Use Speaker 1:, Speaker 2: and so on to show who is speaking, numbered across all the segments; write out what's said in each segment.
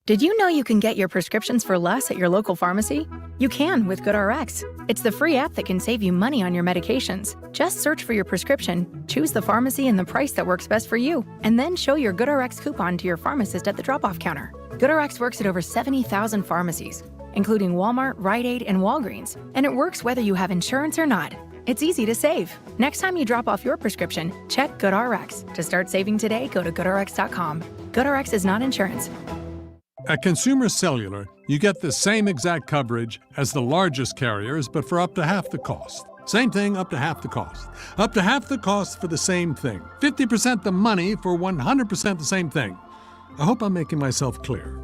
Speaker 1: Did you know you can get your prescriptions for less at your local pharmacy? You can with GoodRx. It's the free app that can save you money on your medications. Just search for your prescription, choose the pharmacy and the price that works best for you, and then show your GoodRx coupon to your pharmacist at the drop-off counter. GoodRx works at over 70,000 pharmacies, including Walmart, Rite Aid, and Walgreens, and it works whether you have insurance or not. It's easy to save. Next time you drop off your prescription, check GoodRx. To start saving today, go to GoodRx.com. GoodRx is not insurance.
Speaker 2: At Consumer Cellular, you get the same exact coverage as the largest carriers, but for up to half the cost. Same thing, up to half the cost. Up to half the cost for the same thing. 50% the money for 100% the same thing. I hope I'm making myself clear.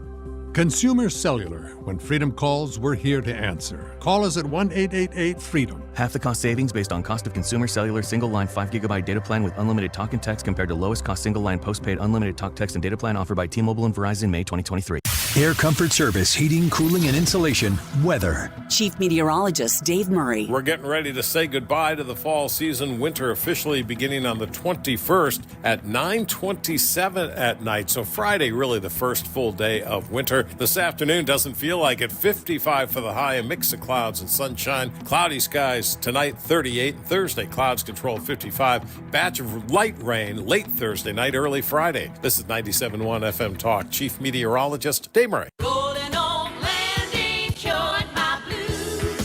Speaker 2: Consumer Cellular. When freedom calls, we're here to answer. Call us at 1-888-FREEDOM.
Speaker 3: Half the cost savings based on cost of Consumer Cellular single-line 5GB data plan with unlimited talk and text compared to lowest cost single-line postpaid unlimited talk, text, and data plan offered by T-Mobile and Verizon May 2023.
Speaker 4: Air Comfort Service, heating, cooling, and insulation. Weather.
Speaker 5: Chief Meteorologist Dave Murray.
Speaker 6: We're getting ready to say goodbye to the fall season. Winter officially beginning on the 21st at 9:27 at night. So Friday, really the first full day of winter. This afternoon doesn't feel like it. 55 for the high, a mix of clouds and sunshine. Cloudy skies tonight, 38. Thursday, clouds control 55. Batch of light rain late Thursday night, early Friday. This is 97.1 FM Talk. Chief Meteorologist Dave Murray.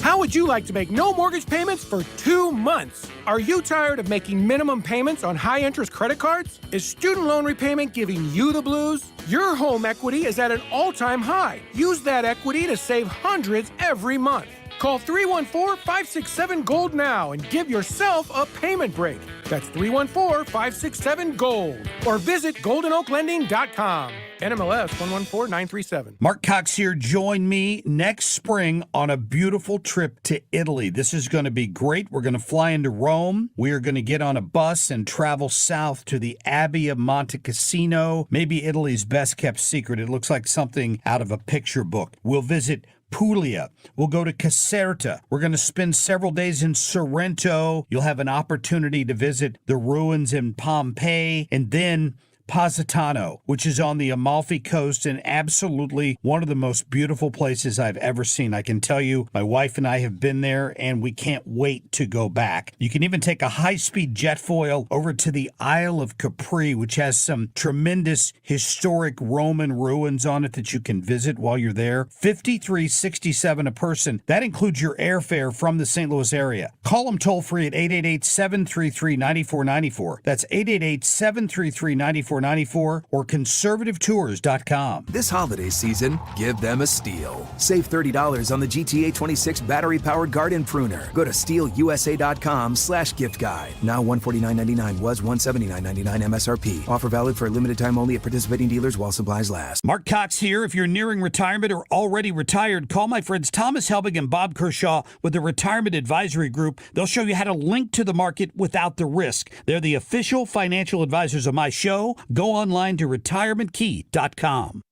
Speaker 7: How would you like to make no mortgage payments for 2 months? Are you tired of making minimum payments on high-interest credit cards? Is student loan repayment giving you the blues? Your home equity is at an all-time high. Use that equity to save hundreds every month. Call 314-567-GOLD now and give yourself a payment break. That's 314-567-GOLD. Or visit goldenoaklending.com. NMLS 114937.
Speaker 8: Mark Cox here. Join me next spring on a beautiful trip to Italy. This is going to be great. We're going to fly into Rome. We are going to get on a bus and travel south to the Abbey of Monte Cassino, maybe Italy's best-kept secret. It looks like something out of a picture book. We'll visit Puglia. We'll go to Caserta. We're going to spend several days in Sorrento. You'll have an opportunity to visit the ruins in Pompeii, and then Positano, which is on the Amalfi Coast and absolutely one of the most beautiful places I've ever seen. I can tell you, my wife and I have been there, and we can't wait to go back. You can even take a high-speed jet foil over to the Isle of Capri, which has some tremendous historic Roman ruins on it that you can visit while you're there. $53.67 a person. That includes your airfare from the St. Louis area. Call them toll-free at 888-733-9494. That's 888-733-9494. or conservativetours.com.
Speaker 9: This holiday season, give them a Stihl. Save $30 on the GTA 26 battery-powered garden pruner. Go to StihlUSA.com/gift guide. Now $149.99 was $179.99 MSRP. Offer valid for a limited time only at participating dealers while supplies last.
Speaker 8: Mark Cox here. If you're nearing retirement or already retired, call my friends Thomas Helbig and Bob Kershaw with the Retirement Advisory Group. They'll show you how to link to the market without the risk. They're the official financial advisors of my show. Go online to retirementkey.com.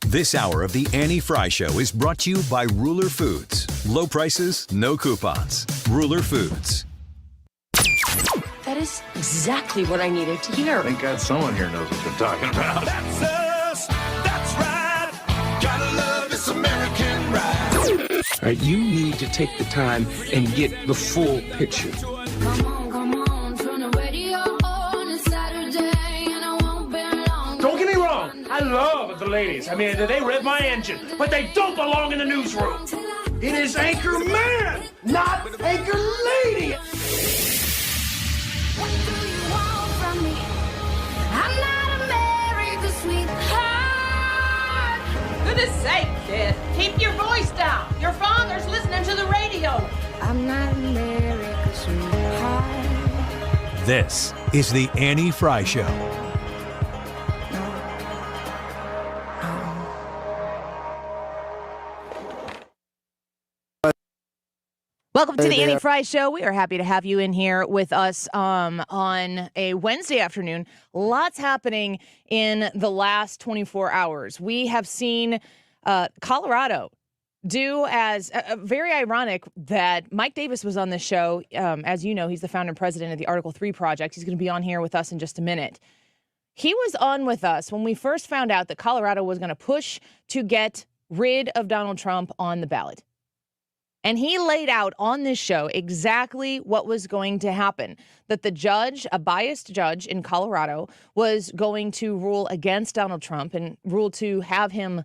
Speaker 4: This hour of the Annie Frey Show is brought to you by Ruler Foods. Low prices, no coupons. Ruler Foods.
Speaker 10: That is exactly what I needed to hear.
Speaker 11: Thank God someone here knows what they're talking about.
Speaker 12: That's us. That's right. Gotta love this American ride.
Speaker 13: All right, you need to take the time and get the full picture.
Speaker 14: I love the ladies. I mean, they rev my engine, but they don't belong in the newsroom. It is Anchor Man, not Anchor Lady.
Speaker 15: What do you want from me? I'm not America's sweetheart.
Speaker 16: Goodness sake, kid. Keep your voice down. Your father's listening to the radio.
Speaker 15: I'm not America's sweetheart.
Speaker 4: This is the Annie Frey Show.
Speaker 17: Welcome to the Annie Frey Show. We are happy to have you in here with us on a Wednesday afternoon. Lots happening in the last 24 hours. We have seen Colorado do as very ironic that Mike Davis was on this show. As you know, he's the founder and president of the Article 3 Project. He's going to be on here with us in just a minute. He was on with us when we first found out that Colorado was going to push to get rid of Donald Trump on the ballot. And he laid out on this show exactly what was going to happen, that the judge, a biased judge in Colorado, was going to rule against Donald Trump and rule to have him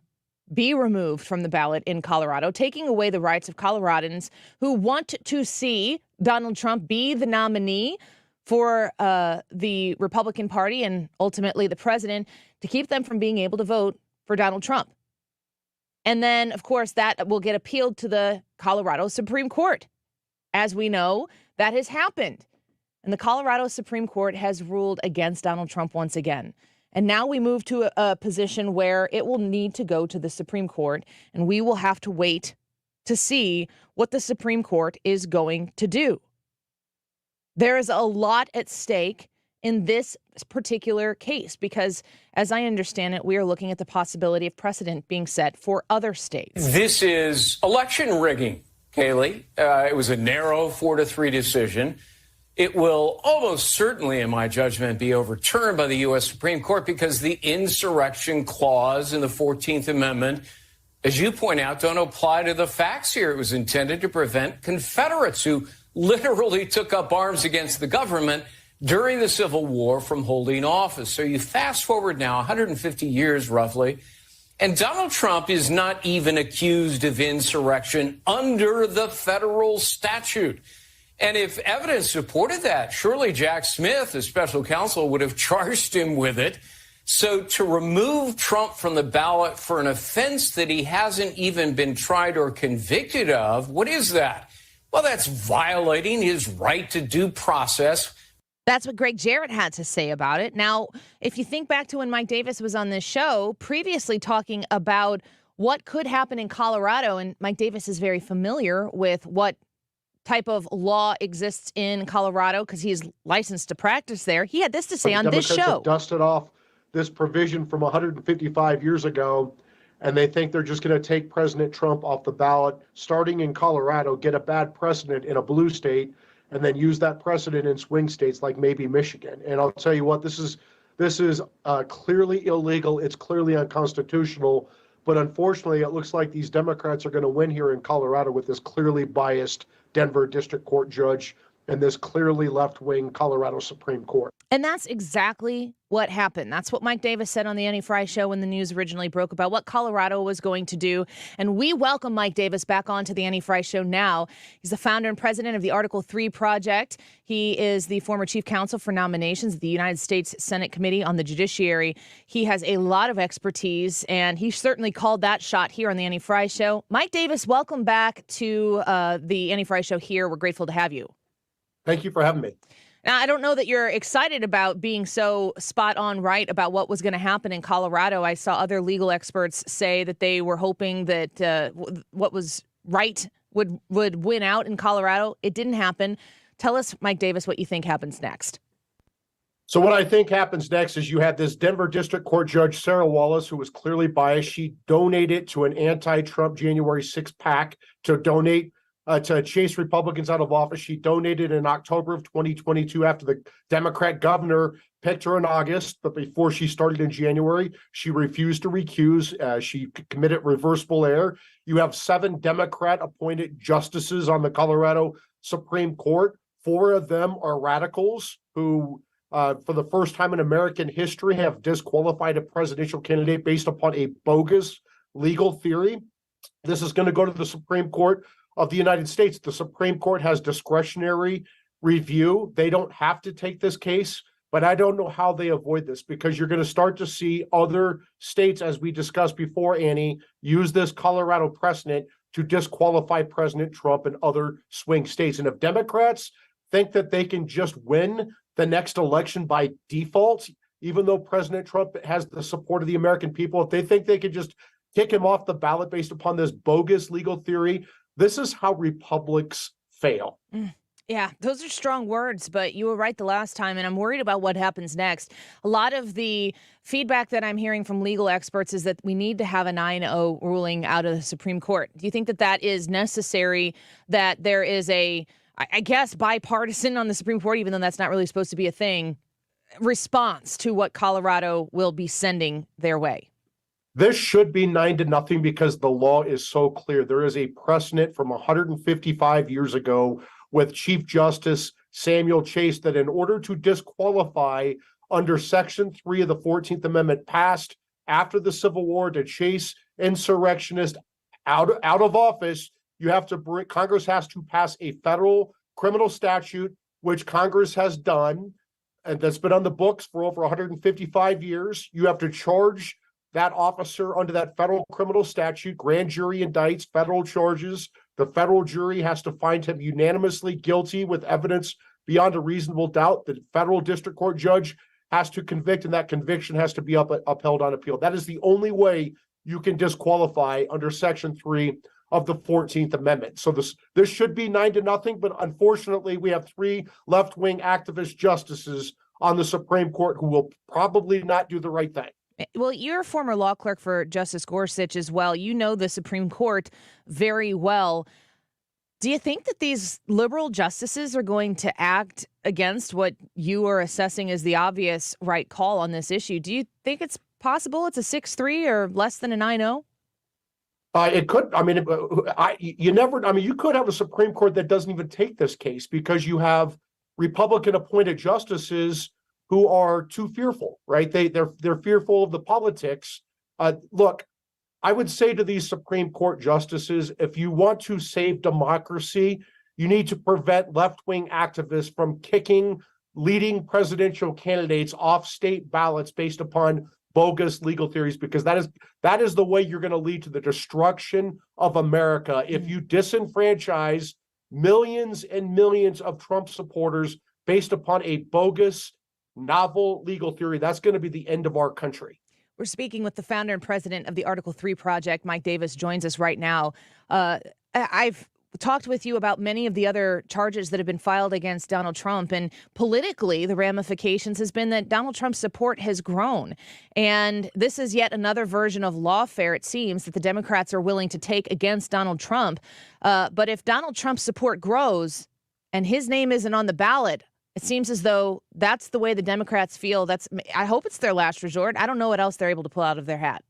Speaker 17: be removed from the ballot in Colorado, taking away the rights of Coloradans who want to see Donald Trump be the nominee for the Republican Party and ultimately the president, to keep them from being able to vote for Donald Trump. And then, of course, that will get appealed to the Colorado Supreme Court. As we know, that has happened. And the Colorado Supreme Court has ruled against Donald Trump once again. And now we move to a position where it will need to go to the Supreme Court, and we will have to wait to see what the Supreme Court is going to do. There is a lot at stake in this particular case because, as I understand it, we are looking at the possibility of precedent being set for other states.
Speaker 18: This is election rigging, Kaylee. It was a narrow 4-3 decision. It will almost certainly, in my judgment, be overturned by the U.S. Supreme Court because the insurrection clause in the 14th Amendment, as you point out, don't apply to the facts here. It was intended to prevent Confederates who literally took up arms against the government during the Civil War from holding office. So you fast forward now 150 years roughly, and Donald Trump is not even accused of insurrection under the federal statute. And if evidence supported that, surely Jack Smith, the special counsel, would have charged him with it. So to remove Trump from the ballot for an offense that he hasn't even been tried or convicted of, what is that? Well, that's violating his right to due process.
Speaker 17: That's what Greg Jarrett had to say about it. Now, if you think back to when Mike Davis was on this show, previously talking about what could happen in Colorado, and Mike Davis is very familiar with what type of law exists in Colorado because he's licensed to practice there. He had this to say on this show.
Speaker 19: Democrats have dusted off this provision from 155 years ago, and they think they're just going to take President Trump off the ballot, starting in Colorado, get a bad precedent in a blue state, and then use that precedent in swing states like maybe Michigan. And I'll tell you what, this is clearly illegal. It's clearly unconstitutional. But unfortunately, it looks like these Democrats are going to win here in Colorado with this clearly biased Denver District Court judge and this clearly left-wing Colorado Supreme Court.
Speaker 17: And that's exactly what happened. That's what Mike Davis said on the Annie Frey show when the news originally broke about what Colorado was going to do. And we welcome Mike Davis back onto the Annie Frey show now. He's the founder and president of the Article 3 Project. He is the former chief counsel for nominations at the United States Senate Committee on the Judiciary. He has a lot of expertise, and he certainly called that shot here on the Annie Frey show. Mike Davis, welcome back to the Annie Frey show here. We're grateful to have you.
Speaker 19: Thank you for having me.
Speaker 17: Now, I don't know that you're excited about being so spot on right about what was going to happen in Colorado. I saw other legal experts say that they were hoping that what was right would win out in Colorado. It didn't happen. Tell us, Mike Davis, what you think happens next.
Speaker 19: So what I think happens next is you had this Denver District Court Judge, Sarah Wallace, who was clearly biased. She donated to an anti-Trump January 6th PAC to donate to chase Republicans out of office. She donated in October of 2022 after the Democrat governor picked her in August, but before she started in January, she refused to recuse. She committed reversible error. You have 7 Democrat-appointed justices on the Colorado Supreme Court. 4 of them are radicals who, for the first time in American history, have disqualified a presidential candidate based upon a bogus legal theory. This is going to go to the Supreme Court of the United States. The Supreme Court has discretionary review. They don't have to take this case, but I don't know how they avoid this because you're going to start to see other states, as we discussed before, Annie, use this Colorado precedent to disqualify President Trump and other swing states. And if Democrats think that they can just win the next election by default, even though President Trump has the support of the American people, if they think they could just kick him off the ballot based upon this bogus legal theory, this is how republics fail.
Speaker 17: Yeah, those are strong words, but you were right the last time, and I'm worried about what happens next. A lot of the feedback that I'm hearing from legal experts is that we need to have a 9-0 ruling out of the Supreme Court. Do you think that that is necessary, that there is a, I guess, bipartisan on the Supreme Court, even though that's not really supposed to be a thing, response to what Colorado will be sending their way?
Speaker 19: This should be 9-0 because the law is so clear. There is a precedent from 155 years ago with Chief Justice Samuel Chase that in order to disqualify under Section 3 of the 14th Amendment passed after the Civil War to chase insurrectionists out of office, Congress has to pass a federal criminal statute, which Congress has done, and that's been on the books for over 155 years. You have to charge that officer under that federal criminal statute. Grand jury indicts federal charges. The federal jury has to find him unanimously guilty with evidence beyond a reasonable doubt. The federal district court judge has to convict, and that conviction has to be upheld on appeal. That is the only way you can disqualify under Section 3 of the 14th Amendment. So this should be 9-0, but unfortunately we have 3 left-wing activist justices on the Supreme Court who will probably not do the right thing.
Speaker 17: Well, you're a former law clerk for Justice Gorsuch as well. You know the Supreme Court very well. Do you think that these liberal justices are going to act against what you are assessing as the obvious right call on this issue? Do you think it's possible it's a 6-3 or less than a 9-0?
Speaker 19: It could. I mean, you could have a Supreme Court that doesn't even take this case because you have Republican-appointed justices who are too fearful, right? They're fearful of the politics. Look, I would say to these Supreme Court justices, if you want to save democracy, you need to prevent left-wing activists from kicking leading presidential candidates off state ballots based upon bogus legal theories, because that is the way you're going to lead to the destruction of America. If you disenfranchise millions and millions of Trump supporters based upon a bogus, novel legal theory, that's going to be the end of our country.
Speaker 17: We're speaking with the founder and president of the Article 3 Project. Mike Davis joins us right now. I've talked with you about many of the other charges that have been filed against Donald Trump. And politically, the ramifications has been that Donald Trump's support has grown. And this is yet another version of lawfare, it seems, that the Democrats are willing to take against Donald Trump. But if Donald Trump's support grows and his name isn't on the ballot, it seems as though that's the way the Democrats feel. I hope it's their last resort. I don't know what else they're able to pull out of their hat.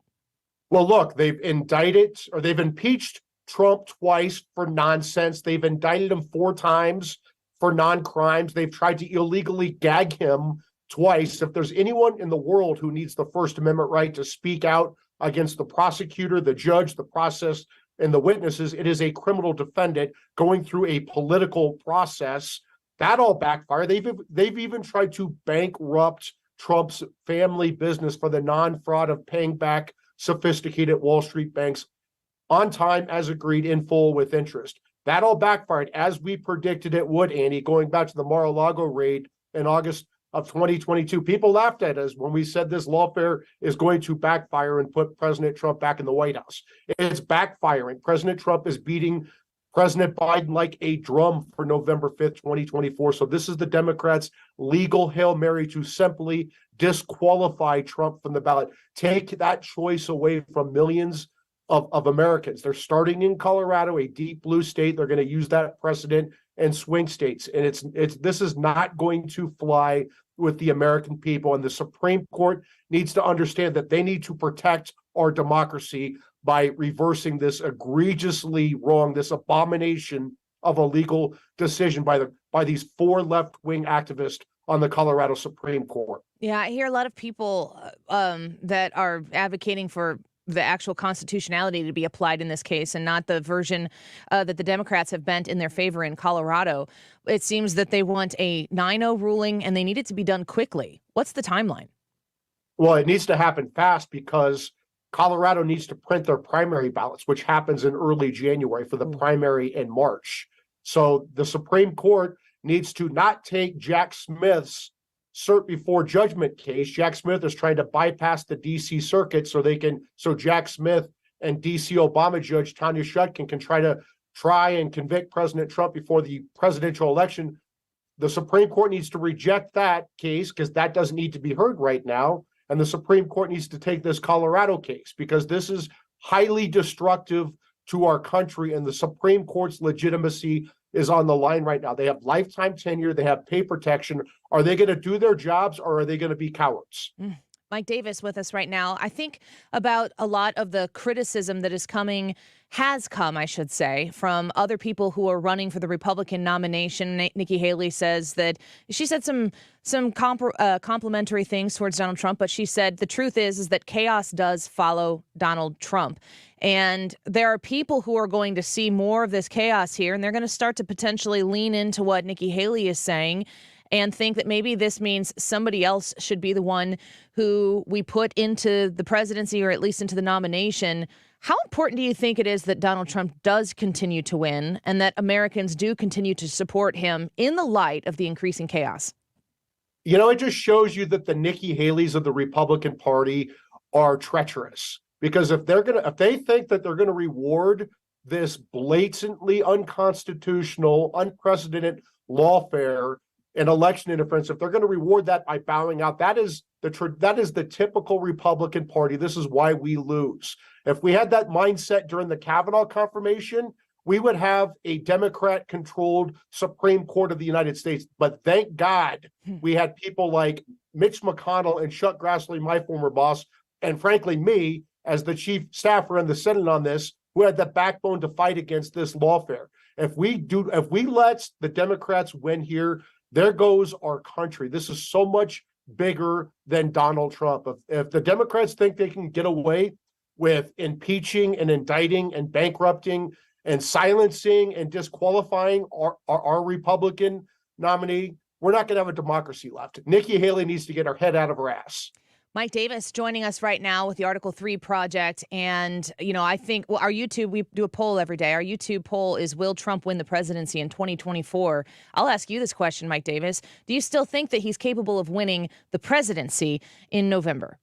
Speaker 19: Well, look, they've impeached Trump twice for nonsense. They've indicted him 4 times for non-crimes. They've tried to illegally gag him twice. If there's anyone in the world who needs the First Amendment right to speak out against the prosecutor, the judge, the process, and the witnesses, it is a criminal defendant going through a political process. That all backfired. They've even tried to bankrupt Trump's family business for the non-fraud of paying back sophisticated Wall Street banks on time, as agreed, in full, with interest. That all backfired, as we predicted it would, Annie, going back to the Mar-a-Lago raid in August of 2022. People laughed at us when we said this lawfare is going to backfire and put President Trump back in the White House. It's backfiring. President Trump is beating President Biden like a drum for November 5th, 2024. So this is the Democrats' legal Hail Mary to simply disqualify Trump from the ballot. Take that choice away from millions of Americans. They're starting in Colorado, a deep blue state. They're going to use that precedent in swing states. And this is not going to fly with the American people. And the Supreme Court needs to understand that they need to protect our democracy by reversing this egregiously wrong, this abomination of a legal decision by these 4 left-wing activists on the Colorado Supreme Court.
Speaker 17: Yeah, I hear a lot of people that are advocating for the actual constitutionality to be applied in this case and not the version that the Democrats have bent in their favor in Colorado. It seems that they want a 9-0 ruling and they need it to be done quickly. What's the timeline?
Speaker 19: Well, it needs to happen fast because Colorado needs to print their primary ballots, which happens in early January for the primary in March. So the Supreme Court needs to not take Jack Smith's cert before judgment case. Jack Smith is trying to bypass the D.C. circuit so Jack Smith and D.C. Obama judge Tanya Chutkan can try and convict President Trump before the presidential election. The Supreme Court needs to reject that case because that doesn't need to be heard right now. And the Supreme Court needs to take this Colorado case because this is highly destructive to our country, and the Supreme Court's legitimacy is on the line right now. They have lifetime tenure. They have pay protection. Are they going to do their jobs, or are they going to be cowards?
Speaker 17: Mike Davis with us right now. I think about a lot of the criticism that has come, I should say, from other people who are running for the Republican nomination. Nikki Haley says that she said some complimentary things towards Donald Trump, but she said the truth is that chaos does follow Donald Trump. And there are people who are going to see more of this chaos here, and they're going to start to potentially lean into what Nikki Haley is saying and think that maybe this means somebody else should be the one who we put into the presidency, or at least into the nomination. How important do you think it is that Donald Trump does continue to win and that Americans do continue to support him in the light of the increasing chaos?
Speaker 19: You know, it just shows you that the Nikki Haleys of the Republican Party are treacherous, because if they think that they're going to reward this blatantly unconstitutional, unprecedented lawfare and election interference, if they're going to reward that by bowing out, that is the typical Republican Party. This is why we lose. If we had that mindset during the Kavanaugh confirmation, we would have a Democrat-controlled Supreme Court of the United States. But thank God we had people like Mitch McConnell and Chuck Grassley, my former boss, and frankly me as the chief staffer in the Senate on this, who had the backbone to fight against this lawfare. If we let the Democrats win here, there goes our country. This is so much bigger than Donald Trump. If the Democrats think they can get away with impeaching and indicting and bankrupting and silencing and disqualifying our Republican nominee, we're not going to have a democracy left. Nikki Haley needs to get her head out of her ass.
Speaker 17: Mike Davis joining us right now with the Article 3 Project. And, I think, our YouTube, we do a poll every day. Our YouTube poll is, will Trump win the presidency in 2024? I'll ask you this question, Mike Davis. Do you still think that he's capable of winning the presidency in November?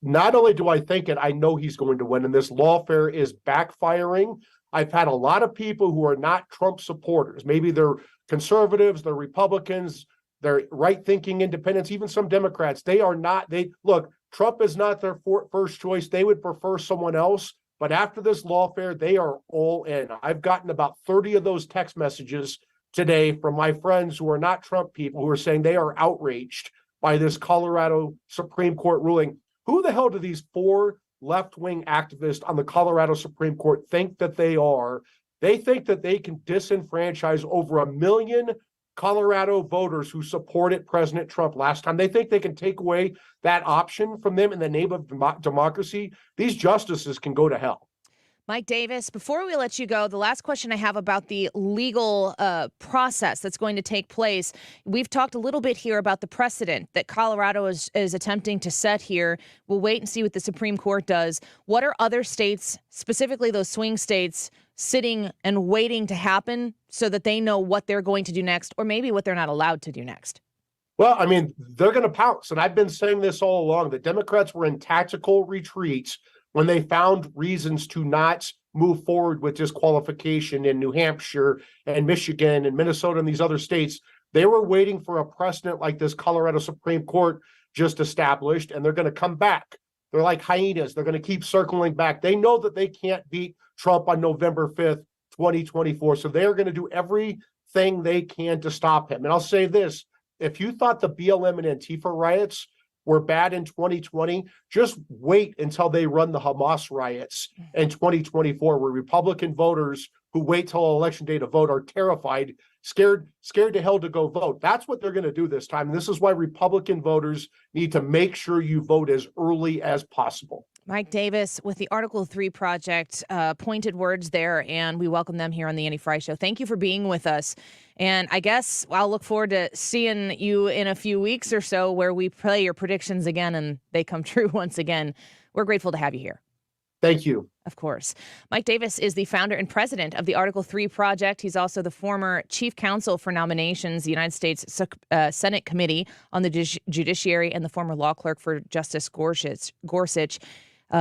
Speaker 19: Not only do I think it, I know he's going to win, and this lawfare is backfiring. I've had a lot of people who are not Trump supporters. Maybe they're conservatives, they're Republicans, they're right-thinking independents, even some Democrats. Look, Trump is not their first choice. They would prefer someone else. But after this lawfare, they are all in. I've gotten about 30 of those text messages today from my friends who are not Trump people, who are saying they are outraged by this Colorado Supreme Court ruling. Who the hell do these 4 left-wing activists on the Colorado Supreme Court think that they are? They think that they can disenfranchise over 1 million Colorado voters who supported President Trump last time. They think they can take away that option from them in the name of democracy. These justices can go to hell.
Speaker 17: Mike Davis, before we let you go, the last question I have about the legal process that's going to take place. We've talked a little bit here about the precedent that Colorado is attempting to set here. We'll wait and see what the Supreme Court does. What are other states, specifically those swing states, sitting and waiting to happen so that they know what they're going to do next, or maybe what they're not allowed to do next?
Speaker 19: Well, I mean, they're going to pounce. And I've been saying this all along. The Democrats were in tactical retreats when they found reasons to not move forward with disqualification in New Hampshire and Michigan and Minnesota and these other states. They were waiting for a precedent like this Colorado Supreme Court just established, and they're going to come back. They're like hyenas. They're going to keep circling back. They know that they can't beat Trump on November 5th, 2024. So they're going to do everything they can to stop him. And I'll say this, if you thought the BLM and Antifa riots were bad in 2020, just wait until they run the Hamas riots in 2024, where Republican voters who wait till election day to vote are terrified, scared to hell to go vote. That's what they're going to do this time. And this is why Republican voters need to make sure you vote as early as possible.
Speaker 17: Mike Davis with the Article 3 Project, pointed words there, and we welcome them here on the Annie Frey Show. Thank you for being with us. And I guess I'll look forward to seeing you in a few weeks or so, where we play your predictions again and they come true once again. We're grateful to have you here.
Speaker 19: Thank you.
Speaker 17: Of course. Mike Davis is the founder and president of the Article 3 Project. He's also the former chief counsel for nominations, the United States Senate Committee on the Judiciary, and the former law clerk for Justice Gorsuch.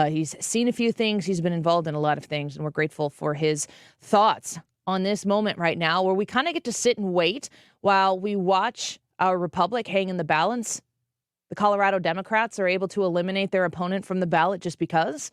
Speaker 17: He's seen a few things. He's been involved in a lot of things, and we're grateful for his thoughts on this moment right now, where we kind of get to sit and wait while we watch our republic hang in the balance. The Colorado Democrats are able to eliminate their opponent from the ballot just because.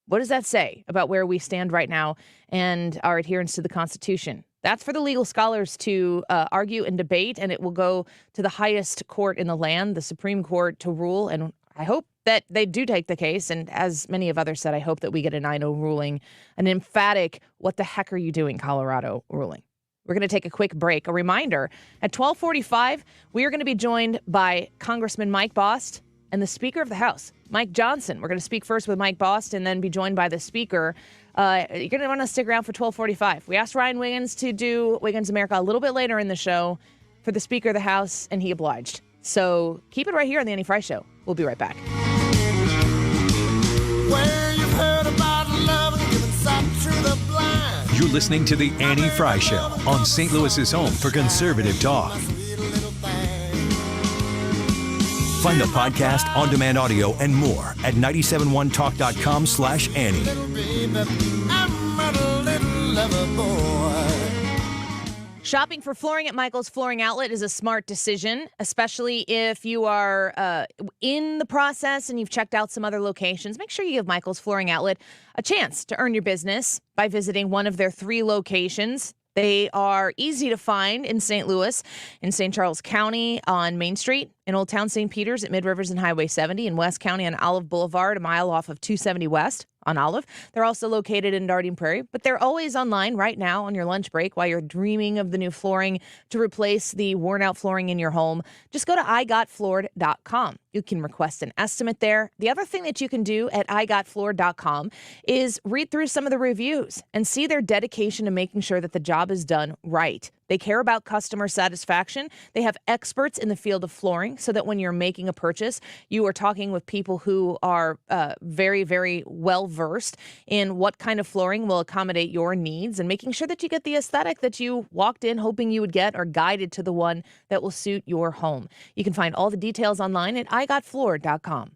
Speaker 17: What does that say about where we stand right now and our adherence to the Constitution? That's for the legal scholars to argue and debate, and it will go to the highest court in the land, the Supreme Court, to rule. And I hope that they do take the case. And as many of others said, I hope that we get a 9-0 ruling, an emphatic, what the heck are you doing, Colorado ruling. We're going to take a quick break. A reminder, at 12:45, we are going to be joined by Congressman Mike Bost and the Speaker of the House, Mike Johnson. We're going to speak first with Mike Bost and then be joined by the Speaker. You're going to want to stick around for 12:45. We asked Ryan Wiggins to do Wiggins America a little bit later in the show for the Speaker of the House, and he obliged. So keep it right here on the Annie Frey Show. We'll be right back.
Speaker 12: Where you've heard about love and giving sight to the blind.
Speaker 4: You're listening to The Annie Frey Show on St. Louis's home for conservative talk. Find the podcast, on-demand audio, and more at 971talk.com/Annie.
Speaker 12: I'm a little lover boy.
Speaker 17: Shopping for flooring at Michael's Flooring Outlet is a smart decision, especially if you are in the process and you've checked out some other locations. Make sure you give Michael's Flooring Outlet a chance to earn your business by visiting one of their 3 locations. They are easy to find in St. Louis, in St. Charles County on Main Street, in Old Town St. Peters at Mid Rivers and Highway 70, in West County on Olive Boulevard, a mile off of 270 West on Olive. They're also located in Darting Prairie, but they're always online right now on your lunch break while you're dreaming of the new flooring to replace the worn-out flooring in your home. Just go to igotfloored.com. You can request an estimate there. The other thing that you can do at igotfloored.com is read through some of the reviews and see their dedication to making sure that the job is done right. They care about customer satisfaction. They have experts in the field of flooring so that when you're making a purchase, you are talking with people who are very, very well-versed in what kind of flooring will accommodate your needs and making sure that you get the aesthetic that you walked in hoping you would get or guided to the one that will suit your home. You can find all the details online at igotfloored.com.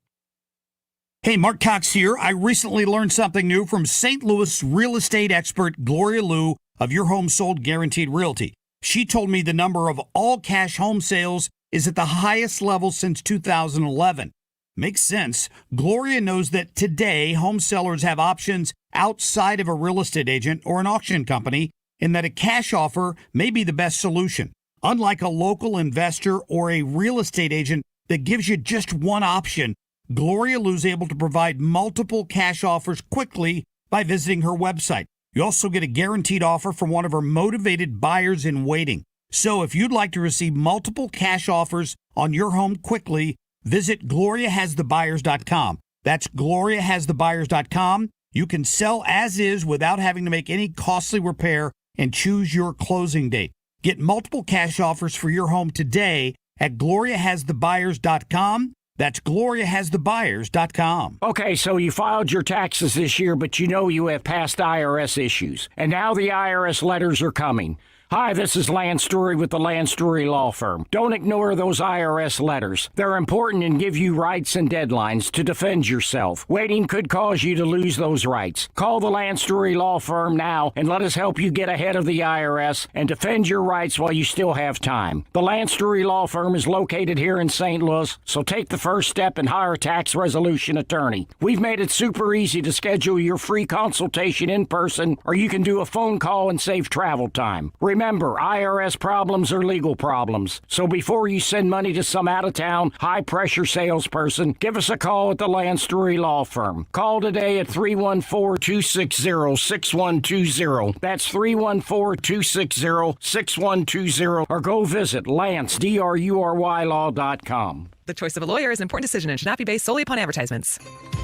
Speaker 8: Hey, Mark Cox here. I recently learned something new from St. Louis real estate expert Gloria Liu of Your Home Sold Guaranteed Realty. She told me the number of all-cash home sales is at the highest level since 2011. Makes sense. Gloria knows that today home sellers have options outside of a real estate agent or an auction company, and that a cash offer may be the best solution. Unlike a local investor or a real estate agent that gives you just one option, Gloria Liu's able to provide multiple cash offers quickly by visiting her website. You also get a guaranteed offer from one of her motivated buyers in waiting. So if you'd like to receive multiple cash offers on your home quickly, visit gloriahasthebuyers.com. That's gloriahasthebuyers.com. You can sell as is without having to make any costly repair and choose your closing date. Get multiple cash offers for your home today at gloriahasthebuyers.com. That's gloriahasthebuyers.com.
Speaker 14: Okay, so you filed your taxes this year, but you know you have past IRS issues. And now the IRS letters are coming. Hi, this is Lance Story with the Lance Story Law Firm. Don't ignore those IRS letters. They're important and give you rights and deadlines to defend yourself. Waiting could cause you to lose those rights. Call the Lance Story Law Firm now and let us help you get ahead of the IRS and defend your rights while you still have time. The Lance Story Law Firm is located here in St. Louis, so take the first step and hire a tax resolution attorney. We've made it super easy to schedule your free consultation in person, or you can do a phone call and save travel time. Remember, IRS problems are legal problems. So before you send money to some out-of-town, high-pressure salesperson, give us a call at the Lance Story Law Firm. Call today at 314-260-6120. That's 314-260-6120. Or go visit LanceDruryLaw.com.
Speaker 20: The choice of a lawyer is an important decision and should not be based solely upon advertisements.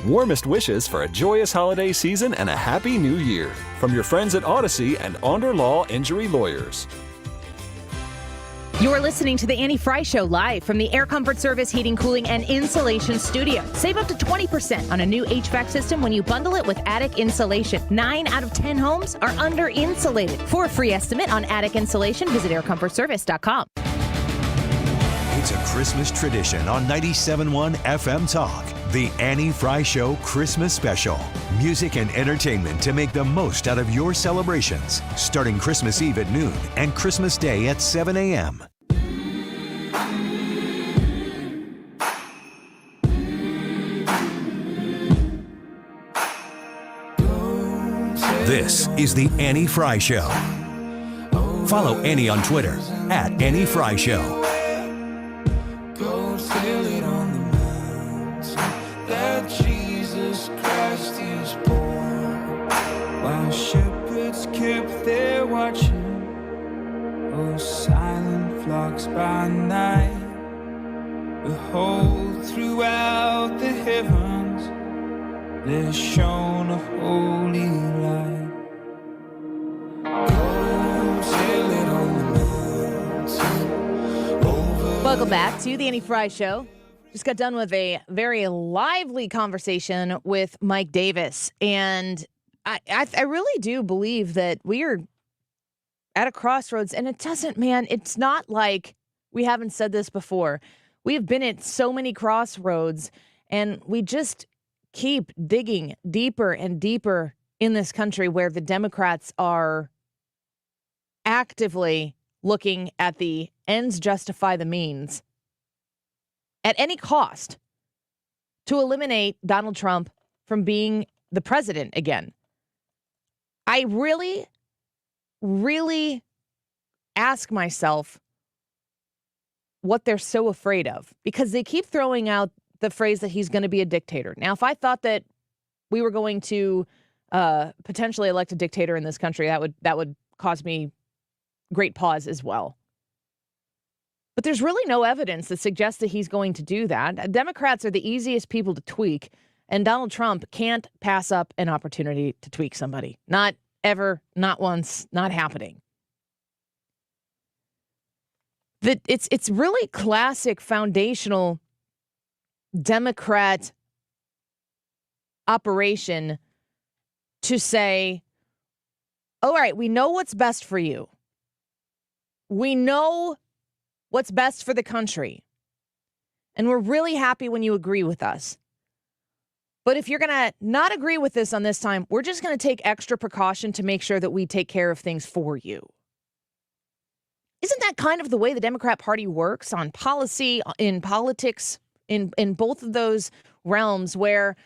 Speaker 21: Warmest wishes for a joyous holiday season and a happy new year from your friends at Odyssey and Onder Law Injury Lawyers.
Speaker 17: You're listening to the Annie Frey Show live from the Air Comfort Service Heating, Cooling, and Insulation Studio. Save up to 20% on a new HVAC system when you bundle it with attic insulation. 9 out of 10 homes are under insulated. For a free estimate on attic insulation, visit aircomfortservice.com.
Speaker 4: It's a Christmas tradition on 97.1 FM Talk. The Annie Frey Show Christmas Special. Music and entertainment to make the most out of your celebrations. Starting Christmas Eve at noon and Christmas Day at 7 a.m. This is the Annie Frey Show. Follow Annie on Twitter @AnnieFryShow.
Speaker 12: Go tell it on the mountain that Jesus Christ is born. While shepherds kept their watching, oh silent flocks by night. Behold, throughout the heavens there shone a holy light.
Speaker 17: Welcome back to the Annie Frey Show. Just got done with a very lively conversation with Mike Davis. And I really do believe that we are at a crossroads. And it doesn't, man, it's not like we haven't said this before. We have been at so many crossroads, and we just keep digging deeper and deeper in this country where the Democrats are actively looking at the ends justify the means at any cost to eliminate Donald Trump from being the president again. I really, really ask myself what they're so afraid of, because they keep throwing out the phrase that he's going to be a dictator. Now, if I thought that we were going to potentially elect a dictator in this country, that would cause me great pause as well. But there's really no evidence that suggests that he's going to do that. Democrats are the easiest people to tweak, and Donald Trump can't pass up an opportunity to tweak somebody. Not ever, not once, not happening. It's really classic foundational Democrat operation to say, all right, we know what's best for you. We know what's best for the country. And we're really happy when you agree with us. But if you're going to not agree with this on this time, we're just going to take extra precaution to make sure that we take care of things for you. Isn't that kind of the way the Democrat Party works on policy, in politics, in both of those realms, where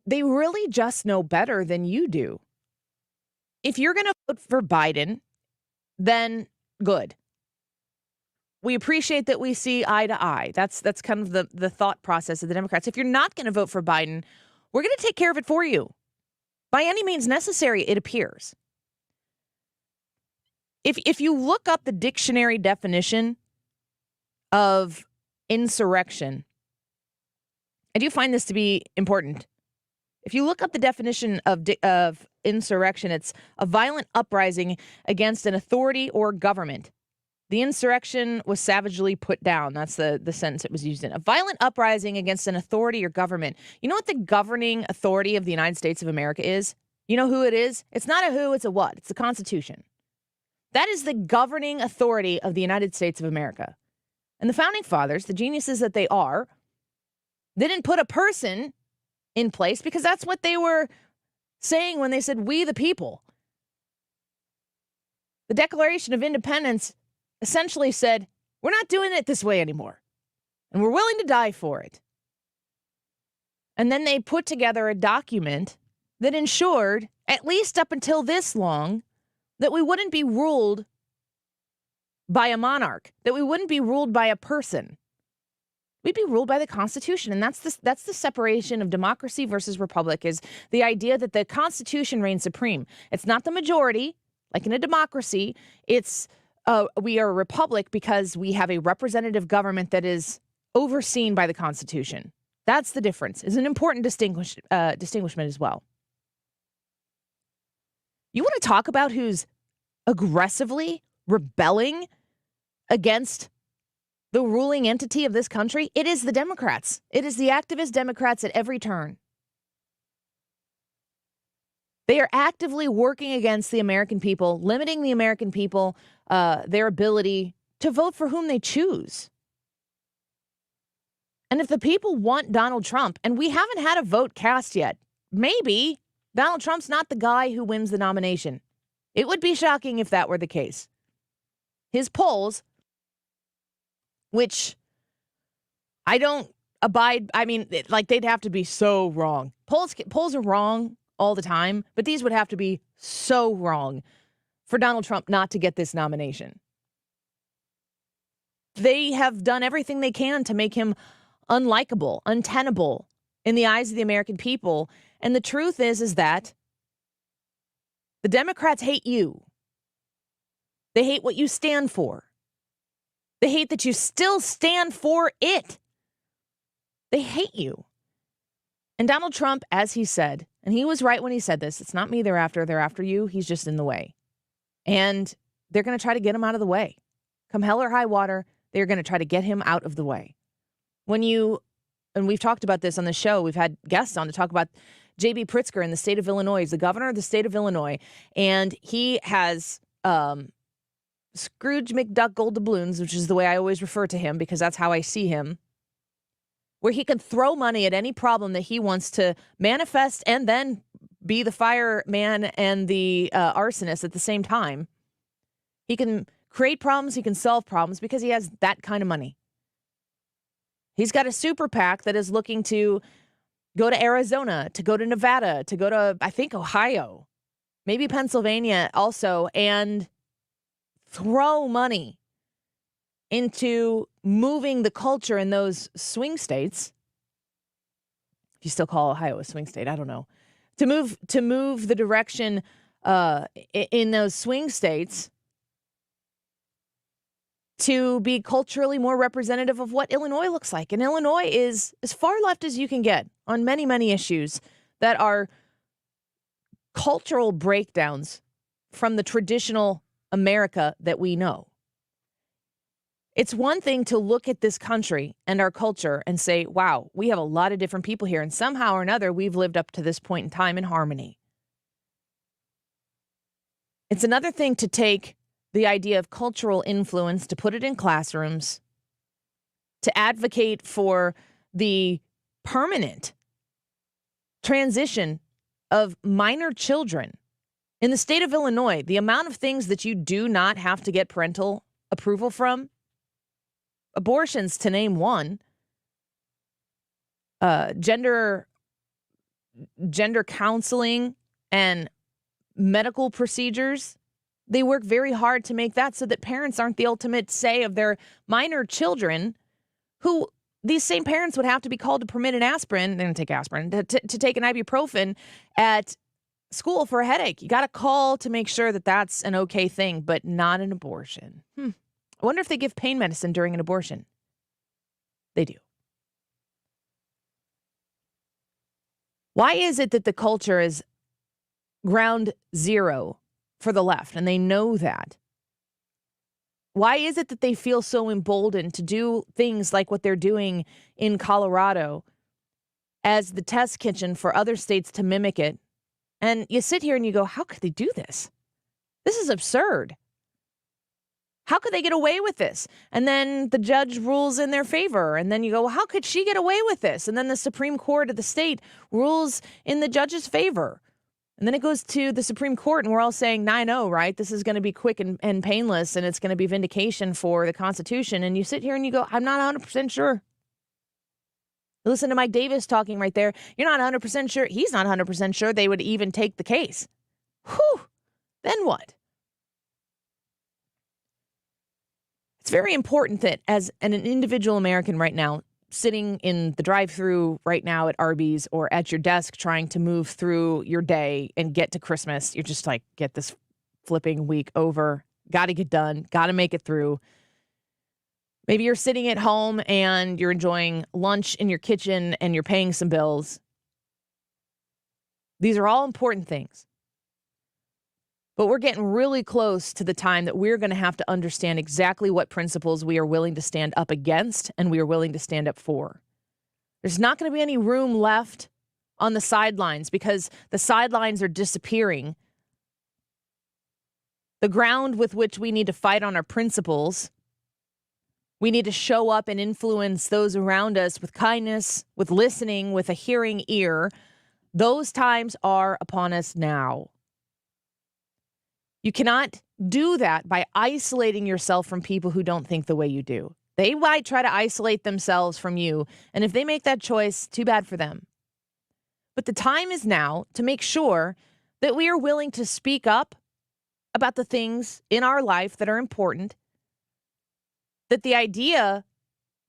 Speaker 17: they really just know better than you do? If you're going to vote for Biden, then good. We appreciate that we see eye to eye. That's kind of the thought process of the Democrats. If you're not going to vote for Biden, we're going to take care of it for you. By any means necessary, it appears. If you look up the dictionary definition of insurrection, I do find this to be important. If you look up the definition of insurrection, it's a violent uprising against an authority or government. The insurrection was savagely put down. That's the sentence it was used in. A violent uprising against an authority or government. You know what the governing authority of the United States of America is? You know who it is? It's not a who, it's a what. It's the Constitution. That is the governing authority of the United States of America. And the Founding Fathers, the geniuses that they are, didn't put a person in place because that's what they were saying when they said, we the people. The Declaration of Independence essentially said, we're not doing it this way anymore, and we're willing to die for it. And then they put together a document that ensured, at least up until this long, that we wouldn't be ruled by a monarch, that we wouldn't be ruled by a person. We'd be ruled by the Constitution. And that's the separation of democracy versus republic, is the idea that the Constitution reigns supreme. It's not the majority, like in a democracy. It's we are a republic because we have a representative government that is overseen by the Constitution. That's the difference. It's an important distinguishment as well. You want to talk about who's aggressively rebelling against the ruling entity of this country? It is the Democrats. It is the activist Democrats at every turn. They are actively working against the American people, limiting the American people, their ability to vote for whom they choose. And if the people want Donald Trump, and we haven't had a vote cast yet, maybe Donald Trump's not the guy who wins the nomination. It would be shocking if that were the case. His polls, which I don't abide, I mean, like, they'd have to be so wrong. Polls are wrong all the time, but these would have to be so wrong for Donald Trump not to get this nomination. They have done everything they can to make him unlikable, untenable in the eyes of the American people. And the truth is that the Democrats hate you. They hate what you stand for. They hate that you still stand for it. They hate you. And Donald Trump, as he said, and he was right when he said this, it's not me they're after you. He's just in the way. And they're going to try to get him out of the way. Come hell or high water, they're going to try to get him out of the way. And we've talked about this on the show, we've had guests on to talk about J.B. Pritzker in the state of Illinois. He's the governor of the state of Illinois, and he has Scrooge McDuck gold doubloons, which is the way I always refer to him because that's how I see him, where he can throw money at any problem that he wants to manifest and then be the fireman and the arsonist at the same time. He can create problems, he can solve problems because he has that kind of money. He's got a super PAC that is looking to go to Arizona, to go to Nevada, to go to, I think, Ohio, maybe Pennsylvania also, and throw money into moving the culture in those swing states. If you still call Ohio a swing state, I don't know. To move the direction in those swing states to be culturally more representative of what Illinois looks like. And Illinois is as far left as you can get on many, many issues that are cultural breakdowns from the traditional America that we know. It's one thing to look at this country and our culture and say, wow, we have a lot of different people here, and somehow or another, we've lived up to this point in time in harmony. It's another thing to take the idea of cultural influence, to put it in classrooms, to advocate for the permanent transition of minor children. In the state of Illinois, the amount of things that you do not have to get parental approval from, abortions to name one, gender counseling and medical procedures, they work very hard to make that so that parents aren't the ultimate say of their minor children, who these same parents would have to be called to permit an aspirin, they're going to take aspirin, to take an ibuprofen at school for a headache. You got to call to make sure that that's an okay thing, but not an abortion. I wonder if they give pain medicine during an abortion. They do. Why is it that the culture is ground zero for the left, and they know that? Why is it that they feel so emboldened to do things like what they're doing in Colorado as the test kitchen for other states to mimic it? And you sit here and you go, how could they do this? This is absurd. How could they get away with this? And then the judge rules in their favor. And then you go, well, how could she get away with this? And then the Supreme Court of the state rules in the judge's favor. And then it goes to the Supreme Court, and we're all saying 9-0, right? This is going to be quick and painless, and it's going to be vindication for the Constitution. And you sit here and you go, I'm not 100% sure. Listen to Mike Davis talking right there. You're not 100% sure. He's not 100% sure they would even take the case. Whew. Then what? It's very important that as an individual American right now, sitting in the drive-thru right now at Arby's or at your desk trying to move through your day and get to Christmas, you're just like, get this flipping week over. Got to get done. Got to make it through. Maybe you're sitting at home and you're enjoying lunch in your kitchen and you're paying some bills. These are all important things. But we're getting really close to the time that we're going to have to understand exactly what principles we are willing to stand up against and we are willing to stand up for. There's not going to be any room left on the sidelines because the sidelines are disappearing. The ground with which we need to fight on our principles, we need to show up and influence those around us with kindness, with listening, with a hearing ear. Those times are upon us now. You cannot do that by isolating yourself from people who don't think the way you do. They might try to isolate themselves from you, and if they make that choice, too bad for them. But the time is now to make sure that we are willing to speak up about the things in our life that are important, that the idea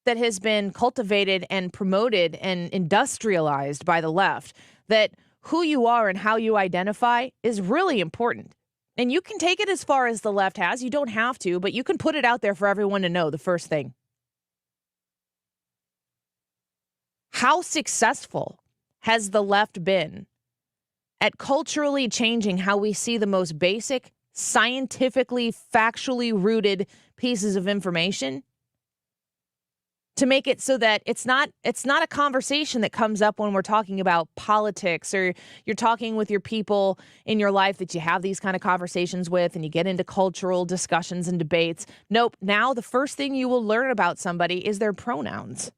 Speaker 17: that has been cultivated and promoted and industrialized by the left, that who you are and how you identify is really important. And you can take it as far as the left has. You don't have to, but you can put it out there for everyone to know, the first thing. How successful has the left been at culturally changing how we see the most basic, scientifically, factually rooted pieces of information to make it so that it's not a conversation that comes up when we're talking about politics or you're talking with your people in your life that you have these kind of conversations with and you get into cultural discussions and debates. Nope. Now the first thing you will learn about somebody is their pronouns.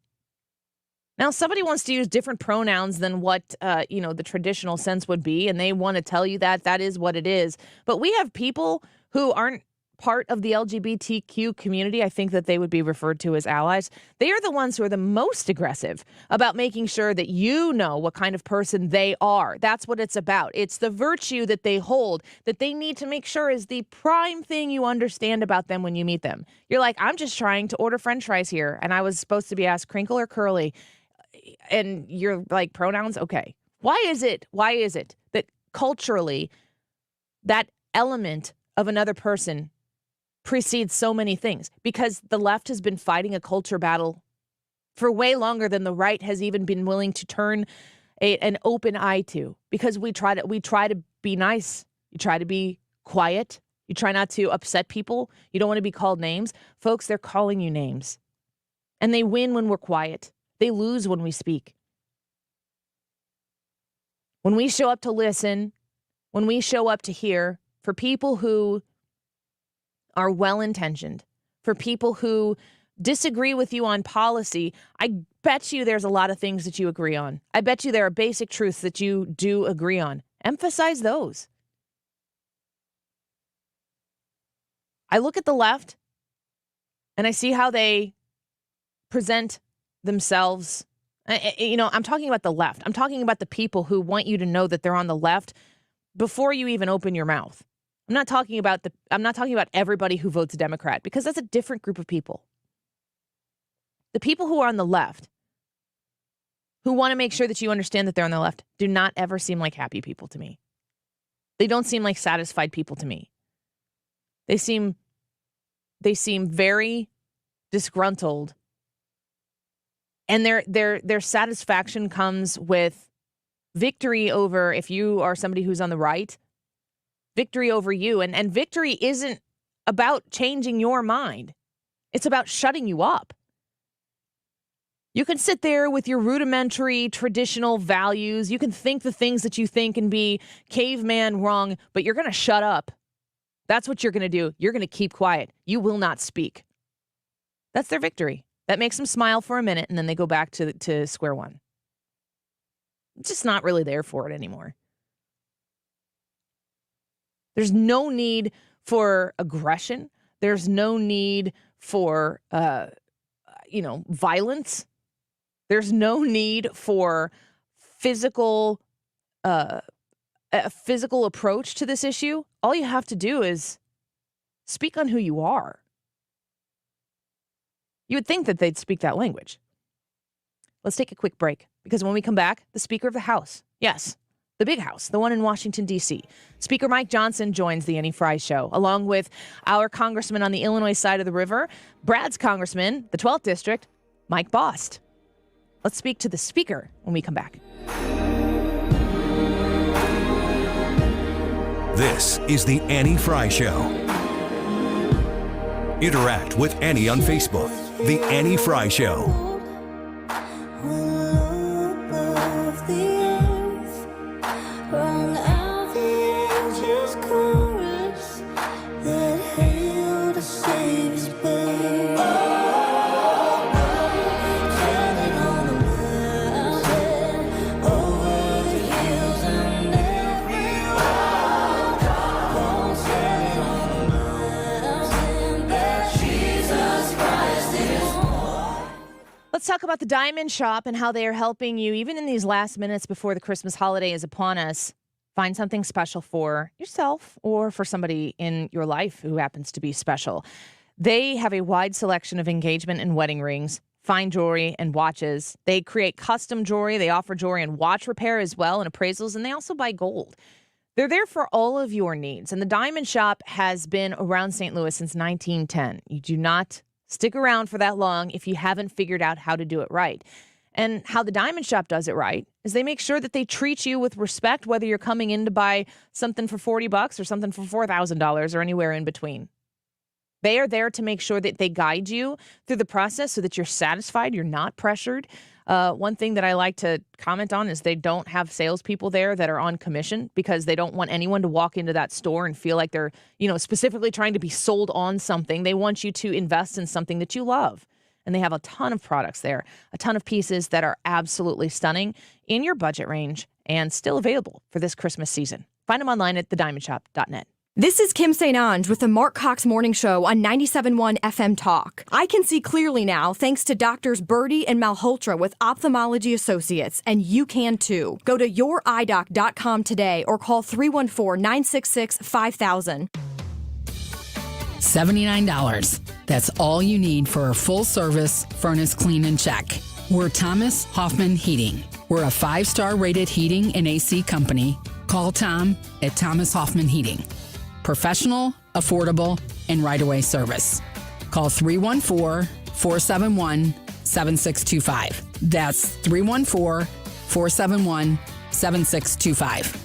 Speaker 17: Now, somebody wants to use different pronouns than what, the traditional sense would be, and they want to tell you that is what it is. But we have people who aren't part of the LGBTQ community. I think that they would be referred to as allies. They are the ones who are the most aggressive about making sure that you know what kind of person they are. That's what it's about. It's the virtue that they hold that they need to make sure is the prime thing you understand about them when you meet them. You're like, I'm just trying to order French fries here, and I was supposed to be asked crinkle or curly. And you're like, pronouns? Okay. Why is it that culturally that element of another person precedes so many things? Because the left has been fighting a culture battle for way longer than the right has even been willing to turn an open eye to. Because we try to be nice. You try to be quiet. You try not to upset people. You don't want to be called names. Folks, they're calling you names. And they win when we're quiet. They lose when we speak. When we show up to listen, when we show up to hear, for people who are well-intentioned, for people who disagree with you on policy, I bet you there's a lot of things that you agree on. I bet you there are basic truths that you do agree on. Emphasize those. I look at the left and I see how they present themselves. I'm talking about the left. I'm talking about the people who want you to know that they're on the left before you even open your mouth. I'm not talking about everybody who votes Democrat, because that's a different group of people. The people who are on the left, who want to make sure that you understand that they're on the left, do not ever seem like happy people to me. They don't seem like satisfied people to me. They seem very disgruntled. And their satisfaction comes with victory over, if you are somebody who's on the right, victory over you. And victory isn't about changing your mind. It's about shutting you up. You can sit there with your rudimentary traditional values. You can think the things that you think and be caveman wrong, but you're going to shut up. That's what you're going to do. You're going to keep quiet. You will not speak. That's their victory. That makes them smile for a minute, and then they go back to square one. Just not really there for it anymore. There's no need for aggression. There's no need for, violence. There's no need for a physical approach to this issue. All you have to do is speak on who you are. You would think that they'd speak that language. Let's take a quick break, because when we come back, the Speaker of the House, yes, the big house, the one in Washington, D.C., Speaker Mike Johnson joins the Annie Frey Show, along with our congressman on the Illinois side of the river, Brad's congressman, the 12th District, Mike Bost. Let's speak to the Speaker when we come back.
Speaker 4: This is the Annie Frey Show. Interact with Annie on Facebook. The Annie Frey Show.
Speaker 17: Let's talk about the Diamond Shop and how they are helping you, even in these last minutes before the Christmas holiday is upon us, find something special for yourself or for somebody in your life who happens to be special. They have a wide selection of engagement and wedding rings, fine jewelry, and watches. They create custom jewelry. They offer jewelry and watch repair as well, and appraisals, and they also buy gold. They're there for all of your needs. And the Diamond Shop has been around St. Louis since 1910. You do not stick around for that long if you haven't figured out how to do it right. And how the Diamond Shop does it right is they make sure that they treat you with respect, whether you're coming in to buy something for $40 or something for $4,000 or anywhere in between. They are there to make sure that they guide you through the process so that you're satisfied, you're not pressured. One thing that I like to comment on is they don't have salespeople there that are on commission because they don't want anyone to walk into that store and feel like they're, specifically trying to be sold on something. They want you to invest in something that you love. And they have a ton of products there, a ton of pieces that are absolutely stunning in your budget range and still available for this Christmas season. Find them online at thediamondshop.net.
Speaker 1: This is Kim St. Ange with the Mark Cox Morning Show on 97.1 FM Talk. I can see clearly now thanks to Doctors Birdie and Malhotra with Ophthalmology Associates, and you can too. Go to youridoc.com today or call 314-966-5000.
Speaker 22: $79. That's all you need for a full-service furnace clean and check. We're Thomas Hoffman Heating. We're a 5-star rated heating and AC company. Call Tom at Thomas Hoffman Heating. Professional, affordable, and right-away service. Call 314-471-7625. That's 314-471-7625.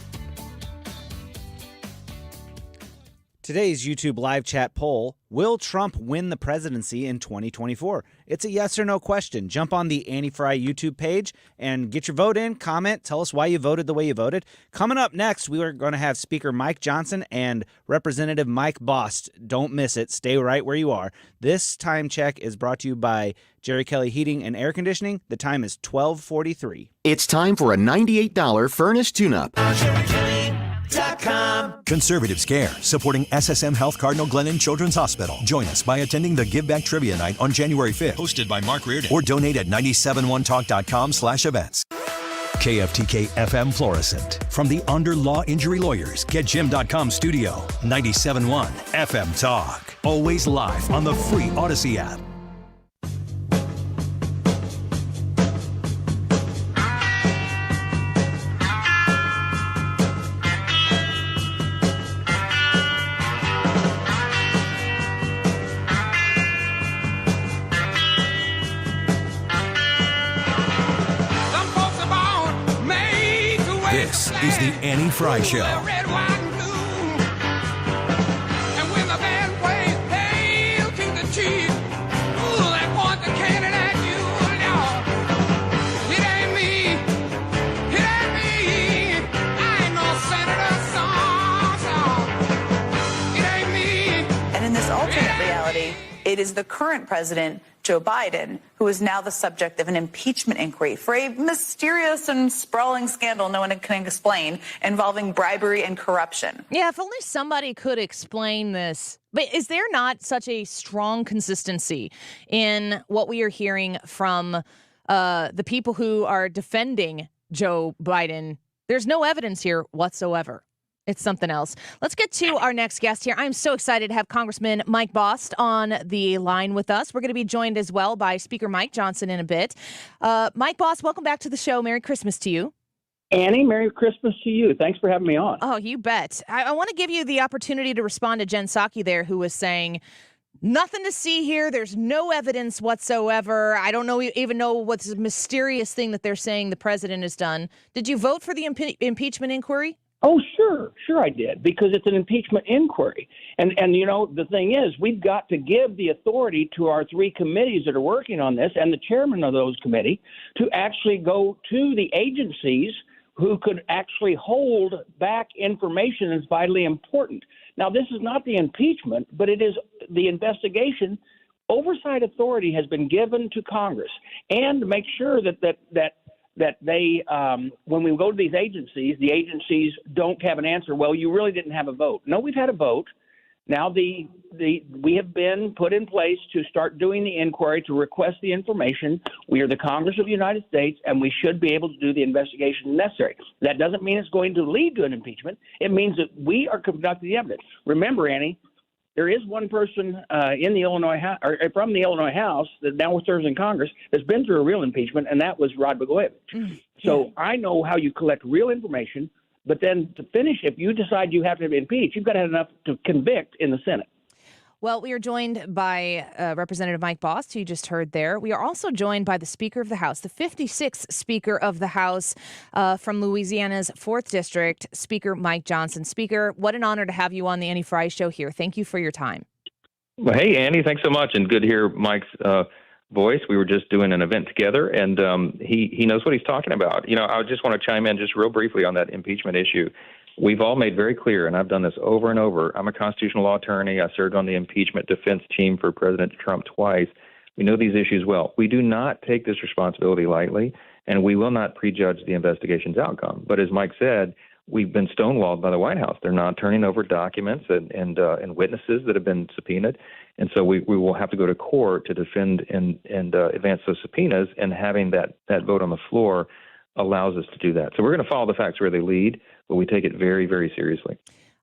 Speaker 23: Today's YouTube live chat poll, will Trump win the presidency in 2024? It's a yes or no question. Jump on the Annie Frey YouTube page and get your vote in, comment, tell us why you voted the way you voted. Coming up next, we are going to have Speaker Mike Johnson and Representative Mike Bost. Don't miss it. Stay right where you are. This time check is brought to you by Jerry Kelly Heating and Air Conditioning. The time is 12:43.
Speaker 24: It's time for a $98 furnace tune-up.
Speaker 4: Conservatives Care, supporting SSM Health Cardinal Glennon Children's Hospital. Join us by attending the Give Back Trivia Night on January 5th. Hosted by Mark Reardon. Or donate at 971talk.com/events. KFTK FM Florissant. From the Under Law Injury Lawyers, GetJim.com studio. 97.1 FM Talk. Always live on the free Odyssey app. This is the Annie Frey Show.
Speaker 25: And in this alternate reality, it is the current president, Joe Biden, who is now the subject of an impeachment inquiry for a mysterious and sprawling scandal no one can explain involving bribery and corruption.
Speaker 17: Yeah, if only somebody could explain this. But is there not such a strong consistency in what we are hearing from the people who are defending Joe Biden? There's no evidence here whatsoever. It's something else. Let's get to our next guest here. I'm so excited to have Congressman Mike Bost on the line with us. We're going to be joined as well by Speaker Mike Johnson in a bit. Mike Bost, welcome back to the show. Merry Christmas to you.
Speaker 26: Annie, Merry Christmas to you. Thanks for having me on.
Speaker 17: Oh, you bet. I want to give you the opportunity to respond to Jen Psaki there, who was saying, nothing to see here. There's no evidence whatsoever. I don't even know what's the mysterious thing that they're saying the president has done. Did you vote for the impeachment inquiry?
Speaker 26: Oh, sure I did, because it's an impeachment inquiry. And the thing is, we've got to give the authority to our three committees that are working on this and the chairman of those committee to actually go to the agencies who could actually hold back information that's vitally important. Now, this is not the impeachment, but it is the investigation. Oversight authority has been given to Congress, and to make sure that they, when we go to these agencies, the agencies don't have an answer. Well, you really didn't have a vote. No, we've had a vote. Now we have been put in place to start doing the inquiry, to request the information. We are the Congress of the United States, and we should be able to do the investigation necessary. That doesn't mean it's going to lead to an impeachment. It means that we are conducting the evidence. Remember, Annie, there is one person in the Illinois House, or from the Illinois House that now serves in Congress that's been through a real impeachment, and that was Rod Blagojevich. So I know how you collect real information, but then to finish, if you decide you have to impeach, you've got to have enough to convict in the Senate.
Speaker 17: Well, we are joined by Representative Mike Bost, who you just heard there. We are also joined by the Speaker of the House, the 56th Speaker of the House from Louisiana's 4th District, Speaker Mike Johnson. Speaker, what an honor to have you on the Annie Frey Show here. Thank you for your time.
Speaker 2: Well, hey, Annie, thanks so much, and good to hear Mike's voice. We were just doing an event together, and he knows what he's talking about. You know, I just want to chime in just real briefly on that impeachment issue. We've all made very clear, and I've done this over and over. I'm a constitutional law attorney. I served on the impeachment defense team for President Trump twice. We know these issues well. We do not take this responsibility lightly, and we will not prejudge the investigation's outcome. But as Mike said, we've been stonewalled by the White House. They're not turning over documents and witnesses that have been subpoenaed. And so we will have to go to court to defend and advance those subpoenas, and having that vote on the floor allows us to do that. So we're going to follow the facts where they lead, but we take it very, very seriously.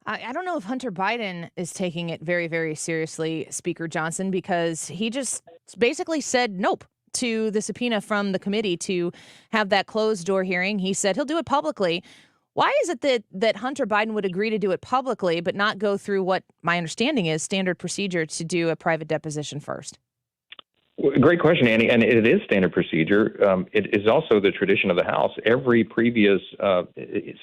Speaker 17: I don't know if Hunter Biden is taking it very, very seriously, Speaker Johnson, because he just basically said nope to the subpoena from the committee to have that closed door hearing. He said he'll do it publicly. Why is it that Hunter Biden would agree to do it publicly but not go through what my understanding is standard procedure to do a private deposition first?
Speaker 2: Great question, Annie, and it is standard procedure. It is also the tradition of the House. Every previous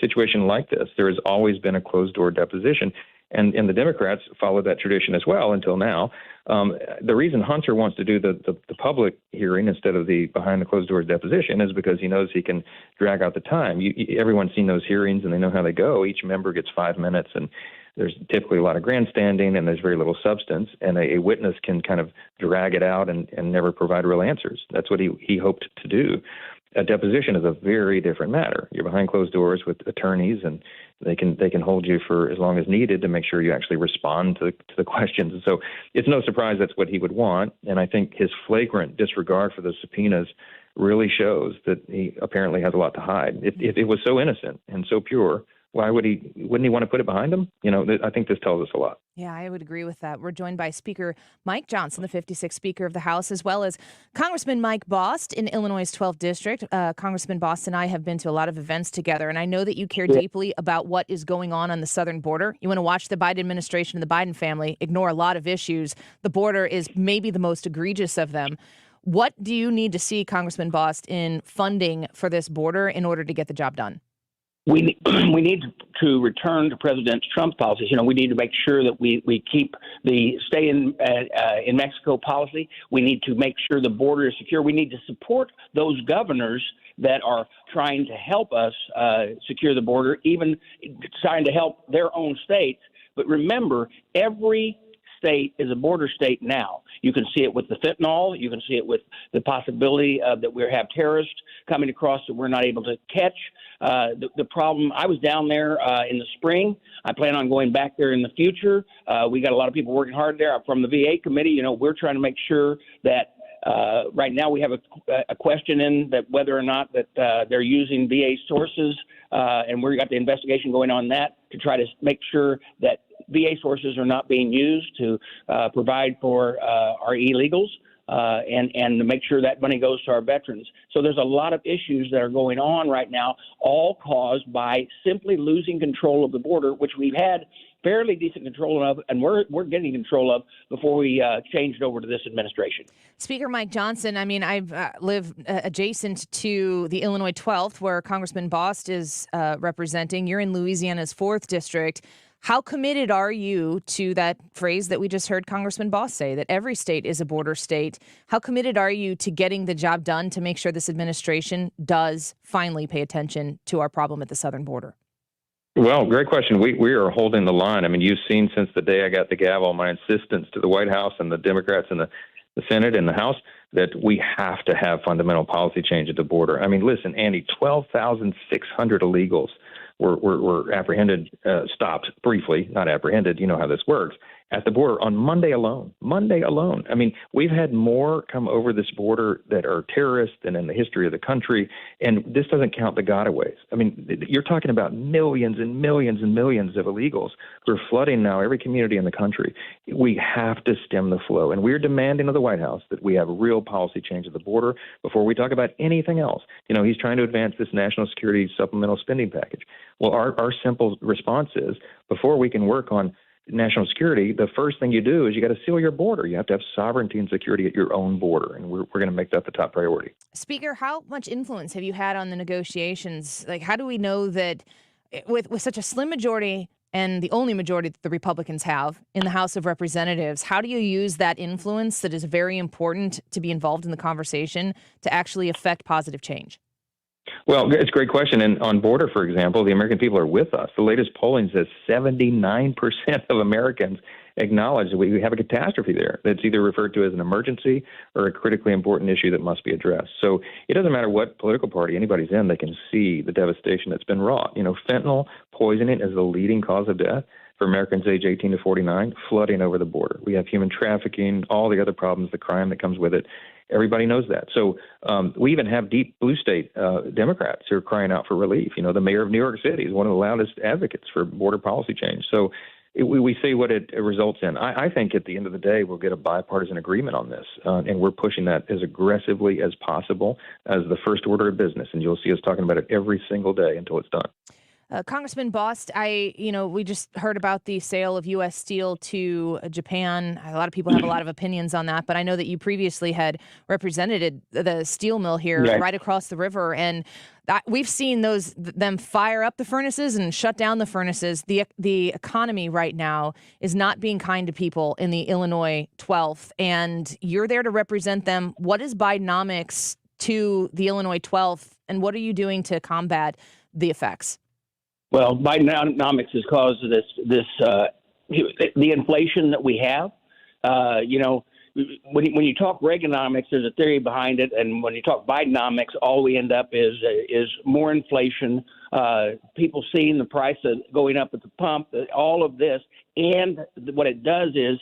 Speaker 2: situation like this, there has always been a closed-door deposition, and the Democrats followed that tradition as well until now. The reason Hunter wants to do the public hearing instead of the behind-the-closed-doors deposition is because he knows he can drag out the time. Everyone's seen those hearings, and they know how they go. Each member gets 5 minutes, and there's typically a lot of grandstanding, and there's very little substance, and a witness can kind of drag it out and never provide real answers. That's what he hoped to do. A deposition is a very different matter. You're behind closed doors with attorneys, and they can hold you for as long as needed to make sure you actually respond to the questions. And so it's no surprise that's what he would want, and I think his flagrant disregard for those subpoenas really shows that he apparently has a lot to hide. If it was so innocent and so pure, why wouldn't he want to put it behind him? You know, I think this tells us a lot.
Speaker 17: Yeah, I would agree with that. We're joined by Speaker Mike Johnson, the 56th Speaker of the House, as well as Congressman Mike Bost in Illinois' 12th District. Congressman Bost and I have been to a lot of events together, and I know that you care deeply about what is going on the southern border. You want to watch the Biden administration and the Biden family ignore a lot of issues. The border is maybe the most egregious of them. What do you need to see, Congressman Bost, in funding for this border in order to get the job done?
Speaker 26: We need to return to President Trump's policies. You know, we need to make sure that we keep the stay in Mexico policy. We need to make sure the border is secure. We need to support those governors that are trying to help us secure the border, even trying to help their own states. But remember, every state is a border state now. You can see it with the fentanyl. You can see it with the possibility that we have terrorists coming across that we're not able to catch. The problem, I was down there in the spring. I plan on going back there in the future. We got a lot of people working hard there. From the VA committee, you know, we're trying to make sure that right now we have a question in that whether or not that they're using VA sources, and we've got the investigation going on that to try to make sure that VA sources are not being used to provide for our illegals. And to make sure that money goes to our veterans. So there's a lot of issues that are going on right now, all caused by simply losing control of the border, which we've had fairly decent control of, and we're getting control of before we changed over to this administration.
Speaker 17: Speaker Mike Johnson, I mean, I've live adjacent to the Illinois 12th, where Congressman Bost is representing. You're in Louisiana's 4th District. How committed are you to that phrase that we just heard Congressman Bost say, that every state is a border state? How committed are you to getting the job done to make sure this administration does finally pay attention to our problem at the southern border?
Speaker 2: Well, great question. We are holding the line. I mean, you've seen since the day I got the gavel my insistence to the White House and the Democrats and the Senate and the House that we have to have fundamental policy change at the border. I mean, listen, Andy, 12,600 illegals were apprehended, stopped briefly, not apprehended. You know how this works. at the border on Monday alone. Monday alone. I mean, we've had more come over this border that are terrorists than in the history of the country. And this doesn't count the gotaways. I mean, you're talking about millions and millions and millions of illegals who are flooding now every community in the country. We have to stem the flow. And we're demanding of the White House that we have a real policy change at the border before we talk about anything else. You know, he's trying to advance this national security supplemental spending package. Well, our simple response is before we can work on national security, the first thing you do is you got to seal your border. You have to have sovereignty and security at your own border, and we're going to make that the top priority.
Speaker 17: Speaker, how much influence have you had on the negotiations? Like, how do we know that with such a slim majority and the only majority that the Republicans have in the House of Representatives, how do you use that influence that is very important to be involved in the conversation to actually affect positive change?
Speaker 2: Well, it's a great question. And on border, for example, the American people are with us. The latest polling says 79% of Americans acknowledge that we have a catastrophe there that's either referred to as an emergency or a critically important issue that must be addressed. So it doesn't matter what political party anybody's in, they can see the devastation that's been wrought. You know, fentanyl poisoning is the leading cause of death for Americans age 18 to 49, flooding over the border. We have human trafficking, all the other problems, the crime that comes with it. Everybody knows that. So we even have deep blue state Democrats who are crying out for relief. You know, the mayor of New York City is one of the loudest advocates for border policy change. So we see what it results in. I think at the end of the day, we'll get a bipartisan agreement on this, and we're pushing that as aggressively as possible as the first order of business. And you'll see us talking about it every single day until it's done.
Speaker 17: Congressman Bost, we just heard about the sale of U.S. Steel to Japan. A lot of people have a lot of opinions on that, but I know that you previously had represented the steel mill here right across the river, and we've seen them fire up the furnaces and shut down the furnaces. The economy right now is not being kind to people in the Illinois 12th, and you're there to represent them. What is Bidenomics to the Illinois 12th, and what are you doing to combat the effects?
Speaker 26: Well, Bidenomics has caused the inflation that we have. When you talk Reaganomics, there's a theory behind it, and when you talk Bidenomics, all we end up is more inflation. People seeing the price of going up at the pump, all of this, and what it does is,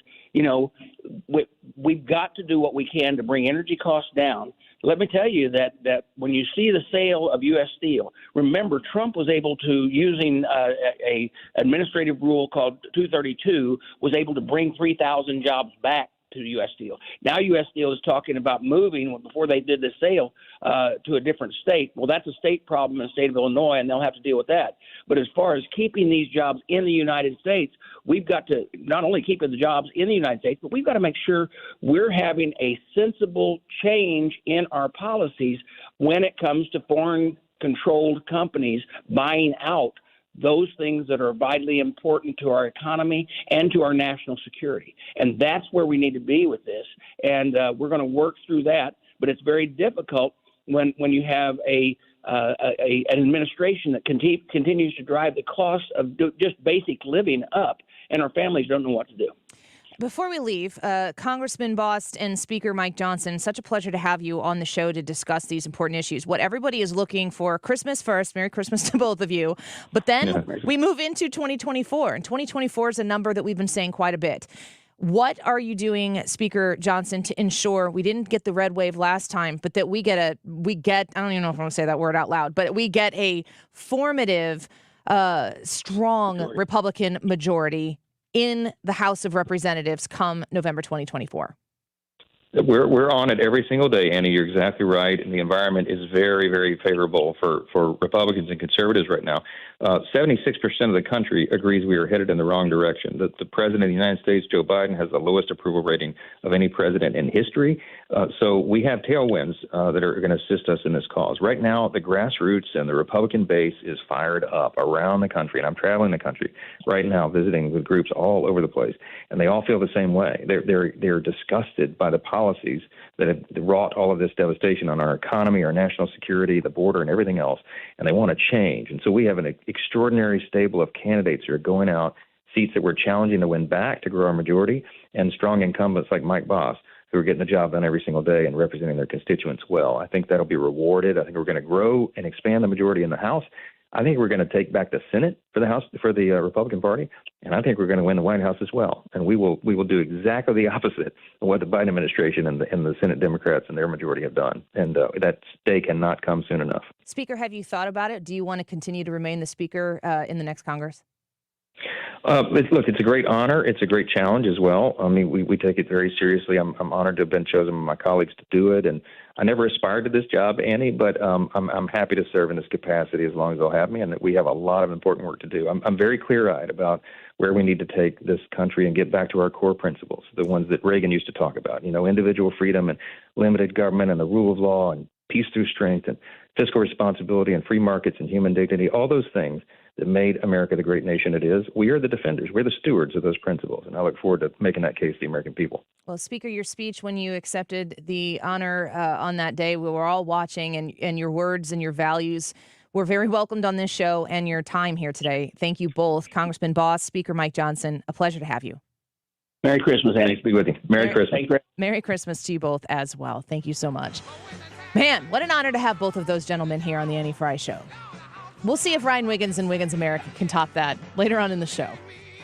Speaker 26: we've got to do what we can to bring energy costs down. Let me tell you that when you see the sale of U.S. Steel, remember Trump was able to, using a administrative rule called 232, was able to bring 3,000 jobs back to U.S. Steel. Now U.S. Steel is talking about moving, before they did the sale, to a different state. Well, that's a state problem in the state of Illinois, and they'll have to deal with that. But as far as keeping these jobs in the United States, we've got to not only keep the jobs in the United States, but we've got to make sure we're having a sensible change in our policies when it comes to foreign-controlled companies buying out those things that are vitally important to our economy and to our national security. And that's where we need to be with this. And we're going to work through that. But it's very difficult when you have an administration that continues to drive the cost of just basic living up, and our families don't know what to do.
Speaker 17: Before we leave, Congressman Bost and Speaker Mike Johnson, such a pleasure to have you on the show to discuss these important issues. What everybody is looking for, Christmas first, Merry Christmas to both of you, but then we move into 2024, and 2024 is a number that we've been saying quite a bit. What are you doing, Speaker Johnson, to ensure we didn't get the red wave last time, but that we get, I don't even know if I'm going to say that word out loud, but we get a formative, strong Republican majority in the House of Representatives come November 2024?
Speaker 2: We're on it every single day, Annie. You're exactly right. And the environment is very, very favorable for Republicans and conservatives right now. 76% of the country agrees we are headed in the wrong direction. The president of the United States, Joe Biden, has the lowest approval rating of any president in history. So we have tailwinds that are going to assist us in this cause. Right now, the grassroots and the Republican base is fired up around the country. And I'm traveling the country right now, visiting with groups all over the place. And they all feel the same way. They're disgusted by the policies that have wrought all of this devastation on our economy, our national security, the border, and everything else, and they want to change. And so we have an extraordinary stable of candidates who are going out, seats that we're challenging to win back to grow our majority, and strong incumbents like Mike Bost, who are getting the job done every single day and representing their constituents well. I think that'll be rewarded. I think we're going to grow and expand the majority in the House. I think we're going to take back the Senate for the House, for the Republican Party, and I think we're going to win the White House as well. And we will do exactly the opposite of what the Biden administration and the Senate Democrats and their majority have done. And that day cannot come soon enough.
Speaker 17: Speaker, have you thought about it? Do you want to continue to remain the Speaker in the next Congress?
Speaker 2: Look, it's a great honor. It's a great challenge as well. I mean, we take it very seriously. I'm honored to have been chosen by my colleagues to do it. And I never aspired to this job, Annie, but I'm happy to serve in this capacity as long as they'll have me. And that we have a lot of important work to do. I'm very clear-eyed about where we need to take this country and get back to our core principles, the ones that Reagan used to talk about, individual freedom and limited government and the rule of law and peace through strength and fiscal responsibility and free markets and human dignity, all those things that made America the great nation it is. We are the defenders. We're the stewards of those principles, and I look forward to making that case to the American people.
Speaker 17: Well, Speaker, your speech when you accepted the honor on that day, we were all watching, and your words and your values were very welcomed on this show, and your time here today. Thank you both. Congressman Bost, Speaker Mike Johnson, a pleasure to have you.
Speaker 26: Merry Christmas, Annie.
Speaker 2: Be with you. Merry Christmas.
Speaker 17: Merry Christmas to you both as well. Thank you so much. Man, what an honor to have both of those gentlemen here on the Annie Frey Show. We'll see if Ryan Wiggins and Wiggins America can top that later on in the show.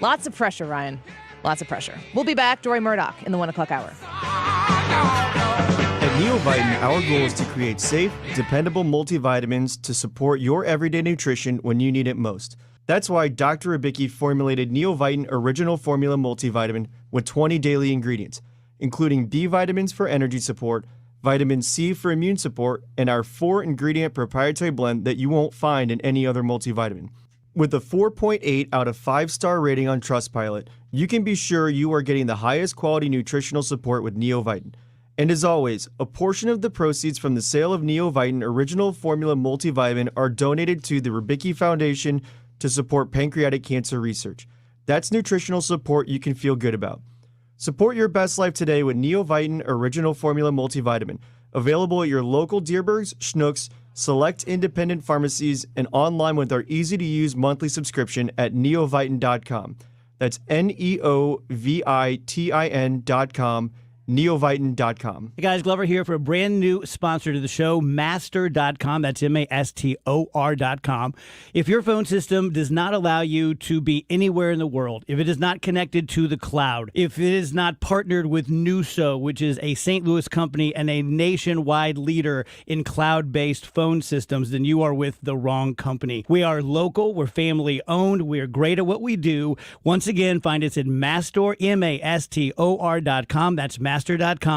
Speaker 17: Lots of pressure, Ryan. Lots of pressure. We'll be back. Deroy Murdock in the 1 o'clock hour.
Speaker 3: At NeoVitan, our goal is to create safe, dependable multivitamins to support your everyday nutrition when you need it most. That's why Dr. Ribicki formulated NeoVitan Original Formula Multivitamin with 20 daily ingredients, including B vitamins for energy support, vitamin C for immune support, and our 4-ingredient proprietary blend that you won't find in any other multivitamin. With a 4.8 out of 5-star rating on Trustpilot, you can be sure you are getting the highest quality nutritional support with NeoVitan. And as always, a portion of the proceeds from the sale of NeoVitan Original Formula Multivitamin are donated to the Ribicki Foundation to support pancreatic cancer research. That's nutritional support you can feel good about. Support your best life today with NeoVitan Original Formula Multivitamin, available at your local Deerbergs, Schnucks, select independent pharmacies, and online with our easy-to-use monthly subscription at neovitan.com. That's NeoVitin.com. neovitan.com.
Speaker 5: Hey guys, Glover here for a brand new sponsor to the show, Master.com. That's MASTOR.com. If your phone system does not allow you to be anywhere in the world, if it is not connected to the cloud, if it is not partnered with Nuso, which is a St. Louis company and a nationwide leader in cloud-based phone systems, then you are with the wrong company. We are local, we're family owned, we are great at what we do. Once again, find us at Mastor, MASTOR.com. That's Master.com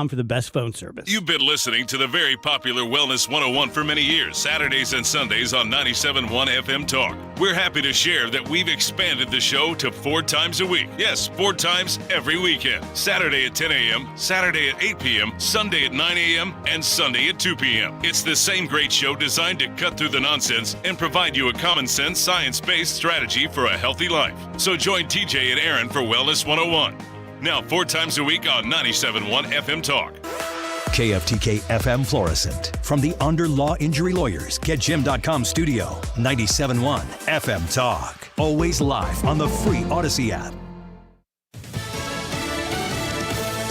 Speaker 5: for the best phone service.
Speaker 6: You've been listening to the very popular Wellness 101 for many years, Saturdays and Sundays on 97.1 FM Talk. We're happy to share that we've expanded the show to 4 times a week. Yes, 4 times every weekend. Saturday at 10 a.m., Saturday at 8 p.m., Sunday at 9 a.m., and Sunday at 2 p.m. It's the same great show designed to cut through the nonsense and provide you a common sense, science-based strategy for a healthy life. So join TJ and Aaron for Wellness 101. Now 4 times a week on 97.1 FM Talk.
Speaker 4: KFTK FM Florissant. From the Under Law Injury Lawyers, GetJim.com studio. 97.1 FM Talk. Always live on the free Odyssey app.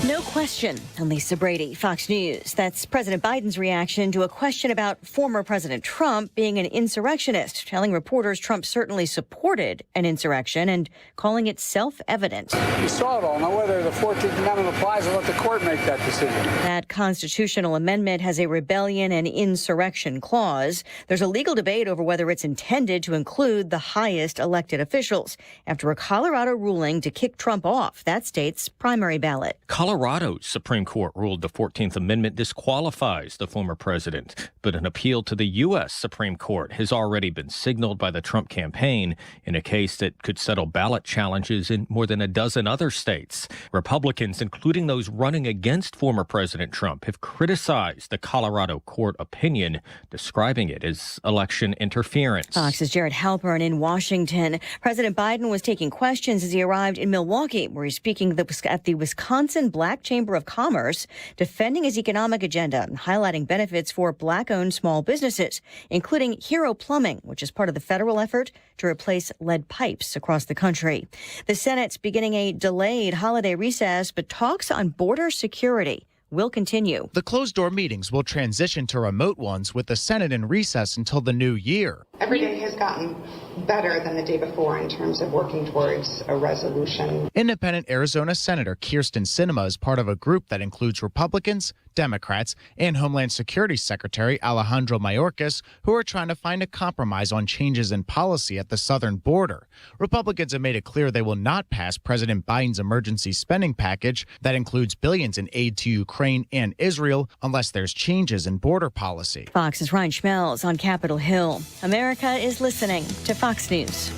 Speaker 7: No question. I'm Lisa Brady, Fox News. That's President Biden's reaction to a question about former President Trump being an insurrectionist, telling reporters Trump certainly supported an insurrection and calling it self-evident.
Speaker 9: You saw it all. Now whether the 14th Amendment applies, I'll let the court make that decision.
Speaker 7: That constitutional amendment has a rebellion and insurrection clause. There's a legal debate over whether it's intended to include the highest elected officials after a Colorado ruling to kick Trump off that state's primary ballot.
Speaker 10: Colorado's Supreme Court ruled the 14th Amendment disqualifies the former president, but an appeal to the U.S. Supreme Court has already been signaled by the Trump campaign in a case that could settle ballot challenges in more than a dozen other states. Republicans, including those running against former President Trump, have criticized the Colorado court opinion, describing it as election interference.
Speaker 7: Fox's Jared Halpern in Washington. President Biden was taking questions as he arrived in Milwaukee, where he's speaking at the Wisconsin Black Chamber of Commerce, defending his economic agenda and highlighting benefits for Black-owned small businesses, including Hero Plumbing, which is part of the federal effort to replace lead pipes across the country. The Senate's beginning a delayed holiday recess, but talks on border security will continue.
Speaker 11: The closed-door meetings will transition to remote ones with the Senate in recess until the new year.
Speaker 13: Every day has gotten better than the day before in terms of working towards a resolution.
Speaker 11: Independent Arizona Senator Kyrsten Sinema is part of a group that includes Republicans, Democrats, and Homeland Security Secretary Alejandro Mayorkas, who are trying to find a compromise on changes in policy at the southern border. Republicans have made it clear they will not pass President Biden's emergency spending package that includes billions in aid to Ukraine and Israel unless there's changes in border policy.
Speaker 7: Fox's Ryan Schmelz on Capitol Hill. America is listening to Fox News.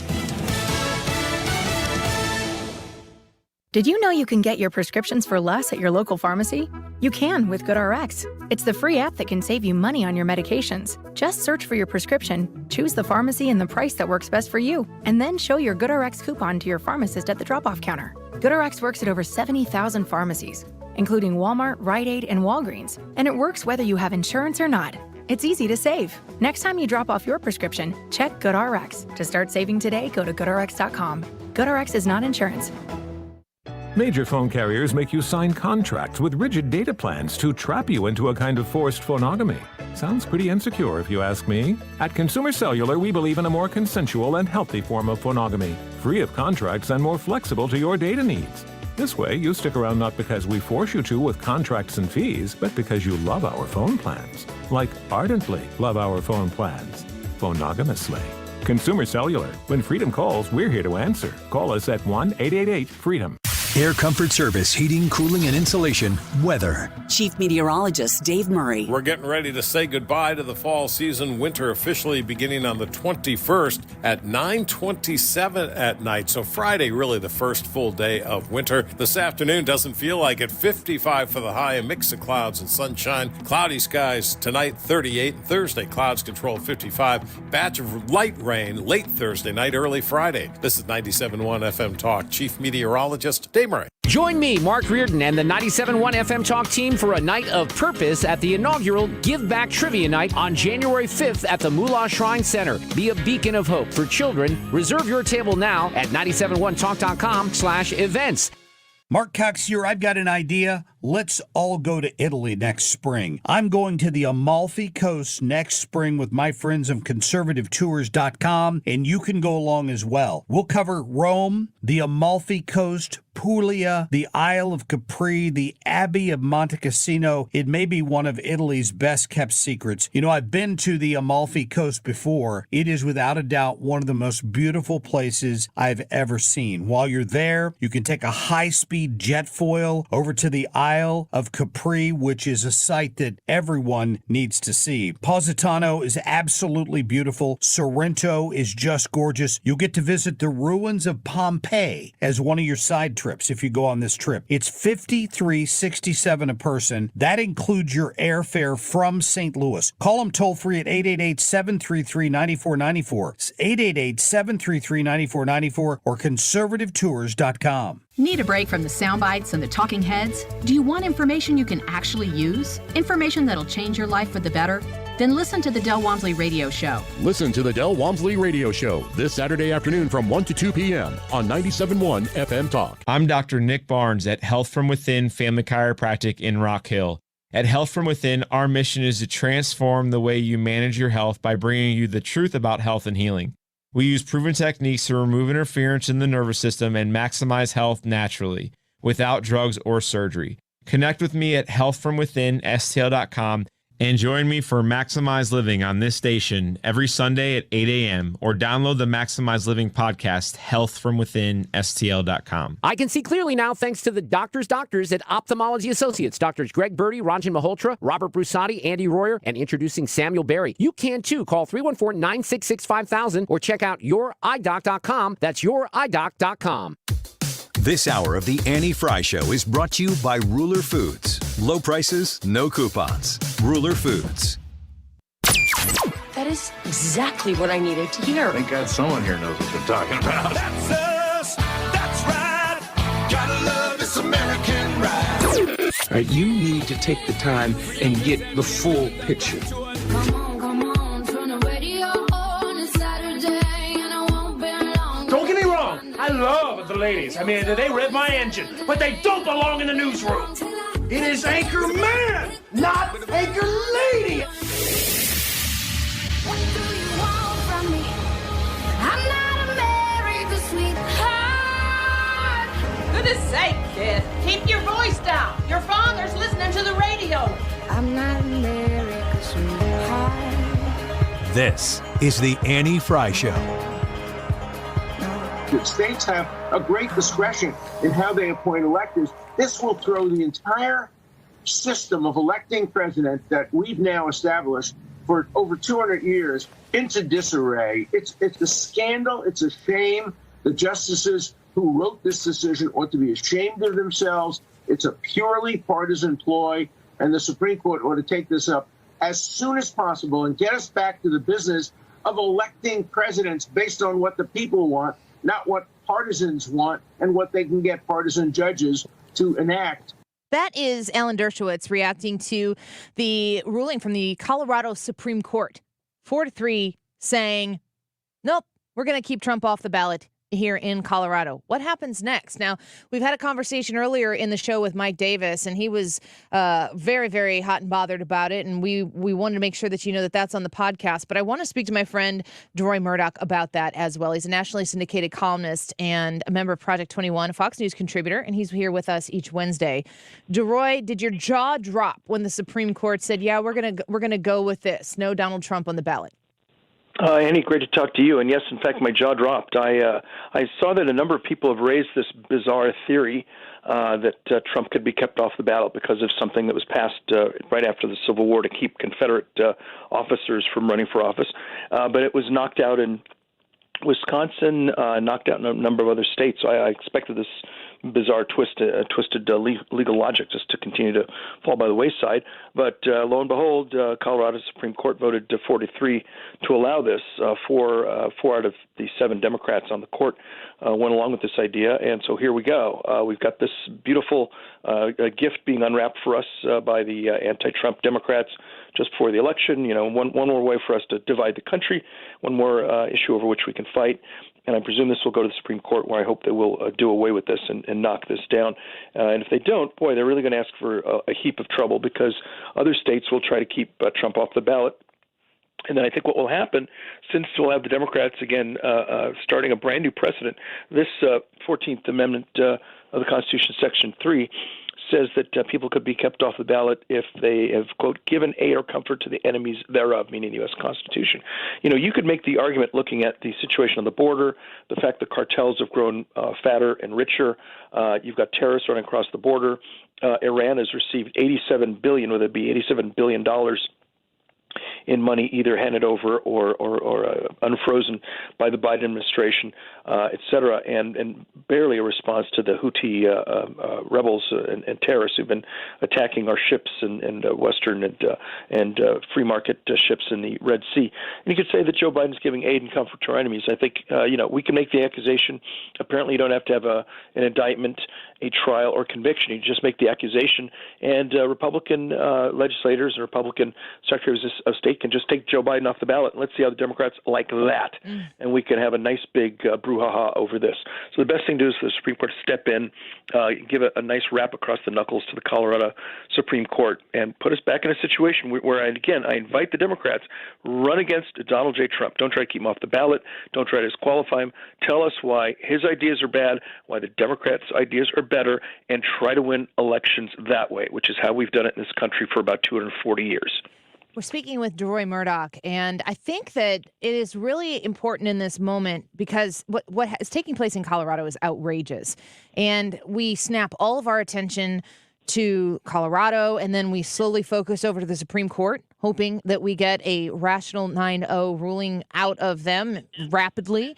Speaker 15: Did you know you can get your prescriptions for less at your local pharmacy? You can with GoodRx. It's the free app that can save you money on your medications. Just search for your prescription, choose the pharmacy and the price that works best for you, and then show your GoodRx coupon to your pharmacist at the drop-off counter. GoodRx works at over 70,000 pharmacies, including Walmart, Rite Aid, and Walgreens, and it works whether you have insurance or not. It's easy to save. Next time you drop off your prescription, check GoodRx. To start saving today, go to GoodRx.com. GoodRx is not insurance.
Speaker 16: Major phone carriers make you sign contracts with rigid data plans to trap you into a kind of forced phonogamy. Sounds pretty insecure if you ask me. At Consumer Cellular, we believe in a more consensual and healthy form of phonogamy, free of contracts and more flexible to your data needs. This way, you stick around not because we force you to with contracts and fees, but because you love our phone plans. Like ardently love our phone plans. Phonogamously. Consumer Cellular. When freedom calls, we're here to answer. Call us at 1-888-FREEDOM.
Speaker 4: Air Comfort Service, heating, cooling, and insulation, weather.
Speaker 18: Chief Meteorologist Dave Murray.
Speaker 19: We're getting ready to say goodbye to the fall season. Winter officially beginning on the 21st at 9:27 at night. So Friday, really the first full day of winter. This afternoon doesn't feel like it. 55 for the high, a mix of clouds and sunshine. Cloudy skies tonight, 38. Thursday, clouds control 55. Batch of light rain late Thursday night, early Friday. This is 97.1 FM Talk. Chief Meteorologist Dave Murray.
Speaker 27: Join me, Mark Reardon, and the 97.1 FM Talk team for a night of purpose at the inaugural Give Back Trivia Night on January 5th at the Moolah Shrine Center. Be a beacon of hope for children. Reserve your table now at 971talk.com/events.
Speaker 8: Mark Cox here. I've got an idea. Let's all go to Italy next spring. I'm going to the Amalfi Coast next spring with my friends of conservativetours.com, and you can go along as well. We'll cover Rome, the Amalfi Coast, Puglia, the Isle of Capri, the Abbey of Monte Cassino. It may be one of Italy's best-kept secrets. You know, I've been to the Amalfi Coast before. It is without a doubt one of the most beautiful places I've ever seen. While you're there, you can take a high-speed jet foil over to the Isle of Capri, which is a site that everyone needs to see. Positano is absolutely beautiful. Sorrento is just gorgeous. You'll get to visit the ruins of Pompeii as one of your side trips if you go on this trip. It's $53.67 a person. That includes your airfare from St. Louis. Call them toll free at 888-733-9494. It's 888-733-9494 or conservativetours.com.
Speaker 28: Need a break from the sound bites and the talking heads? Do you want information you can actually use? Information that'll change your life for the better? Then listen to the Del Walmsley Radio Show.
Speaker 29: Listen to the Del Walmsley Radio Show this Saturday afternoon from 1 to 2 p.m. on 97.1 FM Talk.
Speaker 30: I'm Dr. Nick Barnes at Health From Within Family Chiropractic in Rock Hill. At Health From Within, our mission is to transform the way you manage your health by bringing you the truth about health and healing. We use proven techniques to remove interference in the nervous system and maximize health naturally, without drugs or surgery. Connect with me at healthfromwithinstl.com and join me for Maximize Living on this station every Sunday at 8 a.m. or download the Maximize Living podcast, healthfromwithinstl.com.
Speaker 27: I can see clearly now thanks to the doctors at Ophthalmology Associates. Doctors Greg Birdie, Ranjan Malhotra, Robert Brusati, Andy Royer, and introducing Samuel Berry. You can too. Call 314-966-5000 or check out youridoc.com. That's youridoc.com.
Speaker 4: This hour of the Annie Frey Show is brought to you by Ruler Foods. Low prices, no coupons. Ruler Foods.
Speaker 31: That is exactly what I needed to hear.
Speaker 32: Thank God someone here knows what they're talking about.
Speaker 12: That's us. That's right. Gotta love this American ride.
Speaker 33: All right, you need to take the time and get the full picture.
Speaker 12: Come on, turn the radio on. It's Saturday and I won't be long.
Speaker 33: Don't get me wrong. I love the ladies. I mean, they rev my engine, but they don't belong in the newsroom.
Speaker 1: It is Anchor Man, not Anchor Lady.
Speaker 12: What do you want from me? I'm not America's sweetheart.
Speaker 2: Goodness sake, kid. Keep your voice down. Your father's listening to the radio.
Speaker 12: I'm not America's sweetheart.
Speaker 4: This is the Annie Frey Show.
Speaker 33: The states have a great discretion in how they appoint electors. This will throw the entire system of electing president that we've now established for over 200 years into disarray. It's a scandal. It's a shame. The justices who wrote this decision ought to be ashamed of themselves. It's a purely partisan ploy, and the Supreme Court ought to take this up as soon as possible and get us back to the business of electing presidents based on what the people want, not what partisans want and what they can get partisan judges to enact.
Speaker 3: That is Alan Dershowitz reacting to the ruling from the Colorado Supreme Court, 4-3, saying, nope, we're going to keep Trump off the ballot here in Colorado. What happens next? Now, we've had a conversation earlier in the show with Mike Davis, and he was very, very hot and bothered about it, and we wanted to make sure that you know that that's on the podcast. But I want to speak to my friend Deroy Murdock about that as well. He's a nationally syndicated columnist and a member of Project 21, a Fox News contributor, and he's here with us each Wednesday. Deroy, did your jaw drop when the Supreme Court said, yeah, we're gonna go with this, no Donald Trump on the ballot?
Speaker 5: Annie, great to talk to you. And yes, in fact, my jaw dropped. I saw that a number of people have raised this bizarre theory that Trump could be kept off the ballot because of something that was passed right after the Civil War to keep Confederate officers from running for office. But it was knocked out in Wisconsin, knocked out in a number of other states. So I expected this bizarre twisted legal logic just to continue to fall by the wayside. But lo and behold, Colorado Supreme Court voted 4-3 to allow this. Four out of the 7 Democrats on the court went along with this idea, and so here we go. We've got this beautiful gift being unwrapped for us by the anti-Trump Democrats just before the election. You know, one more way for us to divide the country, one more issue over which we can fight. And I presume this will go to the Supreme Court, where I hope they will do away with this and knock this down. And if they don't, boy, they're really going to ask for a heap of trouble, because other states will try to keep Trump off the ballot. And then I think what will happen, since we'll have the Democrats again starting a brand new precedent, this 14th Amendment of the Constitution, Section 3, says that people could be kept off the ballot if they have, quote, given aid or comfort to the enemies thereof, meaning the U.S. Constitution. You know, you could make the argument, looking at the situation on the border, the fact that cartels have grown fatter and richer. You've got terrorists running across the border. Iran has received $87 billion in money, either handed over or unfrozen by the Biden administration, et cetera, and barely a response to the Houthi rebels and terrorists who've been attacking our ships and Western and free market ships in the Red Sea. And you could say that Joe Biden's giving aid and comfort to our enemies. I think we can make the accusation. Apparently, you don't have to have an indictment, a trial, or conviction. You just make the accusation, and Republican legislators and Republican secretaries of state can just take Joe Biden off the ballot, and let's see how the Democrats like that. And we can have a nice big brouhaha over this. So the best thing to do is for the Supreme Court to step in, give a nice rap across the knuckles to the Colorado Supreme Court, and put us back in a situation where I invite the Democrats, run against Donald J. Trump. Don't try to keep him off the ballot. Don't try to disqualify him. Tell us why his ideas are bad, why the Democrats' ideas are better, and try to win elections that way, which is how we've done it in this country for about 240 years.
Speaker 3: We're speaking with Deroy Murdock, and I think that it is really important in this moment because what is taking place in Colorado is outrageous. And we snap all of our attention to Colorado, and then we slowly focus over to the Supreme Court, hoping that we get a rational 9-0 ruling out of them rapidly.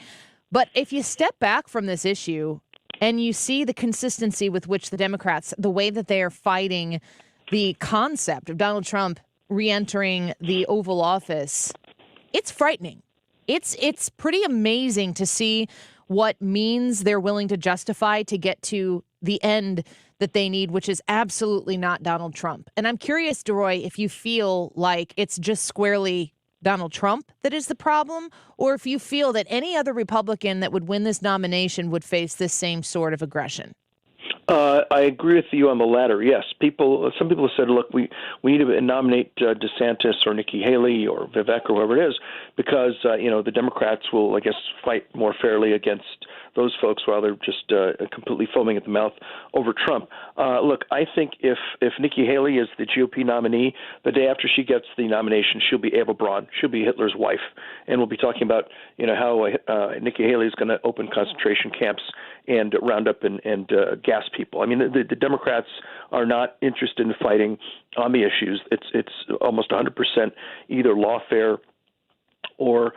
Speaker 3: But if you step back from this issue and you see the consistency with which the Democrats, the way that they are fighting the concept of Donald Trump re-entering the Oval Office, it's frightening. It's pretty amazing to see what means they're willing to justify to get to the end that they need, which is absolutely not Donald Trump. And I'm curious, Deroy, if you feel like it's just squarely Donald Trump that is the problem, or if you feel that any other Republican that would win this nomination would face this same sort of aggression.
Speaker 5: I agree with you on the latter. Yes, some people have said, look, we need to nominate DeSantis or Nikki Haley or Vivek or whoever it is because the Democrats will, I guess, fight more fairly against those folks while they're just completely foaming at the mouth over Trump. Look, I think if Nikki Haley is the GOP nominee, the day after she gets the nomination, she'll be Eva Braun. She'll be Hitler's wife, and we'll be talking about how Nikki Haley is going to open concentration camps and round up and gas people. I mean, the Democrats are not interested in fighting on the issues. It's almost 100% either lawfare or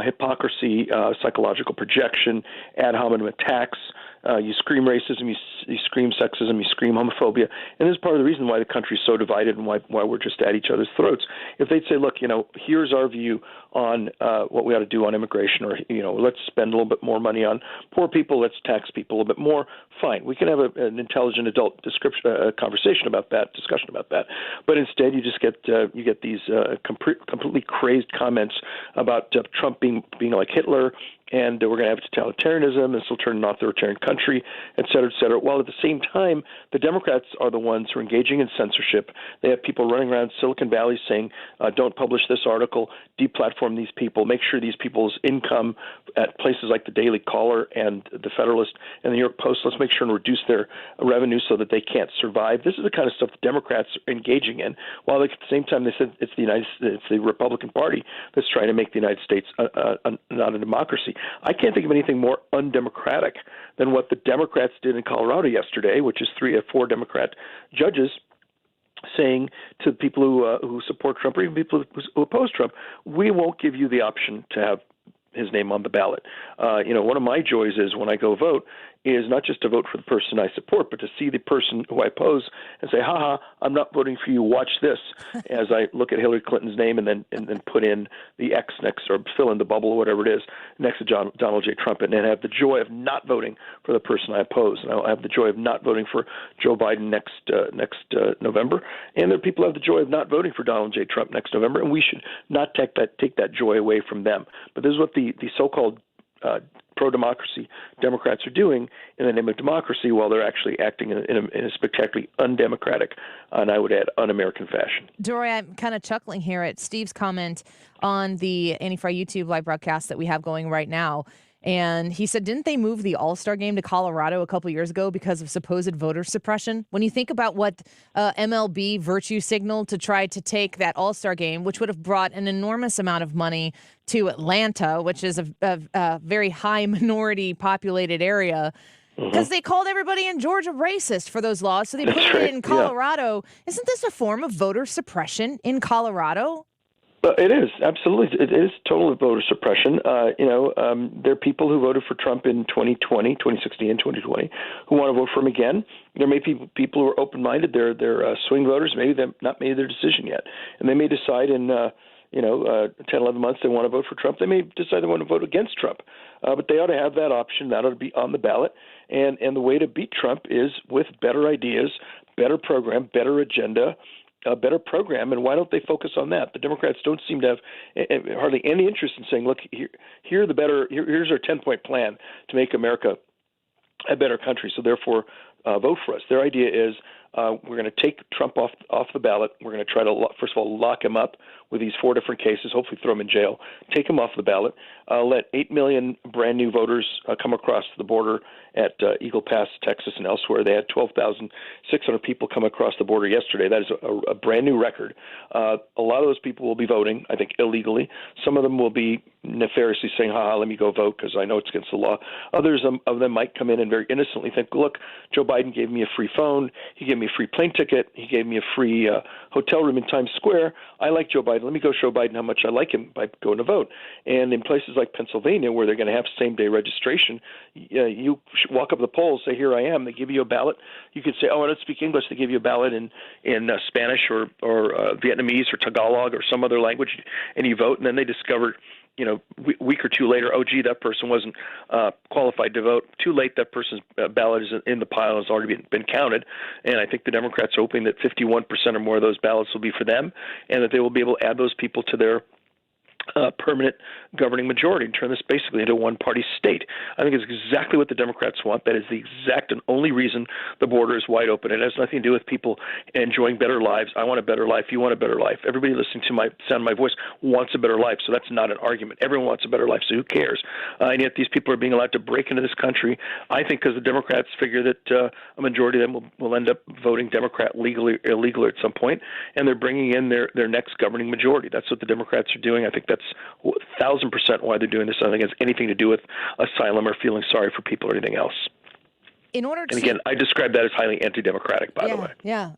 Speaker 5: hypocrisy, psychological projection, ad hominem attacks. You scream racism, you scream sexism, you scream homophobia, and this is part of the reason why the country's so divided and why we're just at each other's throats. If they'd say, look, here's our view on what we ought to do on immigration, or let's spend a little bit more money on poor people, let's tax people a little bit more. Fine, we can have an intelligent adult discussion about that. But instead, you just get these completely crazed comments about Trump being like Hitler. And we're going to have totalitarianism. This will turn an authoritarian country, et cetera, et cetera. While at the same time, the Democrats are the ones who are engaging in censorship. They have people running around Silicon Valley saying, don't publish this article, deplatform these people, make sure these people's income at places like the Daily Caller and the Federalist and the New York Post, let's make sure and reduce their revenue so that they can't survive. This is the kind of stuff the Democrats are engaging in, while at the same time they said it's the Republican Party that's trying to make the United States not a democracy. I can't think of anything more undemocratic than what the Democrats did in Colorado yesterday, which is 3 or 4 Democrat judges saying to people who support Trump or even people who oppose Trump, we won't give you the option to have his name on the ballot. One of my joys is when I go vote is not just to vote for the person I support, but to see the person who I oppose and say, I'm not voting for you, watch this, as I look at Hillary Clinton's name and then put in the X next, or fill in the bubble or whatever it is, next to Donald J. Trump, and then have the joy of not voting for the person I oppose. And I'll have the joy of not voting for Joe Biden next November. And there are people who have the joy of not voting for Donald J. Trump next November, and we should not take that joy away from them. But this is what the so-called pro-democracy Democrats are doing in the name of democracy, while they're actually acting in a spectacularly undemocratic, and I would add, un-American fashion.
Speaker 3: Deroy, I'm kind of chuckling here at Steve's comment on the Annie Frey YouTube live broadcast that we have going right now. And he said, didn't they move the All-Star game to Colorado a couple years ago because of supposed voter suppression? When you think about what MLB virtue signaled to try to take that All-Star game, which would have brought an enormous amount of money to Atlanta, which is a very high minority populated area, because they called everybody in Georgia racist for those laws. So they put it in Colorado. Yeah. Isn't this a form of voter suppression in Colorado?
Speaker 5: It is, absolutely. It is total voter suppression. There are people who voted for Trump in 2016 and 2020 who want to vote for him again. There may be people who are open-minded. They're swing voters. Maybe they've not made their decision yet. And they may decide in 10, 11 months they want to vote for Trump. They may decide they want to vote against Trump. But they ought to have that option. That ought to be on the ballot. And the way to beat Trump is with better ideas, better program, better agenda, a better program, and why don't they focus on that? The Democrats don't seem to have hardly any interest in saying, look, here's our 10-point plan to make America a better country, so therefore vote for us. Their idea is we're going to take Trump off the ballot. We're going to try to, first of all, lock him up with these 4 different cases, hopefully throw him in jail, take him off the ballot, let 8 million brand new voters come across the border at Eagle Pass, Texas, and elsewhere. They had 12,600 people come across the border yesterday. That is a brand new record. A lot of those people will be voting, I think, illegally. Some of them will be nefariously saying, let me go vote because I know it's against the law. Others of them might come in and very innocently think, look, Joe Biden gave me a free phone. He gave me a free plane ticket. He gave me a free hotel room in Times Square. I like Joe Biden. Let me go show Biden how much I like him by going to vote. And in places like Pennsylvania, where they're going to have same-day registration, you walk up to the polls, say, here I am. They give you a ballot. You could say, I don't speak English. They give you a ballot in Spanish or Vietnamese or Tagalog or some other language, and you vote. And then they discover, a week or two later, that person wasn't qualified to vote. Too late, that person's ballot is in the pile, has already been counted. And I think the Democrats are hoping that 51% or more of those ballots will be for them, and that they will be able to add those people to their permanent governing majority and turn this basically into a one-party state. I think it's exactly what the Democrats want. That is the exact and only reason the border is wide open. It has nothing to do with people enjoying better lives. I want a better life. You want a better life. Everybody listening to my sound of my voice wants a better life, so that's not an argument. Everyone wants a better life, so who cares? And yet these people are being allowed to break into this country, I think because the Democrats figure that a majority of them will end up voting Democrat legally or illegal at some point, and they're bringing in their next governing majority. That's what the Democrats are doing. I think that's 1,000% why they're doing this. I think it has anything to do with asylum or feeling sorry for people or anything else.
Speaker 3: And again,
Speaker 5: I describe that as highly anti-democratic, by the way.
Speaker 3: Yeah.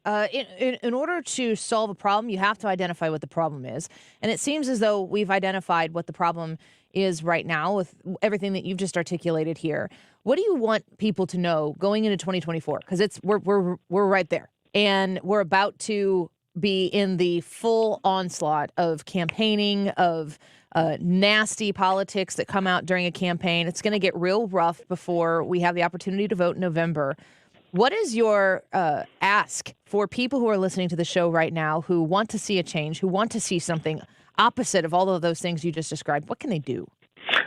Speaker 3: In order to solve a problem, you have to identify what the problem is. And it seems as though we've identified what the problem is right now with everything that you've just articulated here. What do you want people to know going into 2024? Because we're right there, and we're about to be in the full onslaught of campaigning, of nasty politics that come out during a campaign. It's going to get real rough before we have the opportunity to vote in November. What is your ask for people who are listening to the show right now who want to see a change, who want to see something opposite of all of those things you just described? What can they do?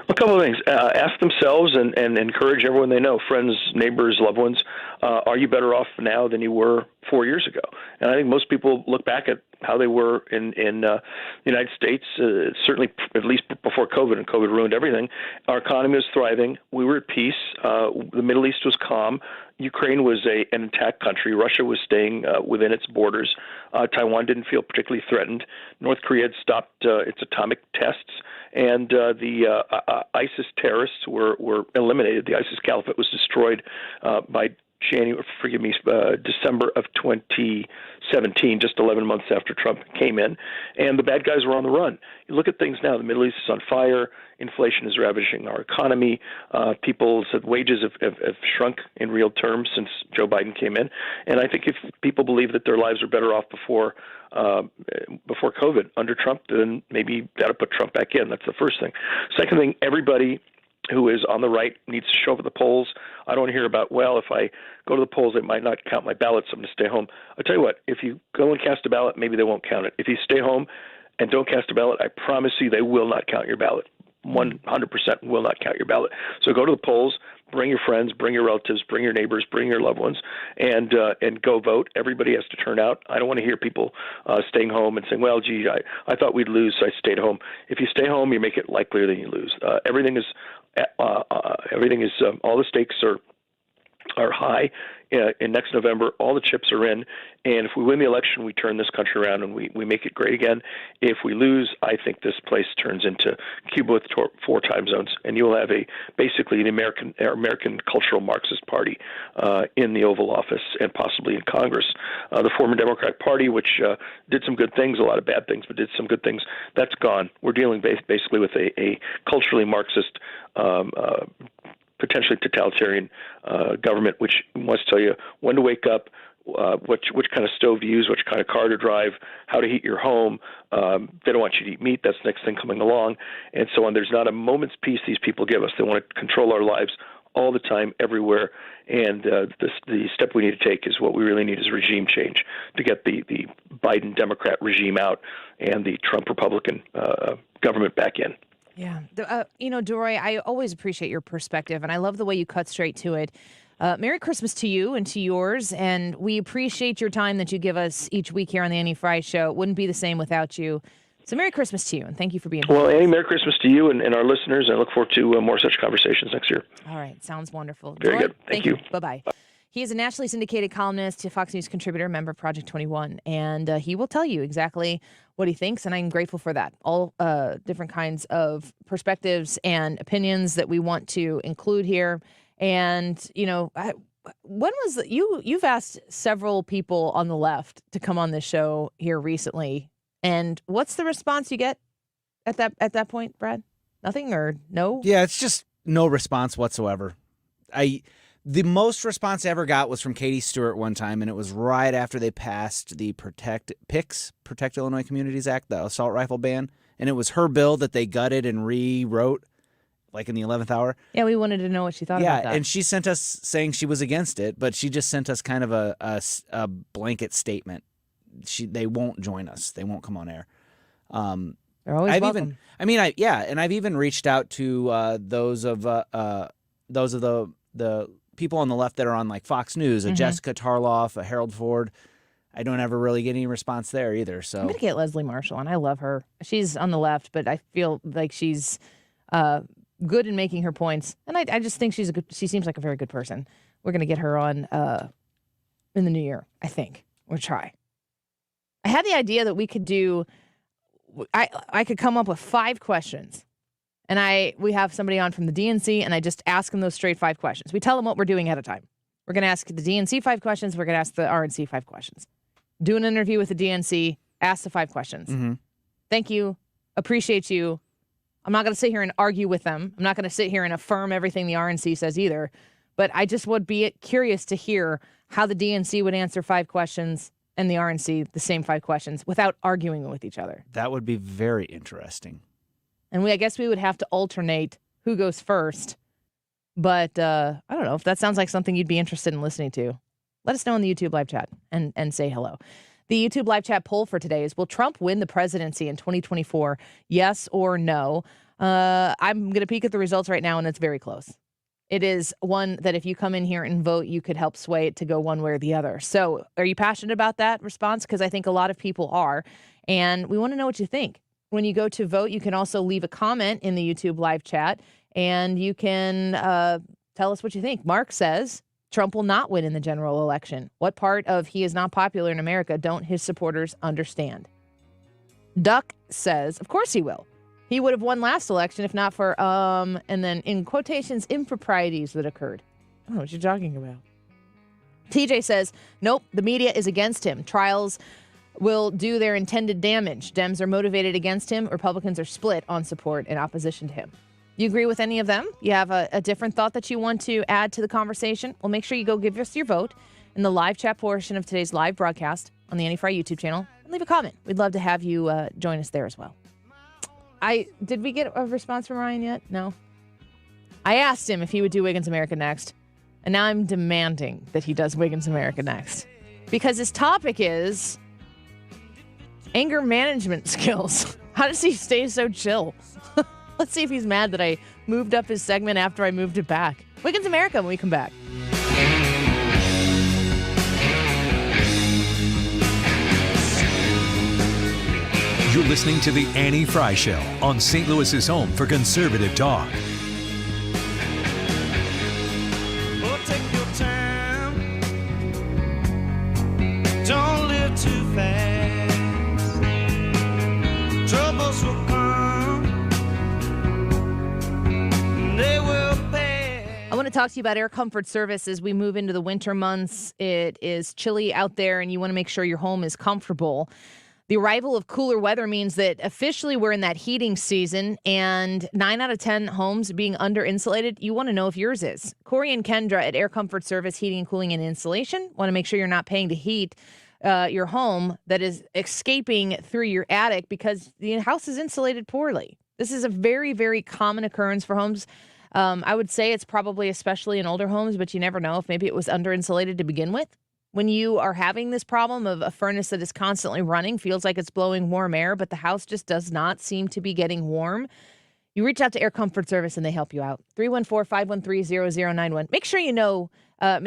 Speaker 5: A couple of things. Ask themselves and encourage everyone they know, friends, neighbors, loved ones, are you better off now than you were 4 years ago? And I think most people look back at how they were in the United States, certainly at least before COVID, and COVID ruined everything. Our economy was thriving. We were at peace. The Middle East was calm. Ukraine was an intact country. Russia was staying within its borders. Taiwan didn't feel particularly threatened. North Korea had stopped its atomic tests. And the ISIS terrorists were eliminated. The ISIS caliphate was destroyed by December of 2017, just 11 months after Trump came in, and the bad guys were on the run. You look at things now, the Middle East is on fire, inflation is ravaging our economy, people's wages have shrunk in real terms since Joe Biden came in, and I think if people believe that their lives are better off before COVID under Trump, then maybe that'll put Trump back in. That's the first thing. Second thing, everybody who is on the right needs to show up at the polls. I don't want to hear about, well, if I go to the polls, they might not count my ballot, so I'm going to stay home. I'll tell you what, if you go and cast a ballot, maybe they won't count it. If you stay home and don't cast a ballot, I promise you they will not count your ballot. 100% will not count your ballot. So go to the polls, bring your friends, bring your relatives, bring your neighbors, bring your loved ones, and go vote. Everybody has to turn out. I don't want to hear people staying home and saying, well, gee, I thought we'd lose, so I stayed home. If you stay home, you make it likelier that you lose. Everything is all the stakes are high. In next November, all the chips are in, and if we win the election, we turn this country around and we make it great again. If we lose, I think this place turns into Cuba with 4 time zones, and you will have basically an American cultural Marxist party in the Oval Office and possibly in Congress. The former Democratic Party, which did some good things, a lot of bad things, but did some good things, that's gone. We're dealing basically with a culturally Marxist potentially totalitarian government, which wants to tell you when to wake up, which kind of stove to use, which kind of car to drive, how to heat your home. They don't want you to eat meat. That's the next thing coming along, and so on. There's not a moment's peace these people give us. They want to control our lives all the time, everywhere. And the step we need to take is what we really need is regime change to get the Biden Democrat regime out and the Trump Republican government back in.
Speaker 3: Yeah. Deroy, I always appreciate your perspective, and I love the way you cut straight to it. Merry Christmas to you and to yours, and we appreciate your time that you give us each week here on the Annie Frey Show. It wouldn't be the same without you. So Merry Christmas to you, and thank you for being here.
Speaker 5: Well, Annie, Merry Christmas to you and our listeners, and I look forward to more such conversations next year.
Speaker 3: All right. Sounds wonderful.
Speaker 5: Very
Speaker 3: Deroy,
Speaker 5: good. Thank you.
Speaker 3: Bye-bye. He is a nationally syndicated columnist, a Fox News contributor, member of Project 21, and he will tell you exactly what he thinks, and I'm grateful for that. All different kinds of perspectives and opinions that we want to include here. And, when was you've asked several people on the left to come on this show here recently, and what's the response you get at that point, Brad? Nothing or no?
Speaker 6: Yeah, it's just no response whatsoever. The most response I ever got was from Katie Stewart one time, and it was right after they passed the Protect Illinois Communities Act, the assault rifle ban, and it was her bill that they gutted and rewrote, like in the 11th hour.
Speaker 3: Yeah, we wanted to know what she thought about that.
Speaker 6: Yeah, and she sent us saying she was against it, but she just sent us kind of a blanket statement. They won't join us. They won't come on air.
Speaker 3: They're always welcome.
Speaker 6: I've even reached out to those of the people on the left that are on like Fox News, a Jessica Tarloff, a Harold Ford. I don't ever really get any response there either. So
Speaker 3: I'm gonna get Leslie Marshall on. I love her. She's on the left, but I feel like she's good in making her points, and I just think she seems like a very good person. We're gonna get her on in the new year. I think we'll try. I had the idea that we could do. I could come up with 5 questions, and we have somebody on from the DNC, and I just ask them those straight 5 questions. We tell them what we're doing ahead of time. We're going to ask the DNC 5 questions. We're going to ask the RNC 5 questions. Do an interview with the DNC. Ask the 5 questions.
Speaker 6: Mm-hmm.
Speaker 3: Thank you. Appreciate you. I'm not going to sit here and argue with them. I'm not going to sit here and affirm everything the RNC says either. But I just would be curious to hear how the DNC would answer 5 questions and the RNC the same 5 questions without arguing with each other.
Speaker 6: That would be very interesting.
Speaker 3: And I guess we would have to alternate who goes first. But I don't know if that sounds like something you'd be interested in listening to. Let us know in the YouTube live chat and say hello. The YouTube live chat poll for today is, will Trump win the presidency in 2024? Yes or no? I'm going to peek at the results right now, and it's very close. It is one that if you come in here and vote, you could help sway it to go one way or the other. So are you passionate about that response? Because I think a lot of people are, and we want to know what you think. When you go to vote, you can also leave a comment in the YouTube live chat, and you can tell us what you think. Mark says Trump will not win in the general election. What part of he is not popular in America don't his supporters understand? Duck says, of course he will. He would have won last election if not for, and then in quotations, improprieties that occurred. I don't know what you're talking about. TJ says, nope, the media is against him. Trials will do their intended damage. Dems are motivated against him. Republicans are split on support and opposition to him. You agree with any of them? You have a different thought that you want to add to the conversation? Well, make sure you go give us your vote in the live chat portion of today's live broadcast on the Annie Frey YouTube channel, and leave a comment. We'd love to have you join us there as well. Did we get a response from Ryan yet? No. I asked him if he would do Wiggins America Next, and now I'm demanding that he does Wiggins America Next, because his topic is anger management skills. How does he stay so chill? Let's see if he's mad that I moved up his segment after I moved it back. Wiggins America when we come back.
Speaker 4: You're listening to The Annie Frey Show on St. Louis's home for conservative talk.
Speaker 12: Oh, take your time. Don't live too fast. Troubles will come. They will pass.
Speaker 3: I want to talk to you about air comfort service as we move into the winter months. It is chilly out there, and you want to make sure your home is comfortable. The arrival of cooler weather means that officially we're in that heating season, and 9 out of 10 homes being under-insulated, you want to know if yours is. Corey and Kendra at Air Comfort Service Heating and Cooling and Insulation want to make sure you're not paying to heat your home that is escaping through your attic because the house is insulated poorly. This is a very, very common occurrence for homes. I would say it's probably especially in older homes, but you never know if maybe it was under-insulated to begin with. When you are having this problem of a furnace that is constantly running, feels like it's blowing warm air, but the house just does not seem to be getting warm, you reach out to Air Comfort Service and they help you out. 314-513-0091. Make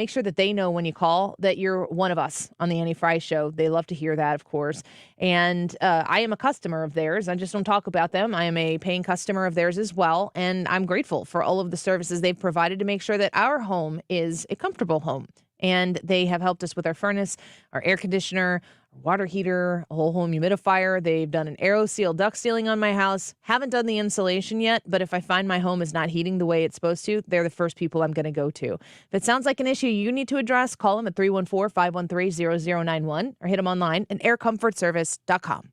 Speaker 3: sure that they know when you call that you're one of us on the Annie Frey Show. They love to hear that, of course. And I am a customer of theirs. I just don't talk about them. I am a paying customer of theirs as well. And I'm grateful for all of the services they've provided to make sure that our home is a comfortable home. And they have helped us with our furnace, our air conditioner, our water heater, a whole home humidifier. They've done an AeroSeal duct sealing on my house. Haven't done the insulation yet, but if I find my home is not heating the way it's supposed to, they're the first people I'm going to go to. If it sounds like an issue you need to address, call them at 314-513-0091 or hit them online at aircomfortservice.com.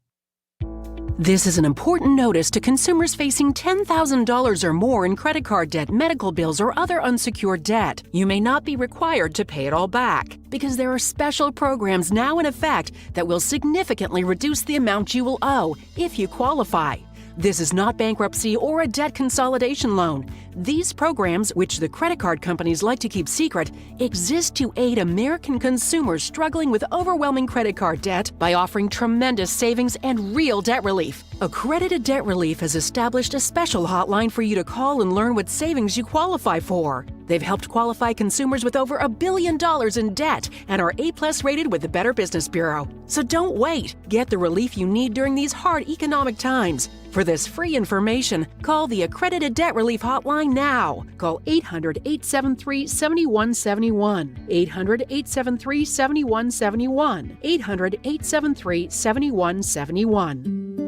Speaker 28: This is an important notice to consumers facing $10,000 or more in credit card debt, medical bills, or other unsecured debt. You may not be required to pay it all back because there are special programs now in effect that will significantly reduce the amount you will owe if you qualify. This is not bankruptcy or a debt consolidation loan. These programs, which the credit card companies like to keep secret, exist to aid American consumers struggling with overwhelming credit card debt by offering tremendous savings and real debt relief. Accredited Debt Relief has established a special hotline for you to call and learn what savings you qualify for. They've helped qualify consumers with over $1 billion in debt and are A+ rated with the Better Business Bureau. So don't wait. Get the relief you need during these hard economic times. For this free information, call the Accredited Debt Relief Hotline now. Call 800-873-7171. 800-873-7171. 800-873-7171.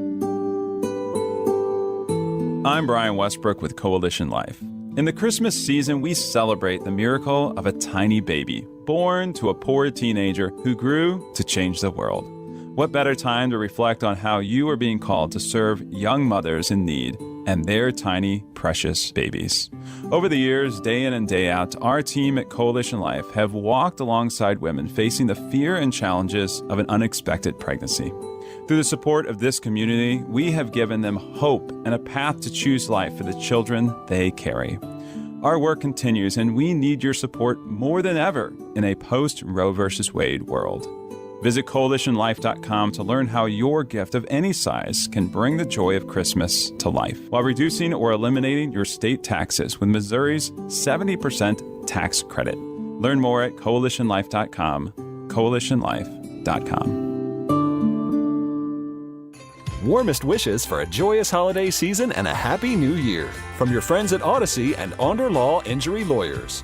Speaker 9: I'm Brian Westbrook with Coalition Life. In the Christmas season, we celebrate the miracle of a tiny baby, born to a poor teenager who grew to change the world. What better time to reflect on how you are being called to serve young mothers in need and their tiny, precious babies. Over the years, day in and day out, our team at Coalition Life have walked alongside women facing the fear and challenges of an unexpected pregnancy. Through the support of this community, we have given them hope and a path to choose life for the children they carry. Our work continues, and we need your support more than ever in a post-Roe v. Wade world. Visit coalitionlife.com to learn how your gift of any size can bring the joy of Christmas to life while reducing or eliminating your state taxes with Missouri's 70% tax credit. Learn more at coalitionlife.com, coalitionlife.com.
Speaker 10: Warmest wishes for a joyous holiday season and a happy new year from your friends at Odyssey and Onder Law Injury Lawyers.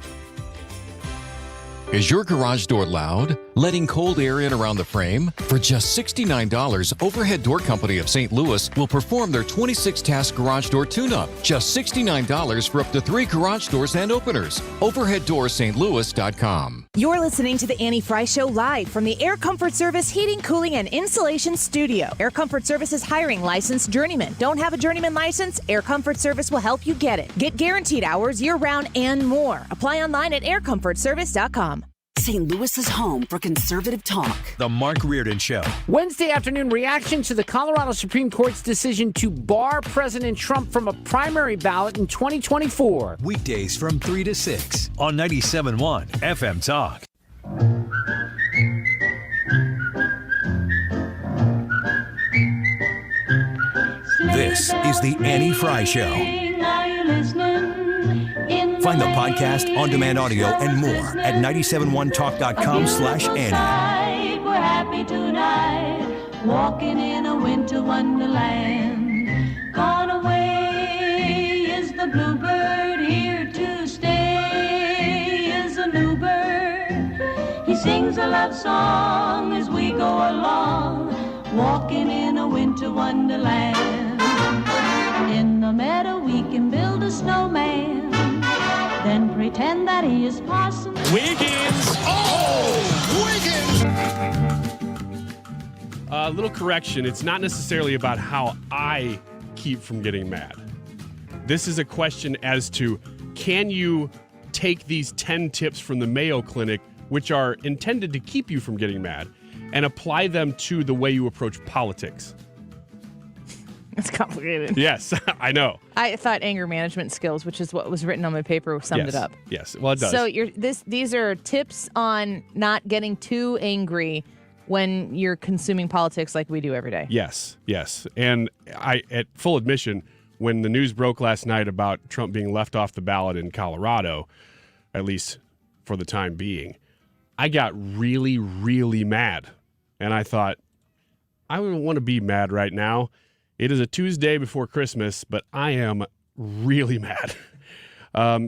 Speaker 11: Is your garage door loud? Letting cold air in around the frame? For just $69, Overhead Door Company of St. Louis will perform their 26-task garage door tune-up. Just $69 for up to 3 garage doors and openers. OverheadDoorSt.Louis.com.
Speaker 3: You're listening to the Annie Frey Show live from the Air Comfort Service Heating, Cooling, and Insulation Studio. Air Comfort Service is hiring licensed journeymen. Don't have a journeyman license? Air Comfort Service will help you get it. Get guaranteed hours year-round and more. Apply online at aircomfortservice.com.
Speaker 18: St. Louis's home for conservative talk.
Speaker 4: The Mark Reardon Show.
Speaker 27: Wednesday afternoon reaction to the Colorado Supreme Court's decision to bar President Trump from a primary ballot in 2024.
Speaker 4: Weekdays from 3 to 6 on 97.1 FM Talk. This is the Annie Frey Show. Find the podcast, on-demand audio, and more at 971talk.com/Annie.
Speaker 12: We're happy tonight, walking in a winter wonderland. Gone away is the bluebird, here to stay is a new bird. He sings a love song as we go along, walking in a winter wonderland. In the meadow we can build a snowman, then pretend that he is Parson
Speaker 13: Wiggins. Oh, Wiggins! A little correction. It's not necessarily about how I keep from getting mad. This is a question as to, can you take these 10 tips from the Mayo Clinic, which are intended to keep you from getting mad, and apply them to the way you approach politics?
Speaker 3: It's complicated.
Speaker 13: Yes, I know.
Speaker 3: I thought anger management skills, which is what was written on my paper, summed it up.
Speaker 13: Yes, well, it does.
Speaker 3: So these are tips on not getting too angry when you're consuming politics like we do every day.
Speaker 13: Yes. And at full admission, when the news broke last night about Trump being left off the ballot in Colorado, at least for the time being, I got really, really mad. And I thought, I don't want to be mad right now. It is a Tuesday before Christmas, but I am really mad.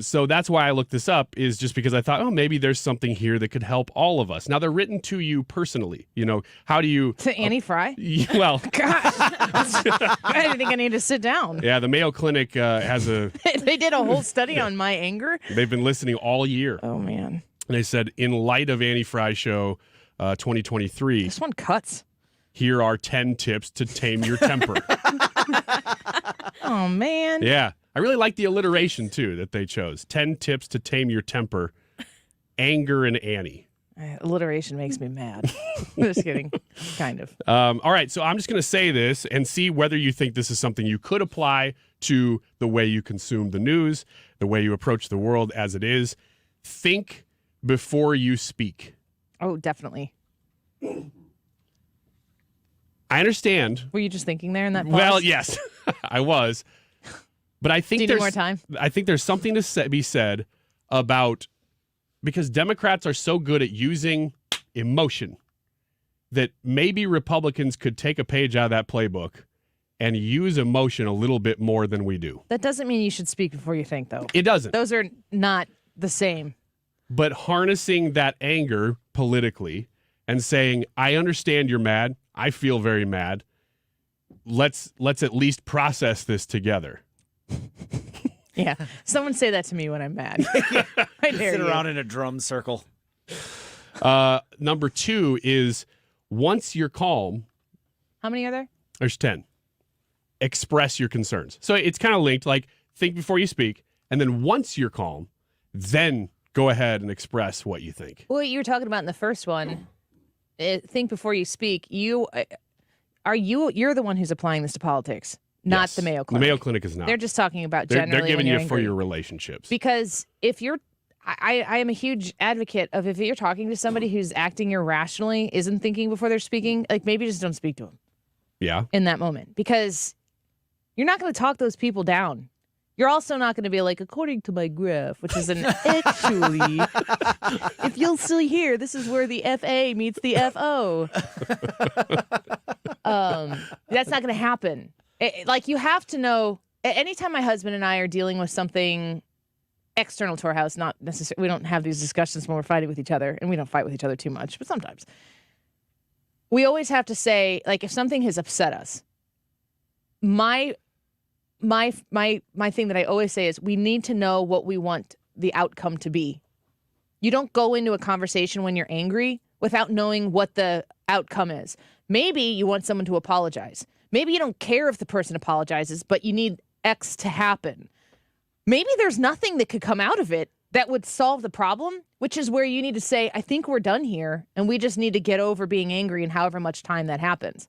Speaker 13: So that's why I looked this up, is just because I thought, maybe there's something here that could help all of us. Now, they're written to you personally. You know, how do you...
Speaker 3: To Annie Frey?
Speaker 13: Well...
Speaker 3: Gosh. I didn't think I need to sit down.
Speaker 13: Yeah, the Mayo Clinic has a...
Speaker 3: They did a whole study on my anger?
Speaker 13: They've been listening all year.
Speaker 3: Oh, man.
Speaker 13: And they said, in light of Annie Frey Show 2023...
Speaker 3: This one cuts.
Speaker 13: Here are 10 tips to tame your temper.
Speaker 3: Oh, man.
Speaker 13: Yeah. I really like the alliteration, too, that they chose. 10 tips to tame your temper. Anger and Annie.
Speaker 3: Alliteration makes me mad. Just kidding. Kind of.
Speaker 13: All right, so I'm just going to say this and see whether you think this is something you could apply to the way you consume the news, the way you approach the world as it is. Think before you speak.
Speaker 3: Oh, definitely.
Speaker 13: I understand.
Speaker 3: Were you just thinking there in that pause?
Speaker 13: Well, yes, I was. But I think
Speaker 3: Do you need more time?
Speaker 13: I think there's something to be said about, because Democrats are so good at using emotion that maybe Republicans could take a page out of that playbook and use emotion a little bit more than we do.
Speaker 3: That doesn't mean you should speak before you think, though.
Speaker 13: It doesn't.
Speaker 3: Those are not the same.
Speaker 13: But harnessing that anger politically and saying, I understand you're mad. I feel very mad. Let's at least process this together.
Speaker 3: Yeah. Someone say that to me when I'm mad. I dare
Speaker 6: Sit
Speaker 3: you.
Speaker 6: around in a drum circle.
Speaker 13: Number 2 is, once you're calm.
Speaker 3: How many are there?
Speaker 13: There's 10. Express your concerns. So it's kind of linked, like think before you speak. And then once you're calm, then go ahead and express what you think.
Speaker 3: Well, you were talking about in the first one, think before you speak. You're the one who's applying this to politics, not
Speaker 13: Yes.
Speaker 3: the Mayo Clinic.
Speaker 13: The Mayo Clinic is not.
Speaker 3: They're just talking about
Speaker 13: They're
Speaker 3: generally.
Speaker 13: giving
Speaker 3: when
Speaker 13: you
Speaker 3: you're
Speaker 13: it for
Speaker 3: angry.
Speaker 13: your relationships.
Speaker 3: Because if you're, I am a huge advocate of, if you're talking to somebody who's acting irrationally, isn't thinking before they're speaking, like maybe just don't speak to them
Speaker 13: Yeah.
Speaker 3: in that moment, because you're not going to talk those people down. You're also not going to be like, according to my graph, which is an actually, if you'll see here, this is where the FA meets the FO. That's not going to happen. Like, you have to know, anytime my husband and I are dealing with something external to our house, not necessarily, we don't have these discussions when we're fighting with each other, and we don't fight with each other too much, but sometimes. We always have to say, like, if something has upset us, my thing that I always say is, we need to know what we want the outcome to be. You don't go into a conversation when you're angry without knowing what the outcome is. Maybe you want someone to apologize. Maybe you don't care if the person apologizes, but you need X to happen. Maybe there's nothing that could come out of it that would solve the problem, which is where you need to say, I think we're done here, and we just need to get over being angry and however much time that happens.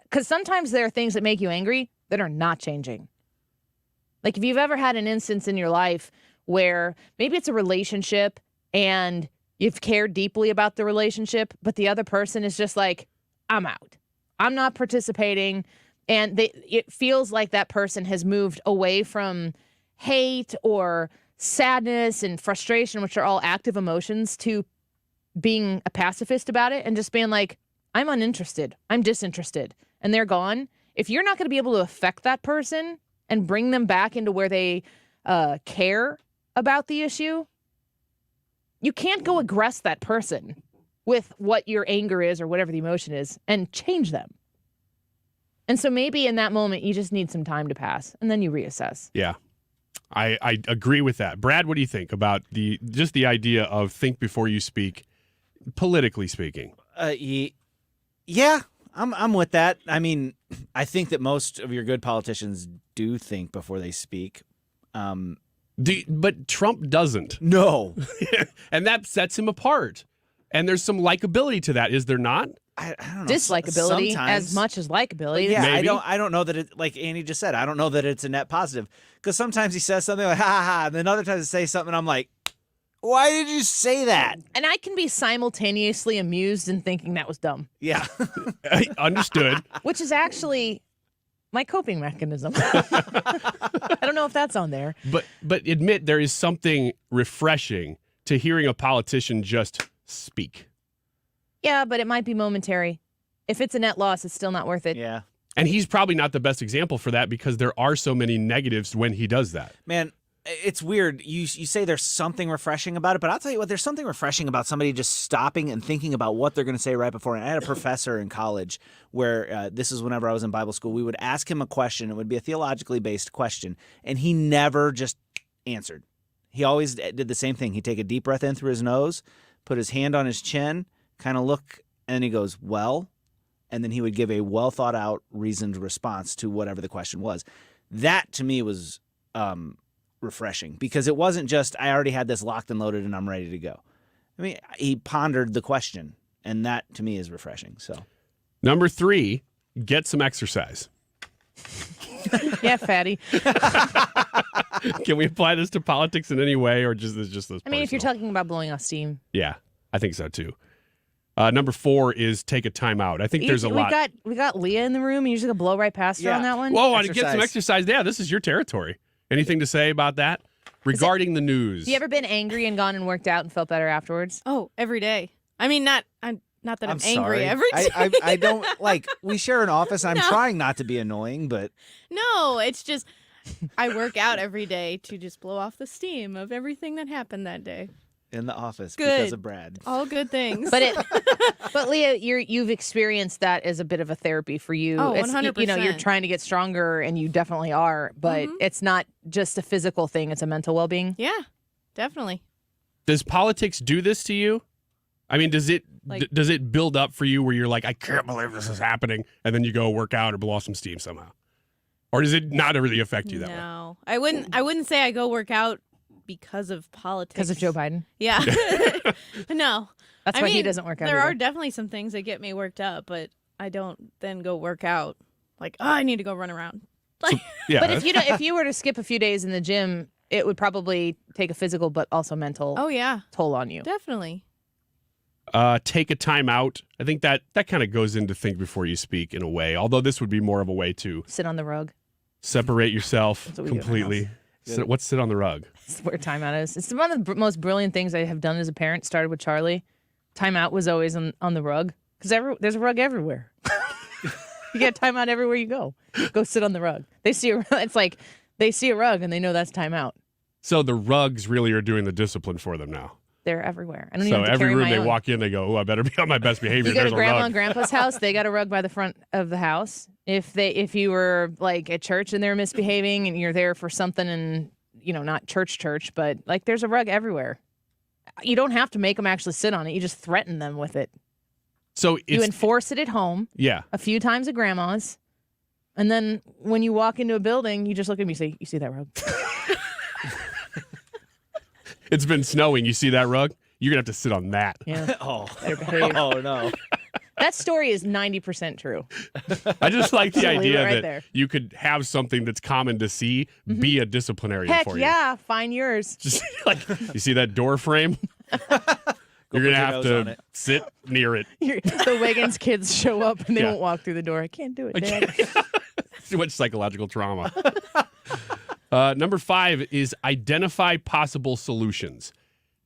Speaker 3: Because sometimes there are things that make you angry that are not changing. Like, if you've ever had an instance in your life where maybe it's a relationship and you've cared deeply about the relationship, but the other person is just like, I'm out. I'm not participating. And it feels like that person has moved away from hate or sadness and frustration, which are all active emotions, to being a pacifist about it and just being like, I'm uninterested. I'm disinterested. And they're gone. If you're not going to be able to affect that person and bring them back into where they care about the issue, you can't go aggress that person with what your anger is or whatever the emotion is and change them. And so maybe in that moment, you just need some time to pass, and then you reassess.
Speaker 13: Yeah, I agree with that. Brad, what do you think about the idea of think before you speak, politically speaking?
Speaker 6: Yeah, I'm with that. I mean, I think that most of your good politicians do think before they speak.
Speaker 13: But Trump doesn't.
Speaker 6: No.
Speaker 13: And that sets him apart. And there's some likability to that, is there not?
Speaker 6: I don't know.
Speaker 3: Dislikability
Speaker 6: Sometimes.
Speaker 3: as much as likability.
Speaker 6: Yeah,
Speaker 13: Maybe.
Speaker 6: I don't know that it, like Andy just said, I don't know that it's a net positive. Because sometimes he says something like, ha ha ha, and then other times he says something, and I'm like, why did you say that?
Speaker 3: And I can be simultaneously amused and thinking that was dumb.
Speaker 6: Yeah.
Speaker 13: Understood.
Speaker 3: Which is actually my coping mechanism. I don't know if that's on there.
Speaker 13: But admit there is something refreshing to hearing a politician just speak.
Speaker 3: Yeah, but it might be momentary. If it's a net loss, it's still not worth it.
Speaker 6: Yeah.
Speaker 13: And he's probably not the best example for that, because there are so many negatives when he does that.
Speaker 6: Man, it's weird. You say there's something refreshing about it, but I'll tell you what, there's something refreshing about somebody just stopping and thinking about what they're going to say right before. And I had a professor in college where this is whenever I was in Bible school. We would ask him a question. It would be a theologically based question, and he never just answered. He always did the same thing. He'd take a deep breath in through his nose, put his hand on his chin, kind of look, and then he goes, well, and then he would give a well thought out, reasoned response to whatever the question was. That to me was refreshing, because it wasn't just, I already had this locked and loaded and I'm ready to go. I mean, he pondered the question, and that to me is refreshing. So,
Speaker 13: Number 3, get some exercise.
Speaker 3: Yeah, fatty.
Speaker 13: Can we apply this to politics in any way, or just this?
Speaker 3: I mean, if you're talking about blowing off steam.
Speaker 13: Yeah, I think so too. Number 4 is take a time out. I think there's a lot.
Speaker 3: We got Leah in the room. You just gonna blow right past her on that one.
Speaker 13: Whoa, I get some exercise. Yeah, this is your territory. Anything to say about that regarding the news?
Speaker 3: Have you ever been angry and gone and worked out and felt better afterwards?
Speaker 7: Oh, every day. I mean, not that I'm angry
Speaker 6: sorry.
Speaker 7: every day.
Speaker 6: I don't like. We share an office. I'm trying not to be annoying, but
Speaker 7: No, it's just I work out every day to just blow off the steam of everything that happened that day.
Speaker 6: in the office
Speaker 7: Good.
Speaker 6: because of Brad.
Speaker 7: All good things.
Speaker 3: But Leah, you've experienced that as a bit of a therapy for you.
Speaker 7: Oh,
Speaker 3: It's,
Speaker 7: 100%.
Speaker 3: You know, you're trying to get stronger, and you definitely are. But it's not just a physical thing; it's a mental well-being.
Speaker 7: Yeah, definitely.
Speaker 13: Does politics do this to you? I mean, does it build up for you where you're like, I can't believe this is happening, and then you go work out or blow off some steam somehow, or does it not really affect you that way?
Speaker 7: No, I wouldn't say I go work out because of politics.
Speaker 3: Because of Joe Biden.
Speaker 7: Yeah. No.
Speaker 3: That's why he doesn't work out
Speaker 7: There
Speaker 3: either.
Speaker 7: are definitely some things that get me worked up, but I don't then go work out. Like, oh, I need to go run around. Like,
Speaker 3: But if you were to skip a few days in the gym, it would probably take a physical but also mental toll on you.
Speaker 7: Definitely.
Speaker 13: Take a time out. I think that kind of goes into think before you speak in a way, although this would be more of a way to
Speaker 3: sit on the rug,
Speaker 13: separate yourself
Speaker 3: what we do in the
Speaker 13: completely. What's sit on the rug?
Speaker 3: That's where timeout is. It's one of the most brilliant things I have done as a parent. Started with Charlie. Timeout was always on the rug because there's a rug everywhere. You get timeout everywhere you go. Go sit on the rug. It's like they see a rug and they know that's timeout.
Speaker 13: So the rugs really are doing the discip for them now.
Speaker 3: They're everywhere. I don't
Speaker 13: So
Speaker 3: even have to
Speaker 13: every
Speaker 3: carry
Speaker 13: room
Speaker 3: my
Speaker 13: they
Speaker 3: own.
Speaker 13: walk in, they go, "Oh, I better be on my best behavior."
Speaker 3: You go
Speaker 13: There's
Speaker 3: to
Speaker 13: a
Speaker 3: grandma
Speaker 13: rug.
Speaker 3: and grandpa's house, they got a rug by the front of the house. If you were like at church and they're misbehaving and you're there for something and not church, but like there's a rug everywhere. You don't have to make them actually sit on it. You just threaten them with it.
Speaker 13: So
Speaker 3: You enforce it at home.
Speaker 13: Yeah.
Speaker 3: A few times at grandma's. And then when you walk into a building, you just look at me and say, "You see that rug?"
Speaker 13: It's been snowing. You see that rug? You're gonna have to sit on that.
Speaker 3: Yeah.
Speaker 6: Oh.
Speaker 3: Better behave.
Speaker 6: Oh no.
Speaker 3: That story is 90% true.
Speaker 13: I just like the
Speaker 3: Just leave
Speaker 13: idea
Speaker 3: it right
Speaker 13: that
Speaker 3: there.
Speaker 13: you could have something that's common to see be a disciplinarian
Speaker 3: Heck
Speaker 13: for you.
Speaker 3: yeah, find yours.
Speaker 13: Just like you see that door frame? You're
Speaker 6: put
Speaker 13: gonna
Speaker 6: your
Speaker 13: have
Speaker 6: nose
Speaker 13: to
Speaker 6: on it.
Speaker 13: sit near it.
Speaker 3: The Wiggins kids show up and they
Speaker 13: Yeah.
Speaker 3: won't walk through the door. I can't do it, Dad.
Speaker 13: Too much psychological trauma. Number 5 is identify possible solutions.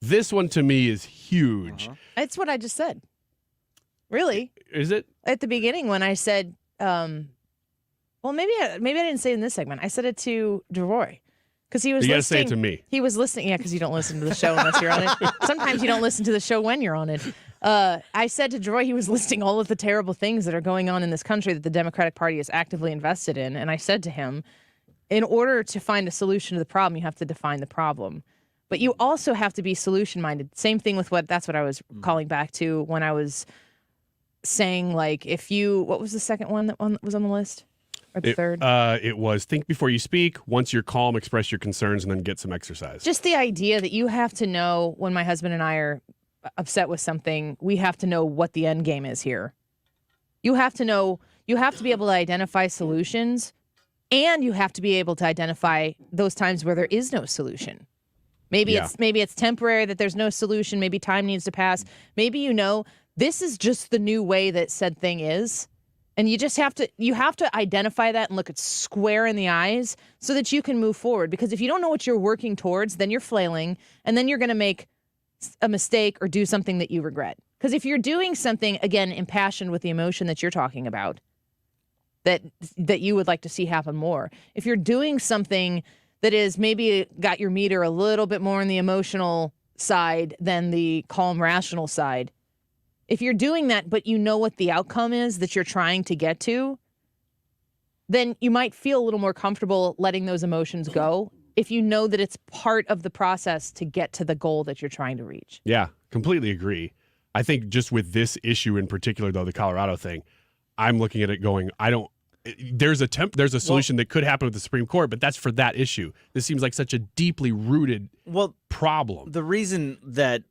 Speaker 13: This one to me is huge.
Speaker 3: That's what I just said. Really?
Speaker 13: Is it?
Speaker 3: At the beginning when I said, well, maybe I didn't say it in this segment. I said it to Deroy. Because he was
Speaker 13: You gotta
Speaker 3: listening.
Speaker 13: say it to me.
Speaker 3: He was listening. Yeah, because you don't listen to the show unless you're on it. Sometimes you don't listen to the show when you're on it. I said to Deroy, he was listing all of the terrible things that are going on in this country that the Democratic Party is actively invested in. And I said to him, in order to find a solution to the problem, you have to define the problem. But you also have to be solution-minded. Same thing with that's what I was calling back to when I was saying, like, what was the second one that was on the list? Or the third?
Speaker 13: It was think before you speak. Once you're calm, express your concerns, and then get some exercise.
Speaker 3: Just the idea that you have to know when my husband and I are upset with something, we have to know what the end game is here. You have to know, you have to be able to identify solutions, and you have to be able to identify those times where there is no solution. Maybe it's temporary that there's no solution. Maybe time needs to pass. Maybe this is just the new way that said thing is. And you just have to identify that and look it square in the eyes so that you can move forward. Because if you don't know what you're working towards, then you're flailing, and then you're going to make a mistake or do something that you regret. Because if you're doing something, again, impassioned with the emotion that you're talking about, that you would like to see happen more. If you're doing something that is maybe got your meter a little bit more on the emotional side than the calm, rational side, if you're doing that, but you know what the outcome is that you're trying to get to, then you might feel a little more comfortable letting those emotions go if you know that it's part of the process to get to the goal that you're trying to reach.
Speaker 13: Yeah, completely agree. I think just with this issue in particular, though, the Colorado thing, I'm looking at it going, there's a solution that could happen with the Supreme Court, but that's for that issue. This seems like such a deeply rooted problem.
Speaker 6: The reason that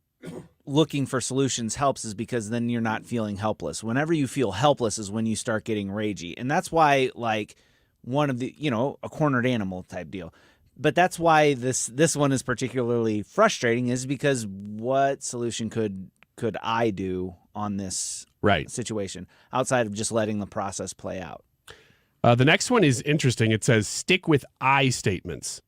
Speaker 6: looking for solutions helps is because then you're not feeling helpless. Whenever you feel helpless is when you start getting ragey. And that's why, like, one of the, a cornered animal type deal. But that's why this one is particularly frustrating, is because what solution could I do on this situation outside of just letting the process play out?
Speaker 13: The next one is interesting. It says, stick with I statements.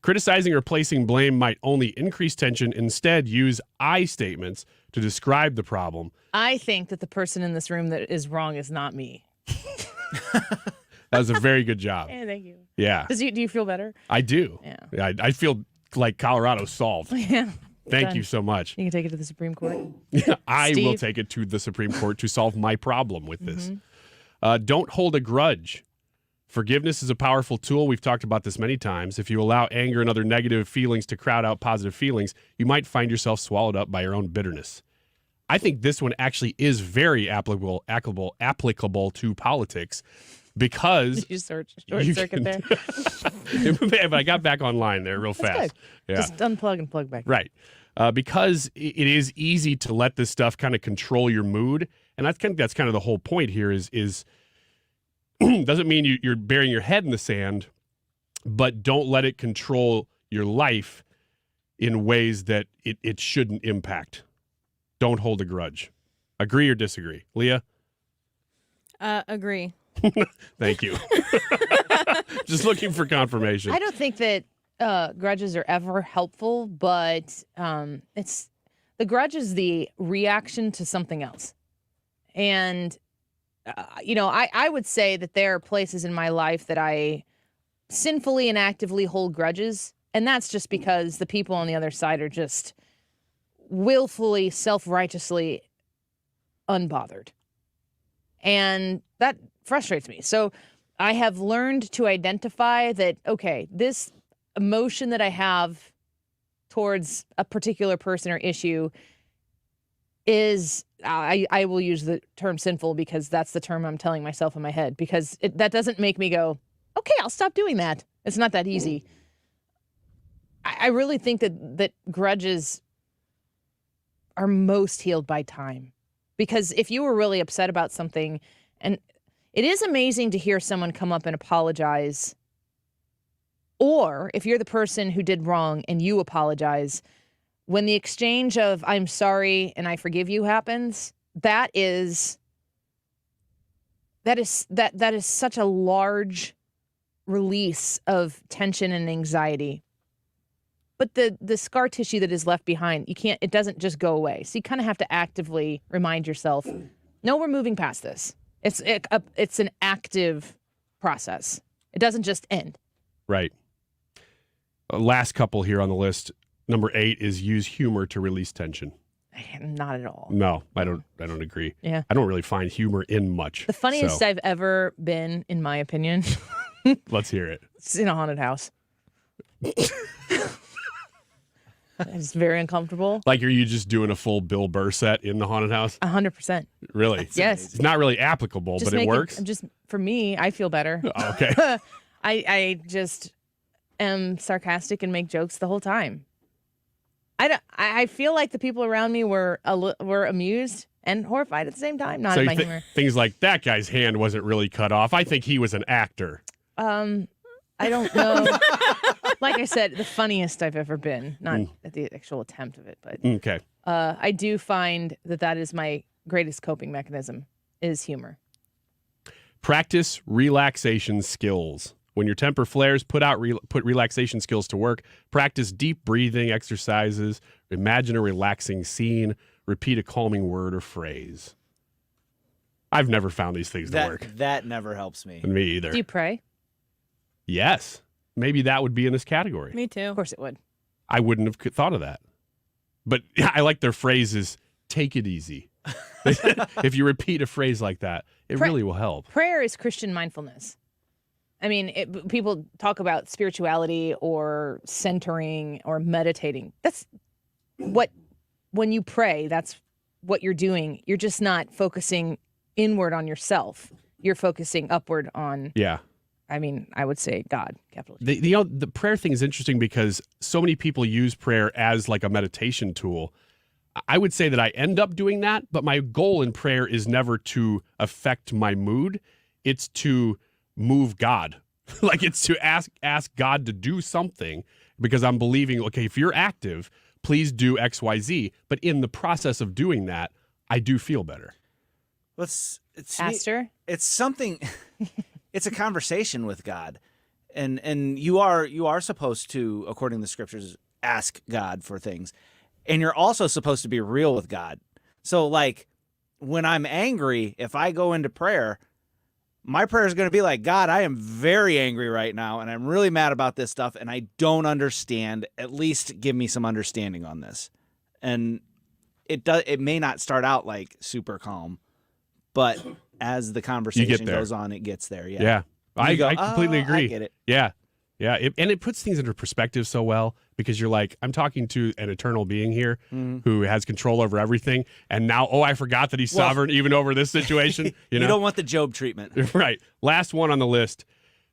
Speaker 13: Criticizing or placing blame might only increase tension. Instead, use I statements to describe the problem.
Speaker 3: I think that the person in this room that is wrong is not me.
Speaker 13: That was a very good job.
Speaker 3: Yeah, thank you.
Speaker 13: Yeah.
Speaker 3: Do you feel better?
Speaker 13: I do.
Speaker 3: Yeah.
Speaker 13: I feel like Colorado's solved.
Speaker 3: Yeah.
Speaker 13: Thank you so much.
Speaker 3: You can take it to the Supreme Court.
Speaker 13: I
Speaker 3: Steve?
Speaker 13: will take it to the Supreme Court to solve my problem with this. Don't hold a grudge. Forgiveness is a powerful tool. We've talked about this many times. If you allow anger and other negative feelings to crowd out positive feelings, you might find yourself swallowed up by your own bitterness. I think this one actually is very applicable to politics, because
Speaker 3: you short circuit there.
Speaker 13: But I got back online there real fast.
Speaker 3: Yeah. Just unplug and plug back.
Speaker 13: Right. Because it is easy to let this stuff kind of control your mood. And that's kind of the whole point here is doesn't mean you're burying your head in the sand, but don't let it control your life in ways that it shouldn't impact. Don't hold a grudge. Agree or disagree? Leah?
Speaker 7: Agree.
Speaker 13: Thank you. Just looking for confirmation.
Speaker 3: I don't think that grudges are ever helpful, but the grudge is the reaction to something else. And I would say that there are places in my life that I sinfully and actively hold grudges, and that's just because the people on the other side are just willfully, self-righteously unbothered. And that frustrates me. So I have learned to identify that, okay, this emotion that I have towards a particular person or issue is, I will use the term sinful because that's the term I'm telling myself in my head, because that doesn't make me go, okay, I'll stop doing that. It's not that easy. I really think that grudges are most healed by time. Because if you were really upset about something, and it is amazing to hear someone come up and apologize, or if you're the person who did wrong and you apologize, when the exchange of I'm sorry and I forgive you happens, that is such a large release of tension and anxiety. But the scar tissue that is left behind, it doesn't just go away. So you kind of have to actively remind yourself, no, we're moving past this. It's an active process. It doesn't just end.
Speaker 13: Right. Last couple here on the list. Number 8 is use humor to release tension.
Speaker 3: Not at all.
Speaker 13: No, I don't agree.
Speaker 3: Yeah.
Speaker 13: I don't really find humor in much.
Speaker 3: The funniest I've ever been, in my opinion.
Speaker 13: Let's hear it.
Speaker 3: It's in a haunted house. It's very uncomfortable.
Speaker 13: Like, are you just doing a full Bill Burr set in the haunted house?
Speaker 3: 100%.
Speaker 13: Really?
Speaker 3: Yes.
Speaker 13: It's not really applicable, but it works.
Speaker 3: For me, I feel better.
Speaker 13: Oh, okay.
Speaker 3: I just am sarcastic and make jokes the whole time. I feel like the people around me were amused and horrified at the same time. Not at my humor.
Speaker 13: Things like, that guy's hand wasn't really cut off. I think he was an actor.
Speaker 3: I don't know. Like I said, the funniest I've ever been. Not at the actual attempt of it, but
Speaker 13: okay.
Speaker 3: I do find that is my greatest coping mechanism, is humor.
Speaker 13: Practice relaxation skills. When your temper flares, put relaxation skills to work. Practice deep breathing exercises. Imagine a relaxing scene. Repeat a calming word or phrase. I've never found these things to work.
Speaker 6: That never helps me.
Speaker 13: Me either.
Speaker 3: Do you pray?
Speaker 13: Yes. Maybe that would be in this category.
Speaker 7: Me too.
Speaker 3: Of course it would.
Speaker 13: I wouldn't have thought of that. But I like their phrases, take it easy. If you repeat a phrase like that, it really will help.
Speaker 3: Prayer is Christian mindfulness. I mean, people talk about spirituality or centering or meditating. That's when you pray, that's what you're doing. You're just not focusing inward on yourself. You're focusing upward on...
Speaker 13: Yeah.
Speaker 3: I mean, I would say God, capital G.
Speaker 13: The prayer thing is interesting because so many people use prayer as like a meditation tool. I would say that I end up doing that, but my goal in prayer is never to affect my mood. It's to move God. Like it's to ask God to do something because I'm believing, okay, if you're active, please do X, Y, Z. But in the process of doing that, I do feel better.
Speaker 3: Pastor?
Speaker 6: It's something, it's a conversation with God. And you are supposed to, according to the scriptures, ask God for things. And you're also supposed to be real with God. So like when I'm angry, if I go into prayer, my prayer is going to be like, God, I am very angry right now, and I'm really mad about this stuff, and I don't understand. At least give me some understanding on this. And it may not start out like super calm, but as the conversation goes on, it gets there. Yeah.
Speaker 13: I completely agree.
Speaker 6: I get it.
Speaker 13: Yeah. Yeah. And it puts things into perspective so well because you're like, I'm talking to an eternal being here who has control over everything. And now, I forgot that he's sovereign even over this situation. You know?
Speaker 6: You don't want the Job treatment.
Speaker 13: Right. Last one on the list.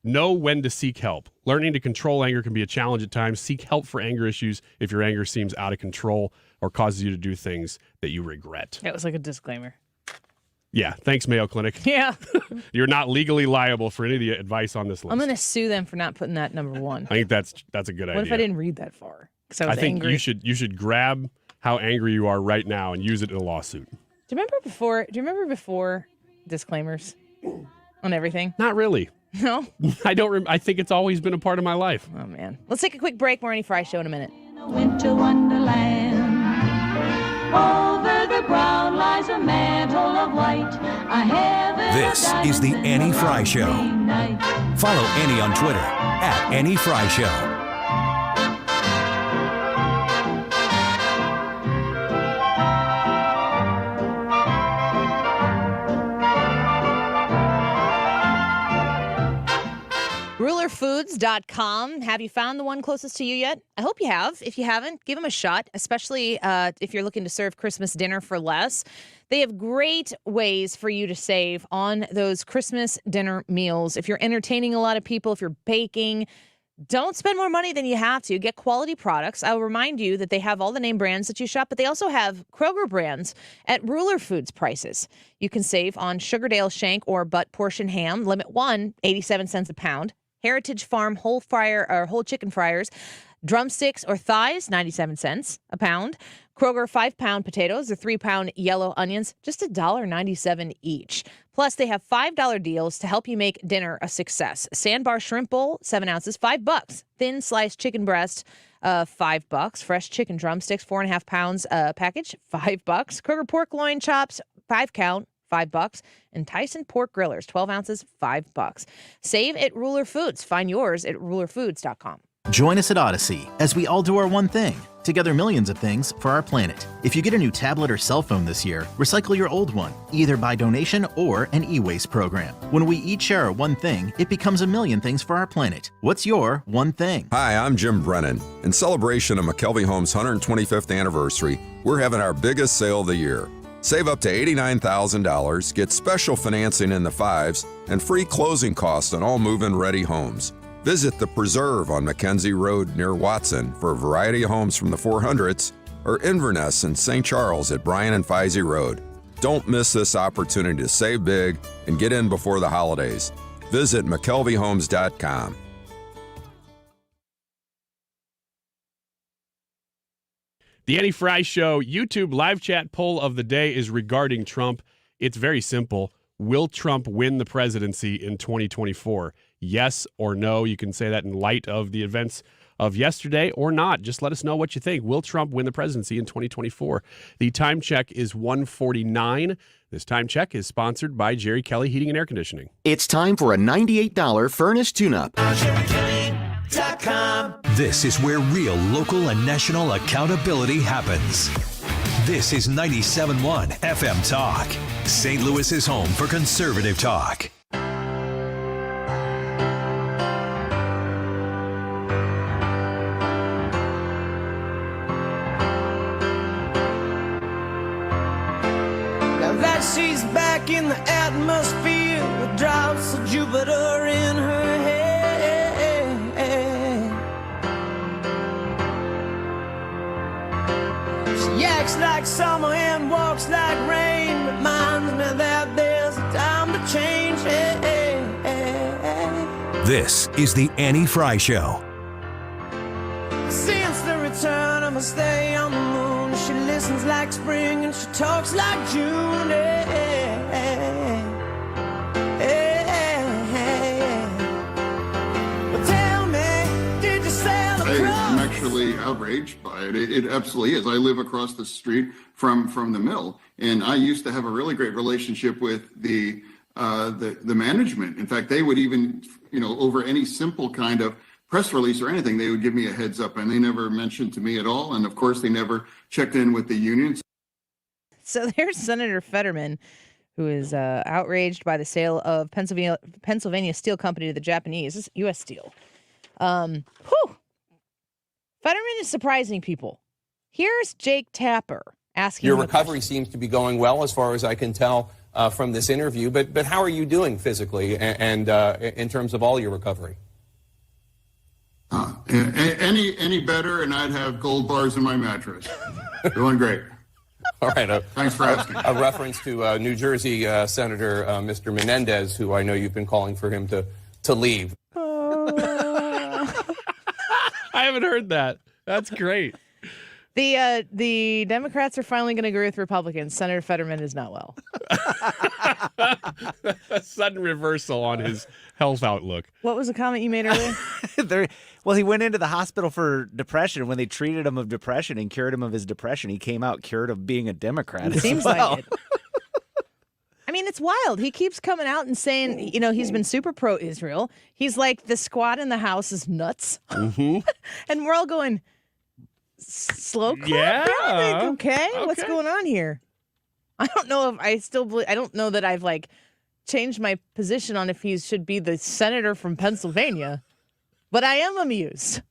Speaker 13: Know when to seek help. Learning to control anger can be a challenge at times. Seek help for anger issues if your anger seems out of control or causes you to do things that you regret.
Speaker 3: That was like a disclaimer.
Speaker 13: Yeah. Thanks, Mayo Clinic.
Speaker 3: Yeah.
Speaker 13: You're not legally liable for any of the advice on this list.
Speaker 3: I'm going to sue them for not putting that number one.
Speaker 13: I think that's a good idea.
Speaker 3: What if I didn't read that far?
Speaker 13: I think angry? you should grab how angry you are right now and use it in a lawsuit.
Speaker 3: Do you remember before disclaimers on everything?
Speaker 13: Not really.
Speaker 3: No?
Speaker 13: I don't. I think it's always been a part of my life.
Speaker 3: Oh, man. Let's take a quick break. More Annie Frey Show in a minute.
Speaker 12: Winter wonderland. Over the ground lies a mantle of white.
Speaker 4: This is the Annie Frey Show. Follow Annie on Twitter @Annie Frey Show.
Speaker 3: RulerFoods.com. Have you found the one closest to you yet? I hope you have. If you haven't, give them a shot, especially if you're looking to serve Christmas dinner for less. They have great ways for you to save on those Christmas dinner meals. If you're entertaining a lot of people, if you're baking, don't spend more money than you have to. Get quality products. I'll remind you that they have all the name brands that you shop, but they also have Kroger brands at Ruler Foods prices. You can save on Sugardale shank or butt portion ham. Limit 1, 87 cents a pound. Heritage Farm whole chicken fryers, drumsticks or thighs, 97 cents a pound. Kroger 5-pound potatoes or 3-pound yellow onions, just $1.97 each. Plus, they have $5 deals to help you make dinner a success. Sandbar shrimp bowl, 7 ounces, $5. Thin sliced chicken breast, $5. Fresh chicken drumsticks, 4.5 pounds package, $5. Kroger pork loin chops, 5-count. $5, and Tyson pork grillers, 12 ounces, $5. Save at Ruler Foods. Find yours at rulerfoods.com.
Speaker 8: Join us at Odyssey as we all do our one thing, together millions of things for our planet. If you get a new tablet or cell phone this year, recycle your old one, either by donation or an e-waste program. When we each share our one thing, it becomes a million things for our planet. What's your one thing?
Speaker 14: Hi, I'm Jim Brennan. In celebration of McKelvey Homes' 125th anniversary, we're having our biggest sale of the year. Save up to $89,000, get special financing in the 5s, and free closing costs on all move-in ready homes. Visit The Preserve on Mackenzie Road near Watson for a variety of homes from the 400s, or Inverness in St. Charles at Bryan and Feisey Road. Don't miss this opportunity to save big and get in before the holidays. Visit McKelveyHomes.com.
Speaker 13: The Annie Frey Show YouTube live chat poll of the day is regarding Trump. It's very simple. Will Trump win the presidency in 2024? Yes or no? You can say that in light of the events of yesterday or not. Just let us know what you think. Will Trump win the presidency in 2024? The time check is 1:49. This time check is sponsored by Jerry Kelly Heating and Air Conditioning.
Speaker 15: It's time for a $98 furnace tune-up.
Speaker 4: This is where real local and national accountability happens. This is 97.1 FM Talk, St. Louis's home for conservative talk.
Speaker 12: Now that she's back in the atmosphere with drops of Jupiter in her head. She acts Talks like summer and walks like rain. Reminds me that there's a time to change.
Speaker 4: This is the Annie Frey Show.
Speaker 12: Since the return of a stay on the moon, she listens like spring and she talks like June. Well, tell me, did you sail across?
Speaker 16: I'm actually outraged by it. It absolutely is. I live across the street from the mill, and I used to have a really great relationship with the management. In fact, they would even, over any simple kind of press release or anything, they would give me a heads up, and they never mentioned to me at all. And of course, they never checked in with the unions. So
Speaker 3: there's Senator Fetterman, who is outraged by the sale of Pennsylvania Steel Company to the Japanese. This is U.S. Steel. Fetterman is surprising people. Here's Jake Tapper asking.
Speaker 17: Your recovery seems to be going well, as far as I can tell from this interview. But how are you doing physically and in terms of all your recovery?
Speaker 16: Any better, and I'd have gold bars in my mattress. Doing great.
Speaker 17: All right.
Speaker 16: Thanks for asking.
Speaker 17: A reference to New Jersey Senator Mr. Menendez, who I know you've been calling for him to leave.
Speaker 13: I haven't heard that. That's great.
Speaker 3: The Democrats are finally going to agree with Republicans. Senator Fetterman is not well.
Speaker 13: A sudden reversal on his health outlook.
Speaker 3: What was the comment you made earlier?
Speaker 6: Well, he went into the hospital for depression. When they treated him of depression and cured him of his depression, he came out cured of being a Democrat.
Speaker 3: It seems like it. I mean, it's wild. He keeps coming out and saying, he's been super pro-Israel. He's like, the squad in the House is nuts.
Speaker 13: Mm-hmm.
Speaker 3: And we're all going, slow clap?
Speaker 13: Yeah.
Speaker 3: Okay. What's going on here? I don't know if I still believe, I don't know that I've changed my position on if he should be the senator from Pennsylvania, but I am amused.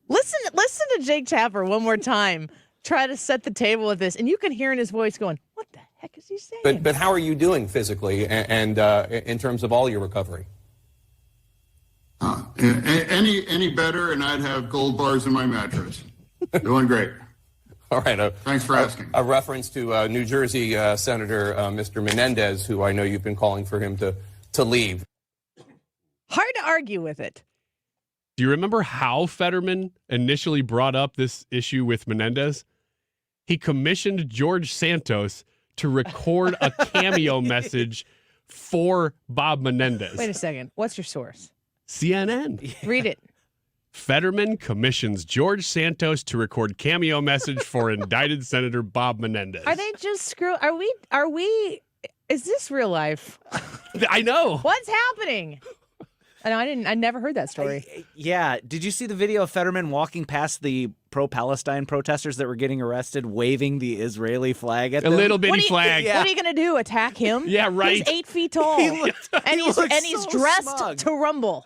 Speaker 3: Listen to Jake Tapper one more time. Try to set the table with this, and you can hear in his voice going, what the heck is he saying?
Speaker 17: But how are you doing physically and in terms of all your recovery?
Speaker 16: Any better, and I'd have gold bars in my mattress. Doing great.
Speaker 17: All right.
Speaker 16: Thanks for asking.
Speaker 17: A reference to New Jersey Senator Mr. Menendez, who I know you've been calling for him to leave.
Speaker 3: Hard to argue with it.
Speaker 13: Do you remember how Fetterman initially brought up this issue with Menendez? He commissioned George Santos to record a cameo message for Bob Menendez.
Speaker 3: Wait a second. What's your source?
Speaker 13: CNN.
Speaker 3: Read it.
Speaker 13: Fetterman commissions George Santos to record cameo message for indicted Senator Bob Menendez.
Speaker 3: Are they just are we, is this real life?
Speaker 13: I know.
Speaker 3: What's happening? I never heard that story.
Speaker 6: Yeah. Did you see the video of Fetterman walking past the pro-Palestine protesters that were getting arrested, waving the Israeli flag at them?
Speaker 13: A little bitty flag.
Speaker 3: What are you going to do? Attack him?
Speaker 13: Yeah, right.
Speaker 3: He's 8 feet tall. He's dressed
Speaker 6: smug.
Speaker 3: to rumble.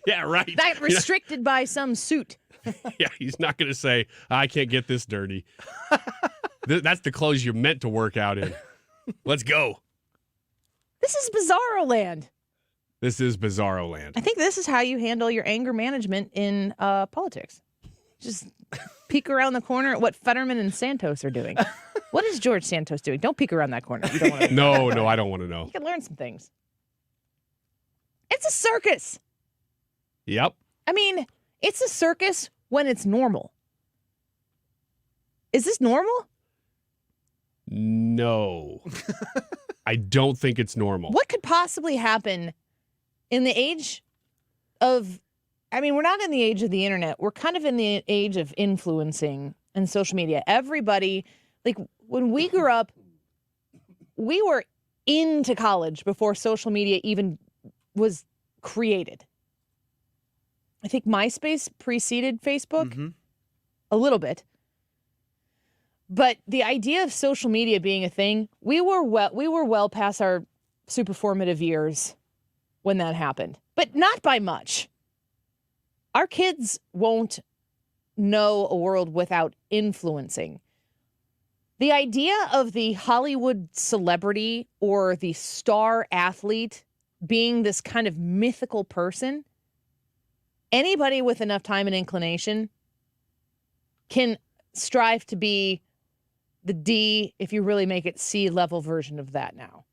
Speaker 13: yeah, right.
Speaker 3: Not restricted by some suit.
Speaker 13: Yeah, he's not going to say, I can't get this dirty. That's the clothes you're meant to work out in. Let's go.
Speaker 3: This is Bizarro land.
Speaker 13: This is Bizarro land.
Speaker 3: I think this is how you handle your anger management in politics. Just peek around the corner at what Fetterman and Santos are doing. What is George Santos doing? Don't peek around that corner. You don't want to.
Speaker 13: No, I don't want to know.
Speaker 3: You can learn some things. It's a circus.
Speaker 13: Yep.
Speaker 3: I mean, it's a circus when it's normal. Is this normal?
Speaker 13: No. I don't think it's normal.
Speaker 3: What could possibly happen in the age of, we're not in the age of the internet. We're kind of in the age of influencing and social media. Everybody, when we grew up, we were into college before social media even was created. I think MySpace preceded Facebook a little bit. But the idea of social media being a thing, we were well past our super formative years when that happened, but not by much. Our kids won't know a world without influencing. The idea of the Hollywood celebrity or the star athlete being this kind of mythical person, anybody with enough time and inclination can strive to be the D, if you really make it C level version of that now.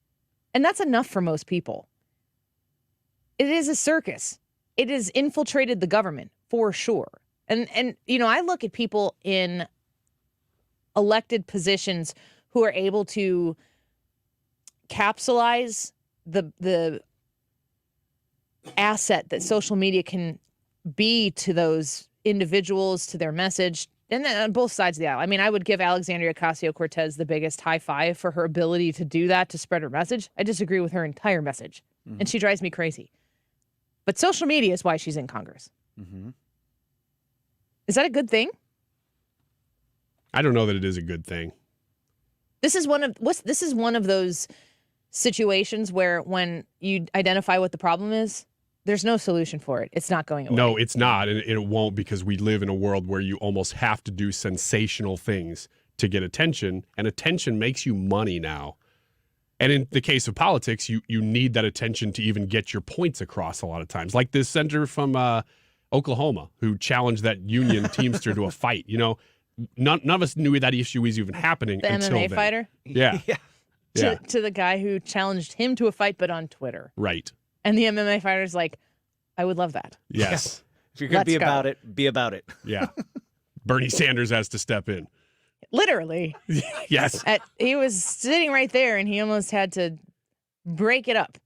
Speaker 3: And that's enough for most people. It is a circus. It has infiltrated the government for sure. And I look at people in elected positions who are able to capsulize the asset that social media can be to those individuals, to their message, and then on both sides of the aisle. I mean, I would give Alexandria Ocasio-Cortez the biggest high five for her ability to do that, to spread her message. I disagree with her entire message, and she drives me crazy. But social media is why she's in Congress.
Speaker 6: Mm-hmm.
Speaker 3: Is that a good thing?
Speaker 13: I don't know that it is a good thing.
Speaker 3: This is one of those situations where when you identify what the problem is, there's no solution for it. It's not going away.
Speaker 13: No, it's not, and it won't, because we live in a world where you almost have to do sensational things to get attention, and attention makes you money now. And in the case of politics, you need that attention to even get your points across a lot of times. Like this senator from Oklahoma who challenged that union teamster to a fight. You know, none of us knew that issue was even happening
Speaker 3: the
Speaker 13: until
Speaker 3: MMA
Speaker 13: then.
Speaker 3: fighter?
Speaker 13: Yeah.
Speaker 3: To the guy who challenged him to a fight, but on Twitter.
Speaker 13: Right.
Speaker 3: And the MMA fighter's like, I would love that.
Speaker 13: Yes.
Speaker 6: If you're going to be about it, be about it.
Speaker 13: Yeah. Bernie Sanders has to step in.
Speaker 3: Literally.
Speaker 13: Yes.
Speaker 3: He was sitting right there, and he almost had to break it up.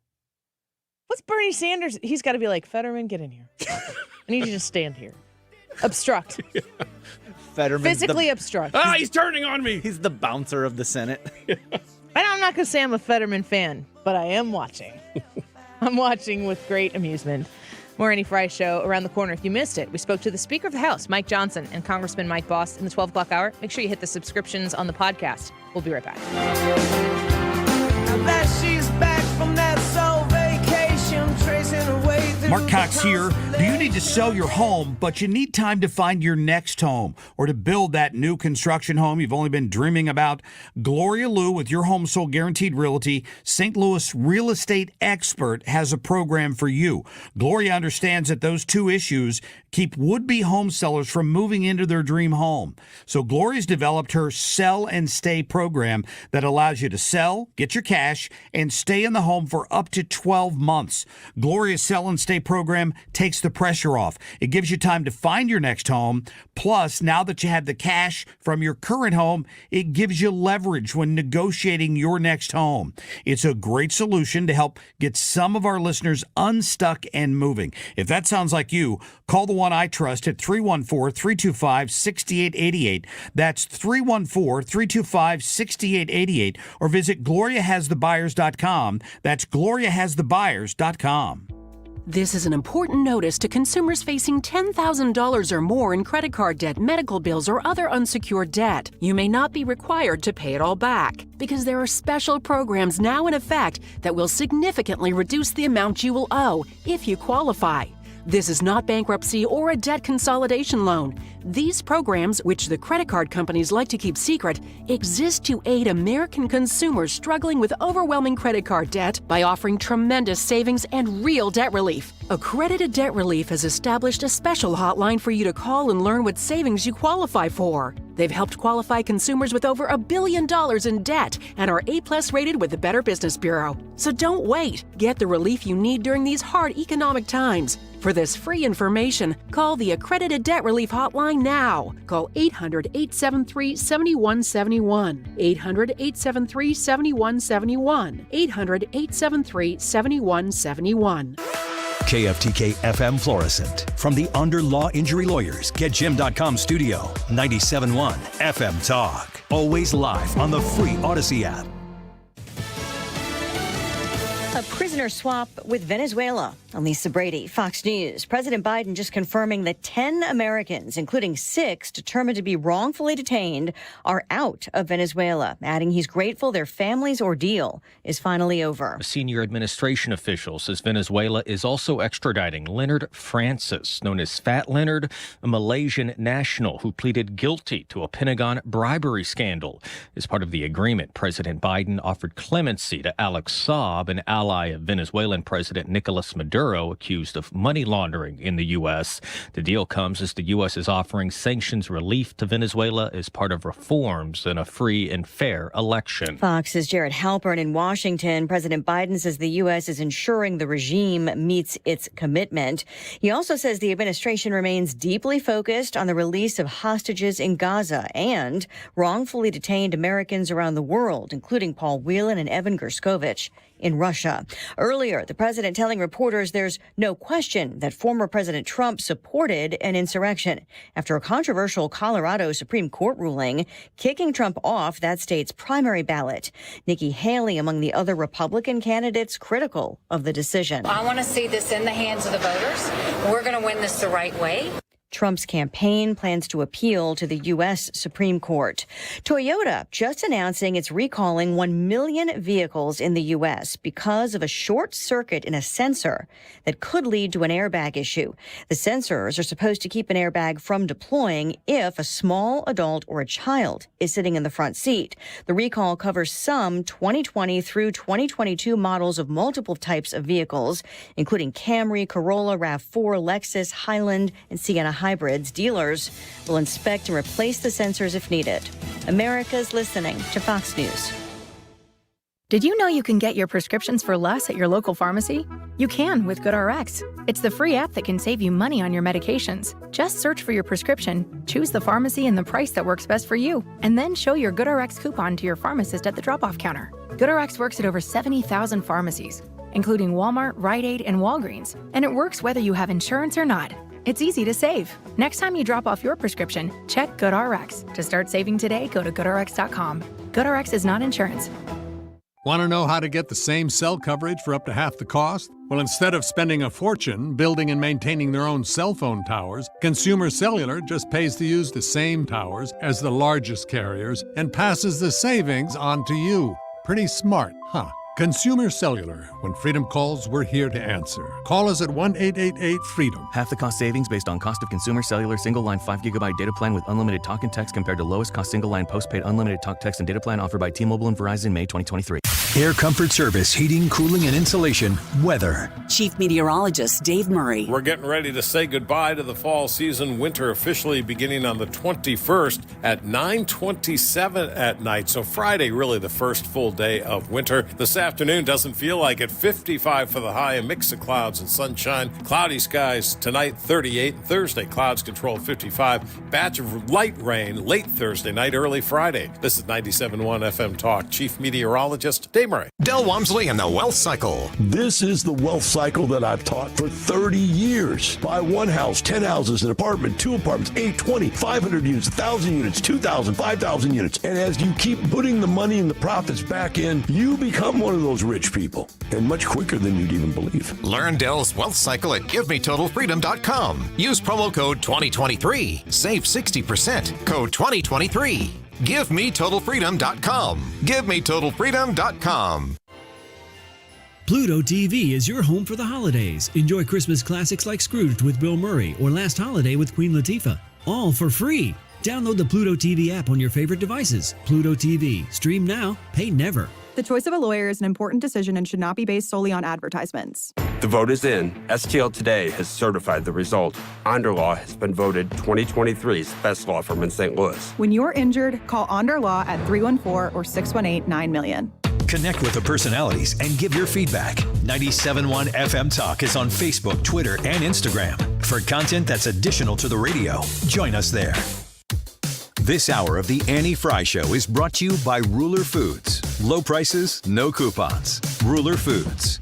Speaker 3: What's Bernie Sanders? He's got to be like, Fetterman, get in here. I need you to stand here. Obstruct.
Speaker 6: Fetterman's
Speaker 3: physically obstruct.
Speaker 13: Ah, he's turning on me.
Speaker 6: He's the bouncer of the Senate.
Speaker 3: I'm not going to say I'm a Fetterman fan, but I am watching. I'm watching with great amusement. More Annie Frey Show around the corner. If you missed it, we spoke to the Speaker of the House, Mike Johnson, and Congressman Mike Bost in the 12 o'clock hour. Make sure you hit the subscriptions on the podcast. We'll be right back.
Speaker 12: Now that she's back from that soul vacation, tracing her way through
Speaker 1: Mark Cox here. Do you need to sell your home, but you need time to find your next home or to build that new construction home you've only been dreaming about? Gloria Liu with Your Home Sold Guaranteed Realty, St. Louis real estate expert, has a program for you. Gloria understands that those two issues keep would-be home sellers from moving into their dream home. So Gloria's developed her Sell and Stay program that allows you to sell, get your cash, and stay in the home for up to 12 months. Gloria's Sell and Stay program takes the pressure off. It gives you time to find your next home. Plus, now that you have the cash from your current home, it gives you leverage when negotiating your next home. It's a great solution to help get some of our listeners unstuck and moving. If that sounds like you, call the one I trust at 314-325-6888. That's 314-325-6888. Or visit GloriaHasTheBuyers.com. That's GloriaHasTheBuyers.com.
Speaker 28: This is an important notice to consumers facing $10,000 or more in credit card debt, medical bills, or other unsecured debt. You may not be required to pay it all back because there are special programs now in effect that will significantly reduce the amount you will owe if you qualify. This is not bankruptcy or a debt consolidation loan. These programs, which the credit card companies like to keep secret, exist to aid American consumers struggling with overwhelming credit card debt by offering tremendous savings and real debt relief. Accredited Debt Relief has established a special hotline for you to call and learn what savings you qualify for. They've helped qualify consumers with over $1 billion in debt and are A+ rated with the Better Business Bureau. So don't wait. Get the relief you need during these hard economic times. For this free information, call the Accredited Debt Relief Hotline now. Call 800-873-7171. 800-873-7171. 800-873-7171.
Speaker 4: KFTK FM Florissant. From the Under Law Injury Lawyers, GetJim.com studio. 97.1 FM Talk. Always live on the free Odyssey app.
Speaker 19: A prisoner swap with Venezuela. I'm Lisa Brady, Fox News. President Biden just confirming that 10 Americans, including 6 determined to be wrongfully detained, are out of Venezuela, adding he's grateful their families' ordeal is finally over.
Speaker 20: A senior administration official says Venezuela is also extraditing Leonard Francis, known as Fat Leonard, a Malaysian national who pleaded guilty to a Pentagon bribery scandal. As part of the agreement, President Biden offered clemency to Alex Saab, an ally ally of Venezuelan President Nicolas Maduro, accused of money laundering in the U.S. The deal comes as the U.S. is offering sanctions relief to Venezuela as part of reforms in a free and fair election.
Speaker 19: Fox's Jared Halpern in Washington. President Biden says the U.S. is ensuring the regime meets its commitment. He also says the administration remains deeply focused on the release of hostages in Gaza and wrongfully detained Americans around the world, including Paul Whelan and Evan Gerskovich in Russia. Earlier, the president telling reporters there's no question that former President Trump supported an insurrection after a controversial Colorado Supreme Court ruling kicking Trump off that state's primary ballot. Nikki Haley among the other Republican candidates critical of the decision.
Speaker 2: I want to see this in the hands of the voters. We're going to win this the right way.
Speaker 19: Trump's campaign plans to appeal to the U.S. Supreme Court. Toyota just announcing it's recalling 1 million vehicles in the U.S. because of a short circuit in a sensor that could lead to an airbag issue. The sensors are supposed to keep an airbag from deploying if a small adult or a child is sitting in the front seat. The recall covers some 2020 through 2022 models of multiple types of vehicles, including Camry, Corolla, RAV4, Lexus, Highland, and Sienna hybrids. Dealers will inspect and replace the sensors if needed. America's listening to Fox News.
Speaker 5: Did you know you can get your prescriptions for less at your local pharmacy? You can with GoodRx. It's the free app that can save you money on your medications. Just search for your prescription, choose the pharmacy and the price that works best for you, and then show your GoodRx coupon to your pharmacist at the drop-off counter. GoodRx works at over 70,000 pharmacies, including Walmart, Rite Aid, and Walgreens, and it works whether you have insurance or not. It's easy to save. Next time you drop off your prescription, check GoodRx. To start saving today, go to GoodRx.com. GoodRx is not insurance.
Speaker 21: Want to know how to get the same cell coverage for up to half the cost? Well, instead of spending a fortune building and maintaining their own cell phone towers, Consumer Cellular just pays to use the same towers as the largest carriers and passes the savings on to you. Pretty smart, huh? Consumer Cellular. When freedom calls, we're here to answer. Call us at 1-888-FREEDOM.
Speaker 22: Half the cost savings based on cost of Consumer Cellular single-line 5 GB data plan with unlimited talk and text compared to lowest cost single-line postpaid unlimited talk, text, and data plan offered by T-Mobile and Verizon May 2023.
Speaker 4: Air Comfort Service, heating, cooling, and insulation. Weather.
Speaker 18: Chief Meteorologist Dave Murray.
Speaker 23: We're getting ready to say goodbye to the fall season. Winter officially beginning on the 21st at 9:27 at night. So Friday, really the first full day of winter. This afternoon doesn't feel like it. 55 for the high, a mix of clouds and sunshine. Cloudy skies tonight, 38. Thursday, clouds control 55. Batch of light rain late Thursday night, early Friday. This is 97.1 FM Talk. Chief Meteorologist Dave Murray.
Speaker 4: Del Walmsley and the Wealth Cycle.
Speaker 24: This is the wealth cycle that I've taught for 30 years. Buy one house, 10 houses, an apartment, 2 apartments, 8, 20, 500 units, 1,000 units, 2,000, 5,000 units. And as you keep putting the money and the profits back in, you become one of those rich people. And much quicker than you'd even believe.
Speaker 4: Learn Dell's Wealth Cycle at GiveMeTotalFreedom.com. Use promo code 2023. Save 60%. Code 2023. GiveMeTotalFreedom.com. GiveMeTotalFreedom.com.
Speaker 25: Pluto TV is your home for the holidays. Enjoy Christmas classics like Scrooged with Bill Murray or Last Holiday with Queen Latifah. All for free. Download the Pluto TV app on your favorite devices. Pluto TV. Stream now, pay never.
Speaker 26: The choice of a lawyer is an important decision and should not be based solely on advertisements.
Speaker 29: The vote is in. STL Today has certified the result. Onderlaw has been voted 2023's best law firm in St. Louis.
Speaker 26: When you're injured, call Onder Law at 314 or 618-9000000.
Speaker 4: Connect with the personalities and give your feedback. 97.1 FM Talk is on Facebook, Twitter, and Instagram. For content that's additional to the radio, join us there. This hour of the Annie Frey Show is brought to you by Ruler Foods. Low prices, no coupons. Ruler Foods.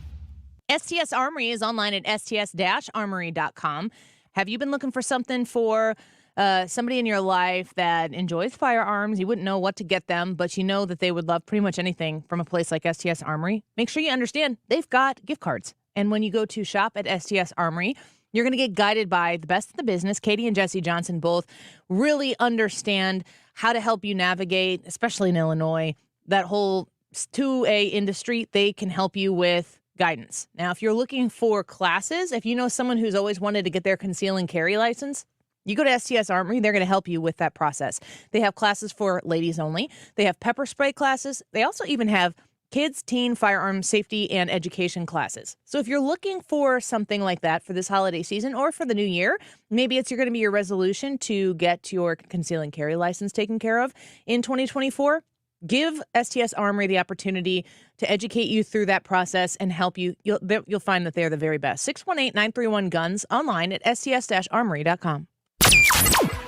Speaker 3: STS Armory is online at sts-armory.com. Have you been looking for something for somebody in your life that enjoys firearms? You wouldn't know what to get them, but you know that they would love pretty much anything from a place like STS Armory. Make sure you understand they've got gift cards. And when you go to shop at STS Armory, you're going to get guided by the best of the business. Katie and Jesse Johnson both really understand how to help you navigate, especially in Illinois, that whole 2A industry. They can help you with guidance. Now, if you're looking for classes, if you know someone who's always wanted to get their conceal and carry license, you go to STS Armory, they're going to help you with that process. They have classes for ladies only. They have pepper spray classes. They also even have kids, teen, firearm safety, and education classes. So if you're looking for something like that for this holiday season or for the new year, maybe it's going to be your resolution to get your conceal and carry license taken care of in 2024. Give STS Armory the opportunity to educate you through that process and help you. You'll find that they're the very best. 618-931-GUNS, online at sts-armory.com.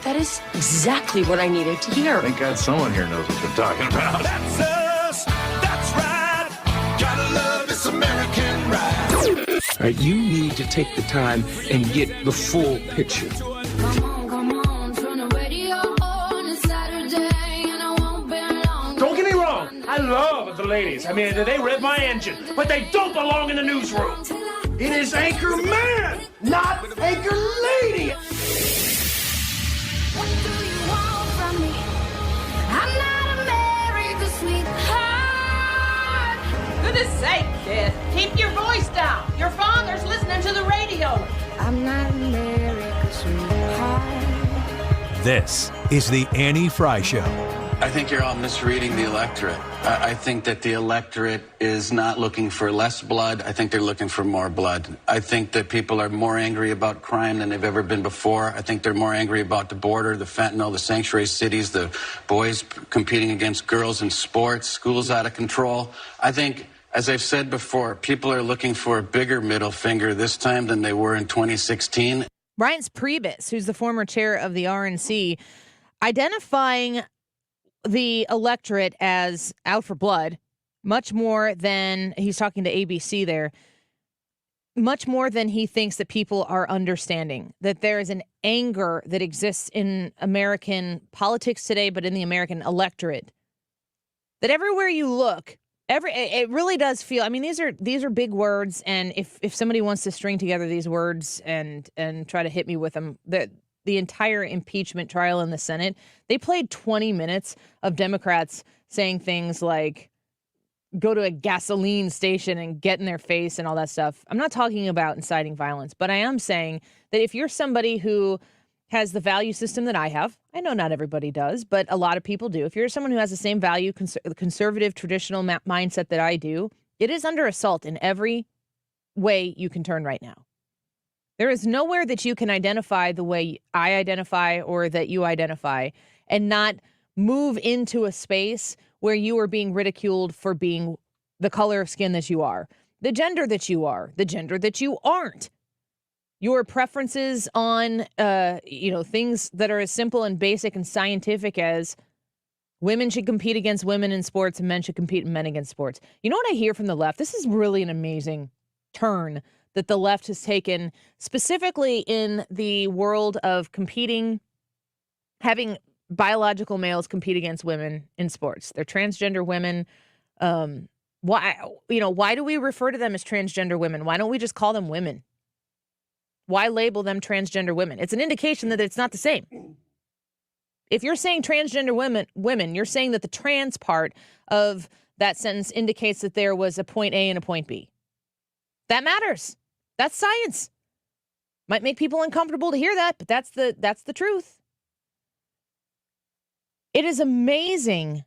Speaker 28: That is exactly what I needed to hear.
Speaker 7: Thank God someone here knows what they're talking about.
Speaker 12: That's us. That's right. Gotta love this American ride.
Speaker 8: All right, you need to take the time and get the full picture.
Speaker 9: Don't get me wrong, I love the ladies. I mean, they rev my engine, but they don't belong in the newsroom. It is Anchor Man, not Anchor Lady.
Speaker 12: What do you want from me? I'm not America's sweetheart.
Speaker 10: Goodness sake, kid. Keep your voice down. Your father's listening to the radio.
Speaker 12: I'm not America's sweetheart.
Speaker 4: This is the Annie Frey Show.
Speaker 11: I think you're all misreading the electorate. I think that the electorate is not looking for less blood. I think they're looking for more blood. I think that people are more angry about crime than they've ever been before. I think they're more angry about the border, the fentanyl, the sanctuary cities, the boys competing against girls in sports, schools out of control. I think, as I've said before, people are looking for a bigger middle finger this time than they were in 2016.
Speaker 3: Reince Priebus, who's the former chair of the RNC, identifying the electorate as out for blood, much more than, he's talking to ABC there, much more than he thinks that people are understanding, that there is an anger that exists in American politics today, but in the American electorate, that everywhere you look, it really does feel, I mean, these are big words, and if somebody wants to string together these words and try to hit me with them, the entire impeachment trial in the Senate, they played 20 minutes of Democrats saying things like, go to a gasoline station and get in their face and all that stuff. I'm not talking about inciting violence, but I am saying that if you're somebody who has the value system that I have, I know not everybody does, but a lot of people do. If you're someone who has the same value, conservative, traditional mindset that I do, it is under assault in every way you can turn right now. There is nowhere that you can identify the way I identify or that you identify and not move into a space where you are being ridiculed for being the color of skin that you are, the gender that you are, the gender that you aren't, your preferences on, things that are as simple and basic and scientific as women should compete against women in sports and men should compete in men against sports. You know what I hear from the left? This is really an amazing turn that the left has taken, specifically in the world of competing, having biological males compete against women in sports. They're transgender women. Why do we refer to them as transgender women? Why don't we just call them women? Why label them transgender women? It's an indication that it's not the same. If you're saying transgender women, you're saying that the trans part of that sentence indicates that there was a point A and a point B. That matters. That's science. Might make people uncomfortable to hear that, but that's the truth. It is amazing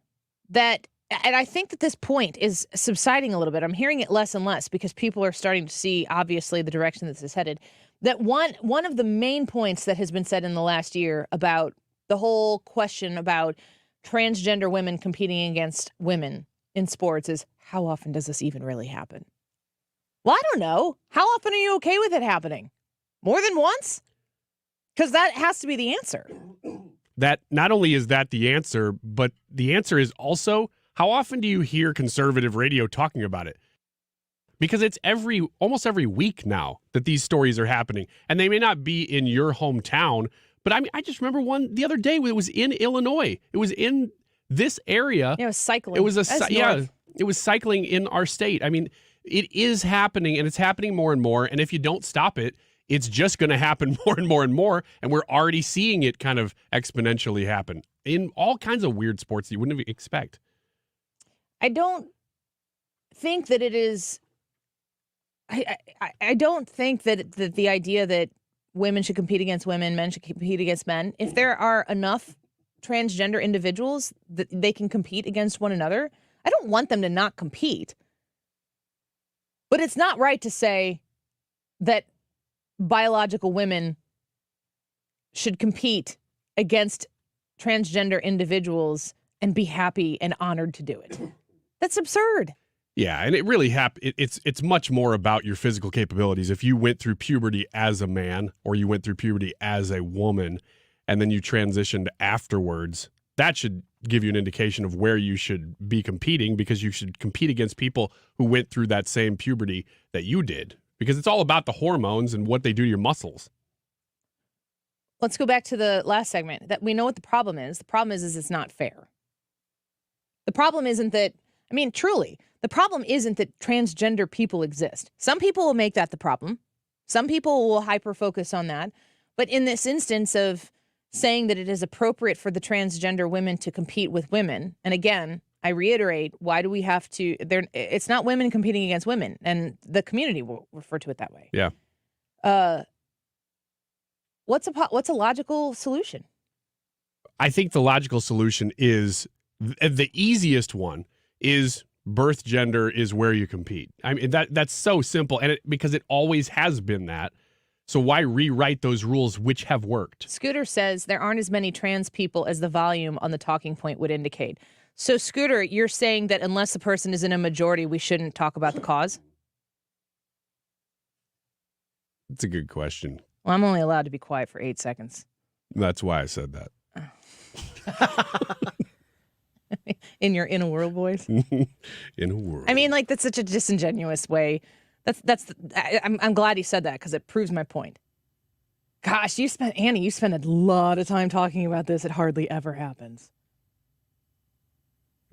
Speaker 3: that, and I think that this point is subsiding a little bit. I'm hearing it less and less because people are starting to see, obviously, the direction this is headed. That one of the main points that has been said in the last year about the whole question about transgender women competing against women in sports is, how often does this even really happen? Well, I don't know. How often are you okay with it happening? More than once? Because that has to be the answer.
Speaker 13: That not only is that the answer, but the answer is also, how often do you hear conservative radio talking about it? Because it's almost every week now that these stories are happening. And they may not be in your hometown, but I just remember one the other day. It was in Illinois. It was in this area.
Speaker 3: Yeah, it was cycling.
Speaker 13: It was it was cycling in our state. I mean, it is happening, and it's happening more and more. And if you don't stop it, it's just going to happen more and more and more. And we're already seeing it kind of exponentially happen in all kinds of weird sports that you wouldn't expect.
Speaker 3: I don't think that it is. I don't think that the idea that women should compete against women, men should compete against men. If there are enough transgender individuals that they can compete against one another, I don't want them to not compete. But it's not right to say that biological women should compete against transgender individuals and be happy and honored to do it. That's absurd.
Speaker 13: Yeah, and it really it's much more about your physical capabilities. If you went through puberty as a man or you went through puberty as a woman and then you transitioned afterwards, that should give you an indication of where you should be competing, because you should compete against people who went through that same puberty that you did, because it's all about the hormones and what they do to your muscles.
Speaker 3: Let's go back to the last segment. That we know what the problem is. The problem is it's not fair. The problem isn't that, I mean, truly, the problem isn't that transgender people exist. Some people will make that the problem. Some people will hyper-focus on that. But in this instance of saying that it is appropriate for the transgender women to compete with women, and again, I reiterate, why do we have to, it's not women competing against women, and the community will refer to it that way.
Speaker 13: Yeah.
Speaker 3: What's a logical solution?
Speaker 13: I think the logical solution is, the easiest one is birth gender is where you compete. I mean, that's so simple, and because it always has been that. So why rewrite those rules which have worked?
Speaker 3: Scooter says there aren't as many trans people as the volume on the talking point would indicate. So, Scooter, you're saying that unless the person is in a majority, we shouldn't talk about the cause?
Speaker 13: That's a good question.
Speaker 3: Well, I'm only allowed to be quiet for 8 seconds.
Speaker 13: That's why I said that.
Speaker 3: In your In a World voice?
Speaker 13: In a world.
Speaker 3: I mean, like, that's such a disingenuous way. I'm glad he said that, because it proves my point. Gosh, Annie, you spend a lot of time talking about this. It hardly ever happens.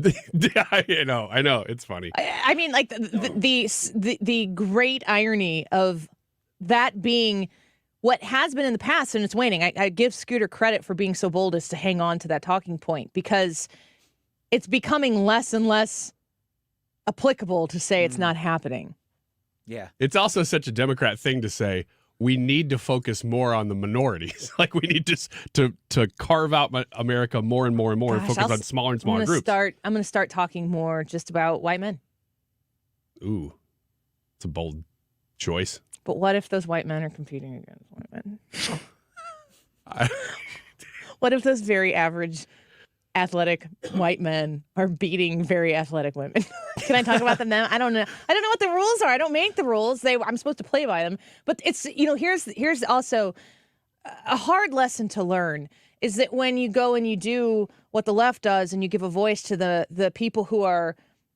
Speaker 13: I know. It's funny.
Speaker 3: I mean, like, the great irony of that being what has been in the past, and it's waning. I give Scooter credit for being so bold as to hang on to that talking point, because it's becoming less and less applicable to say it's not happening.
Speaker 1: Yeah.
Speaker 13: It's also such a Democrat thing to say, we need to focus more on the minorities. Like, we need to carve out America more and more and more.
Speaker 3: Gosh,
Speaker 13: and focus on smaller and smaller groups.
Speaker 3: I'm going to start talking more just about white men.
Speaker 13: Ooh, it's a bold choice.
Speaker 3: But what if those white men are competing against white men? What if those very average athletic white men are beating very athletic women? Can I talk about them now? I don't know. I don't know what the rules are. I don't make the rules. I'm supposed to play by them. But it's, here's also a hard lesson to learn, is that when you go and you do what the left does and you give a voice to the people who are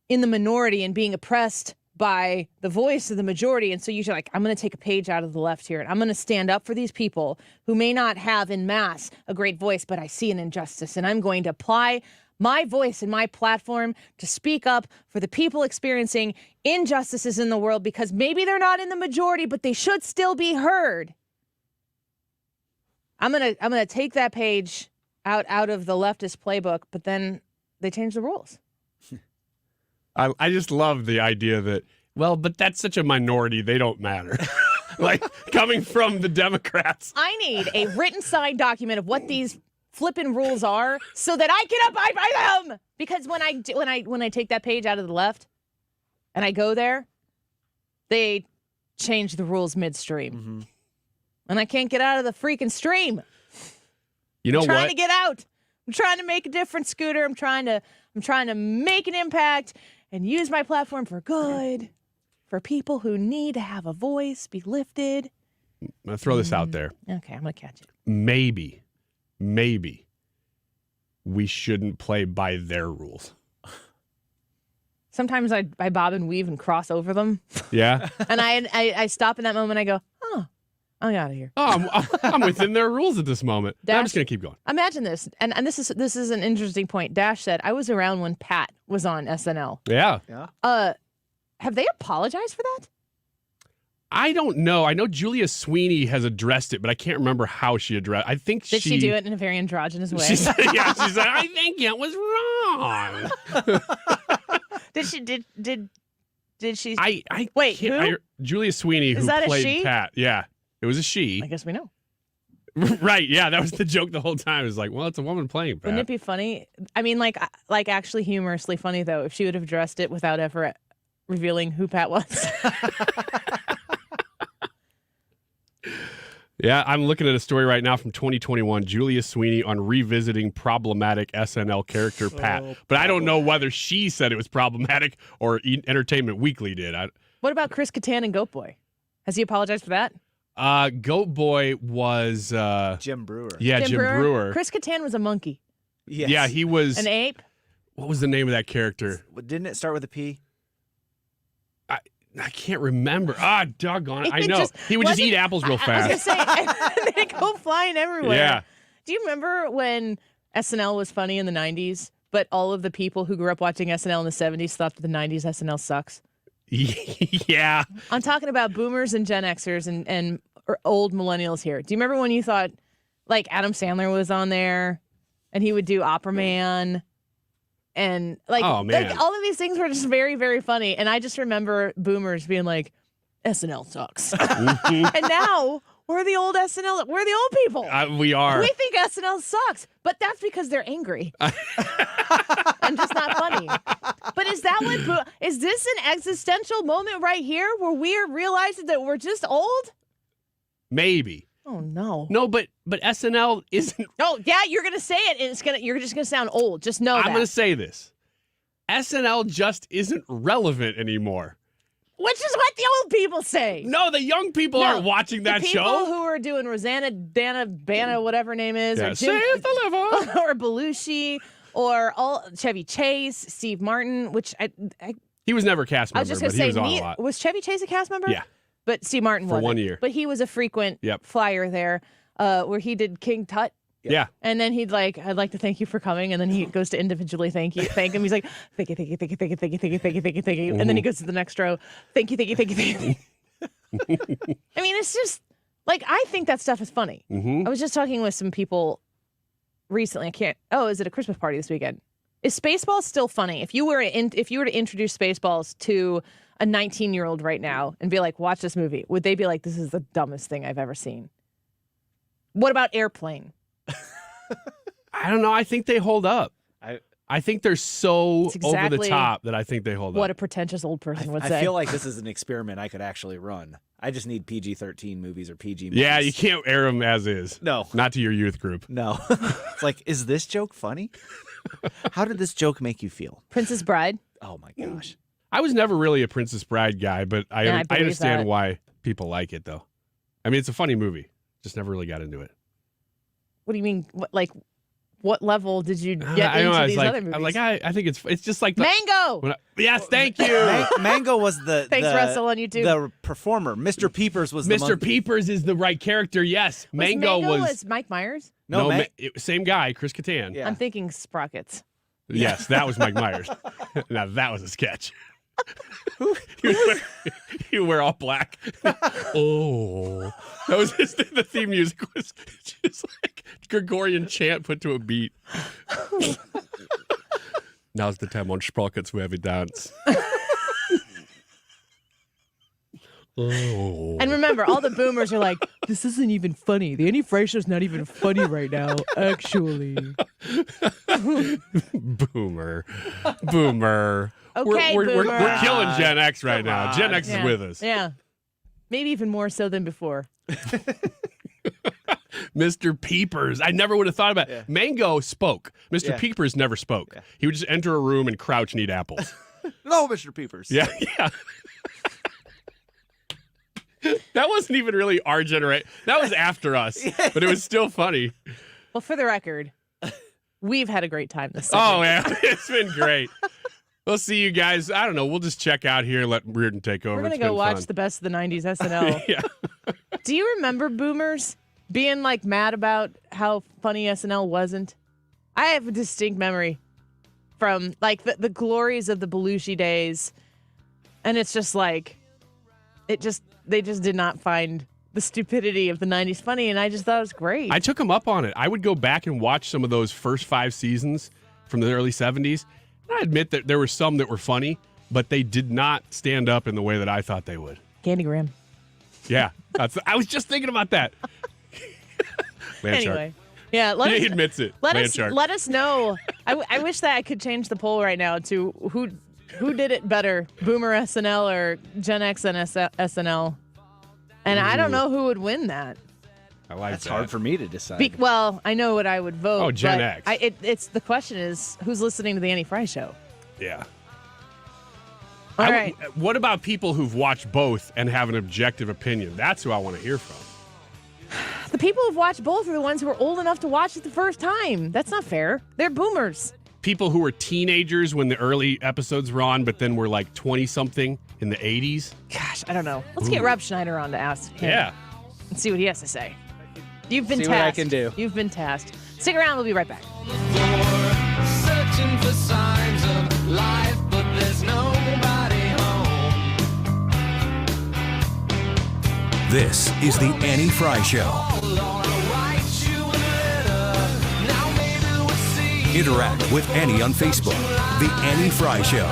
Speaker 3: in the minority and being oppressed by the voice of the majority. And so you're like, I'm going to take a page out of the left here, and I'm going to stand up for these people who may not have in mass a great voice, but I see an injustice, and I'm going to apply my voice and my platform to speak up for the people experiencing injustices in the world, because maybe they're not in the majority, but they should still be heard. I'm going to take that page out of the leftist playbook, but then they change the rules.
Speaker 13: I just love the idea that, well, but that's such a minority, they don't matter. Like, coming from the Democrats.
Speaker 3: I need a written signed document of what these flipping rules are so that I can abide by them. Because when I take that page out of the left and I go there, they change the rules midstream. Mm-hmm. And I can't get out of the freaking stream.
Speaker 13: You know what?
Speaker 3: I'm trying to get out. I'm trying to make a difference, Scooter. I'm trying to make an impact and use my platform for good, for people who need to have a voice, be lifted.
Speaker 13: I'm going to throw this out there.
Speaker 3: Okay, I'm going to catch it.
Speaker 13: Maybe we shouldn't play by their rules.
Speaker 3: Sometimes I bob and weave and cross over them.
Speaker 13: Yeah.
Speaker 3: And I stop in that moment. I go, I'm out of here.
Speaker 13: Oh, I'm within their rules at this moment. I'm just going to keep going.
Speaker 3: Imagine this. And this is an interesting point. Dash said, I was around when Pat was on SNL.
Speaker 13: Yeah.
Speaker 3: Have they apologized for that?
Speaker 13: I don't know. I know Julia Sweeney has addressed it, but I can't remember how she addressed. I think
Speaker 3: Did she do it in a very androgynous way?
Speaker 13: She said, I think it was wrong.
Speaker 3: Did she?
Speaker 13: Wait,
Speaker 3: who?
Speaker 13: Julia Sweeney,
Speaker 3: Is
Speaker 13: who
Speaker 3: that a
Speaker 13: played
Speaker 3: she?
Speaker 13: Pat. Yeah, it was a she.
Speaker 3: I guess we know.
Speaker 13: Right, yeah, that was the joke the whole time. It was like, well, it's a woman playing Pat.
Speaker 3: Wouldn't it be funny? I mean, like actually humorously funny, though, if she would have addressed it without ever revealing who Pat was.
Speaker 13: Yeah, I'm looking at a story right now from 2021, Julia Sweeney on revisiting problematic SNL character Pat. But I don't know whether she said it was problematic or Entertainment Weekly did.
Speaker 3: What about Chris Kattan and Goat Boy? Has he apologized for that?
Speaker 13: Goat Boy was...
Speaker 1: Jim Brewer.
Speaker 13: Yeah, Jim Brewer.
Speaker 3: Chris Kattan was a monkey.
Speaker 1: Yes.
Speaker 13: Yeah, he was...
Speaker 3: An ape?
Speaker 13: What was the name of that character?
Speaker 1: Didn't it start with a P?
Speaker 13: I can't remember. Doggone it. I know. He would just eat apples real fast.
Speaker 3: I was going to say, and they'd go flying everywhere.
Speaker 13: Yeah.
Speaker 3: Do you remember when SNL was funny in the 90s, but all of the people who grew up watching SNL in the 70s thought that the 90s SNL sucks?
Speaker 13: Yeah.
Speaker 3: I'm talking about boomers and Gen Xers and old millennials here. Do you remember when you thought, like, Adam Sandler was on there and he would do Opera Man? And like,
Speaker 13: oh, man.
Speaker 3: like all of these things were just very, very funny. And I just remember boomers being like, SNL sucks. And now we're the old SNL. We're the old people.
Speaker 13: We are.
Speaker 3: We think SNL sucks, but that's because they're angry and just not funny. But is that what? Is this an existential moment right here where we're realizing that we're just old?
Speaker 13: Maybe.
Speaker 3: Oh no.
Speaker 13: No, but SNL isn't.
Speaker 3: Oh yeah, you're gonna say it, and you're just gonna sound old. Just know that.
Speaker 13: I'm gonna say this. SNL just isn't relevant anymore.
Speaker 3: Which is what the old people say.
Speaker 13: No, the young people aren't watching that show.
Speaker 3: The people who are doing Rosanna, Dana, Bana, whatever her name is, or Jim,
Speaker 13: Save the liver,
Speaker 3: or Belushi, or all Chevy Chase, Steve Martin, which
Speaker 13: he was never a cast member,
Speaker 3: I was just gonna
Speaker 13: but
Speaker 3: say,
Speaker 13: he was on a lot.
Speaker 3: Was Chevy Chase a cast member?
Speaker 13: Yeah.
Speaker 3: But Steve Martin
Speaker 13: for
Speaker 3: wasn't.
Speaker 13: 1 year.
Speaker 3: But he was a frequent flyer there, where he did King Tut.
Speaker 13: Yeah.
Speaker 3: And then he'd like, I'd like to thank you for coming. And then he goes to individually thank him. He's like, thank you. And then he goes to the next row. Thank you. I mean, it's just like, I think that stuff is funny.
Speaker 13: Mm-hmm.
Speaker 3: I was just talking with some people recently. Is it a Christmas party this weekend? Is Spaceballs still funny? If you were to introduce Spaceballs to a 19-year-old right now and be like, watch this movie, would they be like, this is the dumbest thing I've ever seen? What about Airplane?
Speaker 13: I don't know. I think they hold up. I think they're so over the top that I think they hold up.
Speaker 3: What a pretentious old person would say.
Speaker 1: I feel like this is an experiment I could actually run. I just need PG-13 movies or PG movies.
Speaker 13: Yeah, you can't air them as is.
Speaker 1: No.
Speaker 13: Not to your youth group.
Speaker 1: No. It's like, is this joke funny? How did this joke make you feel?
Speaker 3: Princess Bride.
Speaker 1: Oh, my gosh.
Speaker 13: I was never really a Princess Bride guy, but I understand why people like it, though. I mean, it's a funny movie. Just never really got into it.
Speaker 3: What do you mean? What level did you get into these other movies?
Speaker 13: I'm like, I think it's just like
Speaker 3: Mango.
Speaker 13: Yes, thank you.
Speaker 1: Mango was the
Speaker 3: thanks, Russell, on YouTube.
Speaker 1: The performer. Mr. Peepers was the
Speaker 13: Mr. Peepers is the right character. Yes, Mango was
Speaker 3: Mike Myers.
Speaker 13: No, same guy, Chris Kattan.
Speaker 1: Yeah.
Speaker 3: I'm thinking Sprockets.
Speaker 13: Yes, that was Mike Myers. Now that was a sketch. he would wear all black. Oh, that was the theme music was just like Gregorian chant put to a beat. Now's the time on Sprockets where we dance. Oh.
Speaker 3: And remember, all the boomers are like, this isn't even funny. The Annie Frey show's not even funny right now, actually.
Speaker 13: Boomer.
Speaker 3: Okay,
Speaker 13: we're
Speaker 3: Boomer.
Speaker 13: killing Gen X right now. Gen X is with us.
Speaker 3: Yeah. Maybe even more so than before.
Speaker 13: Mr. Peepers. I never would have thought about it. Yeah. Mango spoke. Mr. Peepers never spoke. Yeah. He would just enter a room and crouch and eat apples.
Speaker 1: No, Mr. Peepers.
Speaker 13: Yeah. That wasn't even really our generation. That was after us, but it was still funny.
Speaker 3: Well, for the record, we've had a great time this segment.
Speaker 13: Oh, yeah. It's been great. We'll see you guys. I don't know. We'll just check out here and let Reardon take over.
Speaker 3: We're going to go watch the best of the 90s SNL.
Speaker 13: Yeah.
Speaker 3: Do you remember boomers being like mad about how funny SNL wasn't? I have a distinct memory from like the glories of the Belushi days. And it's just like, they just did not find the stupidity of the 90s funny. And I just thought it was great.
Speaker 13: I took them up on it. I would go back and watch some of those first 5 seasons from the early 70s. And I admit that there were some that were funny, but they did not stand up in the way that I thought they would.
Speaker 3: Candy Graham.
Speaker 13: Yeah. I was just thinking about that.
Speaker 3: Anyway. Yeah,
Speaker 13: He admits it.
Speaker 3: Let us know. I wish that I could change the poll right now to who did it better, Boomer SNL or Gen X and SNL. And I don't know who would win that.
Speaker 13: I like
Speaker 1: That's
Speaker 13: that.
Speaker 1: hard for me to decide.
Speaker 3: Well, I know what I would vote.
Speaker 13: Oh, Gen
Speaker 3: but
Speaker 13: X.
Speaker 3: It's the question is who's listening to the Annie Frey Show?
Speaker 13: Yeah.
Speaker 3: All right.
Speaker 13: What about people who've watched both and have an objective opinion? That's who I want to hear from.
Speaker 3: The people who've watched both are the ones who were old enough to watch it the first time. That's not fair. They're boomers.
Speaker 13: People who were teenagers when the early episodes were on, but then were like 20-something in the 80s.
Speaker 3: Gosh, I don't know. Let's get Rob Schneider on to ask him.
Speaker 13: Yeah.
Speaker 3: And see what he has to say. You've been
Speaker 1: See
Speaker 3: tasked.
Speaker 1: what I can do.
Speaker 3: You've been tasked. Stick around. We'll be right back.
Speaker 12: Searching for signs of life, but there's nobody home.
Speaker 4: This is the Annie Frey Show. Interact with Annie on Facebook. The Annie Frey Show.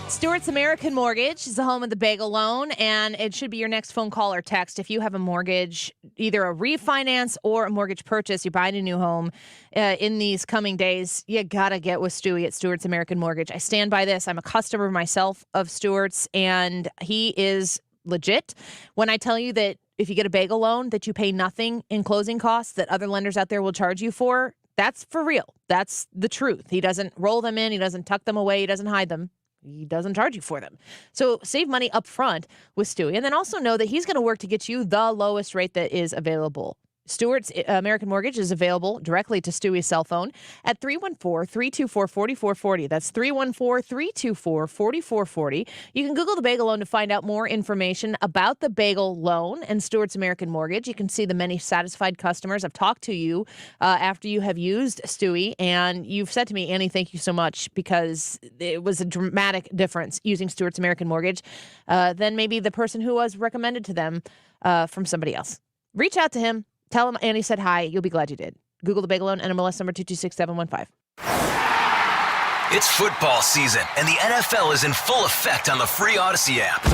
Speaker 3: Stewart's American Mortgage is the home of the bagel loan, and it should be your next phone call or text if you have a mortgage, either a refinance or a mortgage purchase. You're buying a new home in these coming days. You got to get with Stewie at Stewart's American Mortgage. I stand by this. I'm a customer myself of Stewart's, and he is legit when I tell you that if you get a bagel loan that you pay nothing in closing costs that other lenders out there will charge you for. That's for real. That's the truth. He doesn't roll them in. He doesn't tuck them away. He doesn't hide them. He doesn't charge you for them. So save money up front with Stewie. And then also know that he's going to work to get you the lowest rate that is available. Stewart's American Mortgage is available directly to Stewie's cell phone at 314-324-4440. That's 314-324-4440. You can Google the bagel loan to find out more information about the bagel loan and Stewart's American Mortgage. You can see the many satisfied customers. I've talked to you after you have used Stewie, and you've said to me, Annie, thank you so much, because it was a dramatic difference using Stewart's American Mortgage than maybe the person who was recommended to them from somebody else. Reach out to him. Tell him Annie said hi. You'll be glad you did. Google the bagel loan, NMLS number 226715.
Speaker 2: It's football season, and the NFL is in full effect on the free Odyssey app.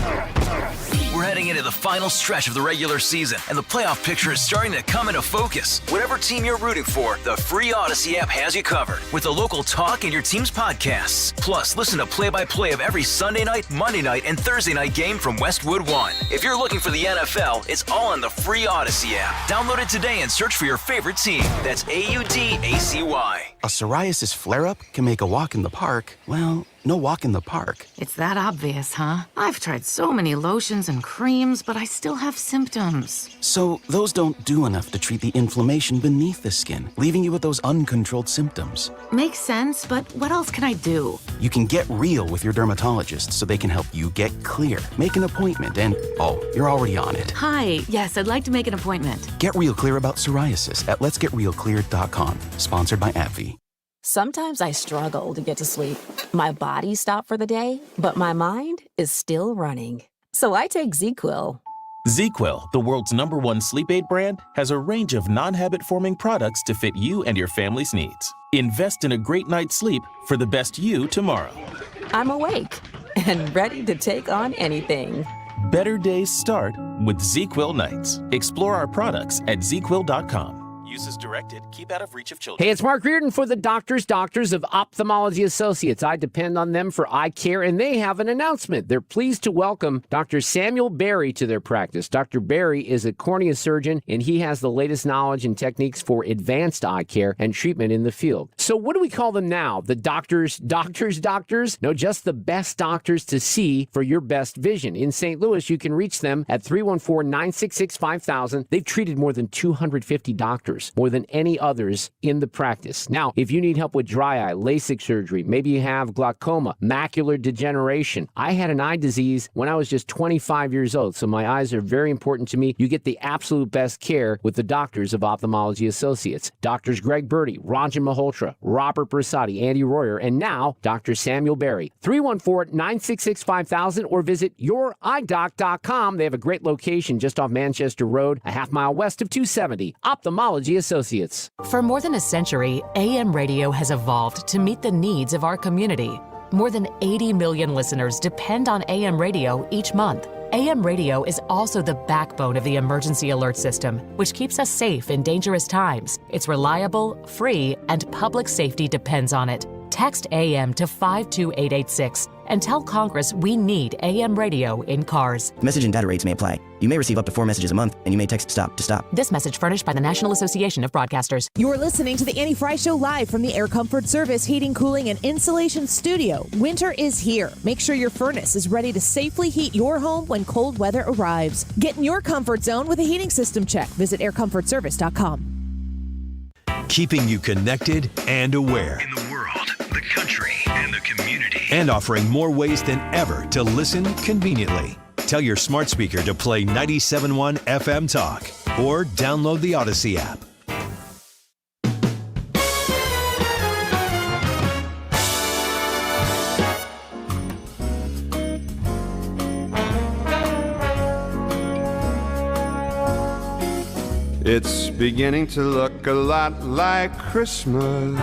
Speaker 2: We're heading into the final stretch of the regular season, and the playoff picture is starting to come into focus. Whatever team you're rooting for, the free Odyssey app has you covered with the local talk and your team's podcasts. Plus, listen to play-by-play of every Sunday night, Monday night, and Thursday night game from Westwood One. If you're looking for the NFL, it's all on the free Odyssey app. Download it today and search for your favorite team. That's AUDACY.
Speaker 6: A psoriasis flare-up can make a walk in the park, well, no walk in the park.
Speaker 14: It's that obvious, huh? I've tried so many lotions and creams, but I still have symptoms.
Speaker 6: So those don't do enough to treat the inflammation beneath the skin, leaving you with those uncontrolled symptoms.
Speaker 14: Makes sense, but what else can I do?
Speaker 6: You can get real with your dermatologist so they can help you get clear. Make an appointment and, you're already on it.
Speaker 14: Hi, yes, I'd like to make an appointment.
Speaker 6: Get real clear about psoriasis at letsgetrealclear.com. Sponsored by AbbVie.
Speaker 15: Sometimes I struggle to get to sleep. My body stopped for the day, but my mind is still running. So I take ZzzQuil.
Speaker 16: ZzzQuil, the world's #1 sleep aid brand, has a range of non-habit-forming products to fit you and your family's needs. Invest in a great night's sleep for the best you tomorrow.
Speaker 15: I'm awake and ready to take on anything.
Speaker 16: Better days start with ZzzQuil nights. Explore our products at ZzzQuil.com. Use as directed. Keep out of reach of children.
Speaker 17: Hey, it's Mark Reardon for the Doctors of Ophthalmology Associates. I depend on them for eye care, and they have an announcement. They're pleased to welcome Dr. Samuel Berry to their practice. Dr. Berry is a cornea surgeon, and he has the latest knowledge and techniques for advanced eye care and treatment in the field. So what do we call them now? The doctors? No, just the best doctors to see for your best vision. In St. Louis, you can reach them at 314-966-5000. They've treated more than 250 doctors. More than any others in the practice. Now, if you need help with dry eye, LASIK surgery, maybe you have glaucoma, macular degeneration. I had an eye disease when I was just 25 years old, so my eyes are very important to me. You get the absolute best care with the Doctors of Ophthalmology Associates. Doctors Greg Birdie, Ranjan Malhotra, Robert Brasati, Andy Royer, and now Dr. Samuel Berry. 314-966-5000 or visit youridoc.com. They have a great location just off Manchester Road, a half-mile west of 270. Ophthalmology Associates.
Speaker 28: For more than a century, AM radio has evolved to meet the needs of our community.
Speaker 15: More than 80 million listeners depend on AM radio each month. AM radio is also the backbone of the emergency alert system, which keeps us safe in dangerous times. It's reliable, free, and public safety depends on it. Text AM to 52886 and tell Congress we need AM radio in cars.
Speaker 6: Message and data rates may apply. You may receive up to 4 messages a month, and you may text STOP to stop.
Speaker 15: This message furnished by the National Association of Broadcasters.
Speaker 5: You're listening to the Annie Frey Show live from the Air Comfort Service Heating, Cooling, and Insulation Studio. Winter is here. Make sure your furnace is ready to safely heat your home when cold weather arrives. Get in your comfort zone with a heating system check. Visit aircomfortservice.com.
Speaker 4: Keeping you connected and aware.
Speaker 2: In the world, the country, and the community.
Speaker 4: And offering more ways than ever to listen conveniently. Tell your smart speaker to play 97.1 FM Talk or download the Odyssey app.
Speaker 12: It's beginning to look a lot like Christmas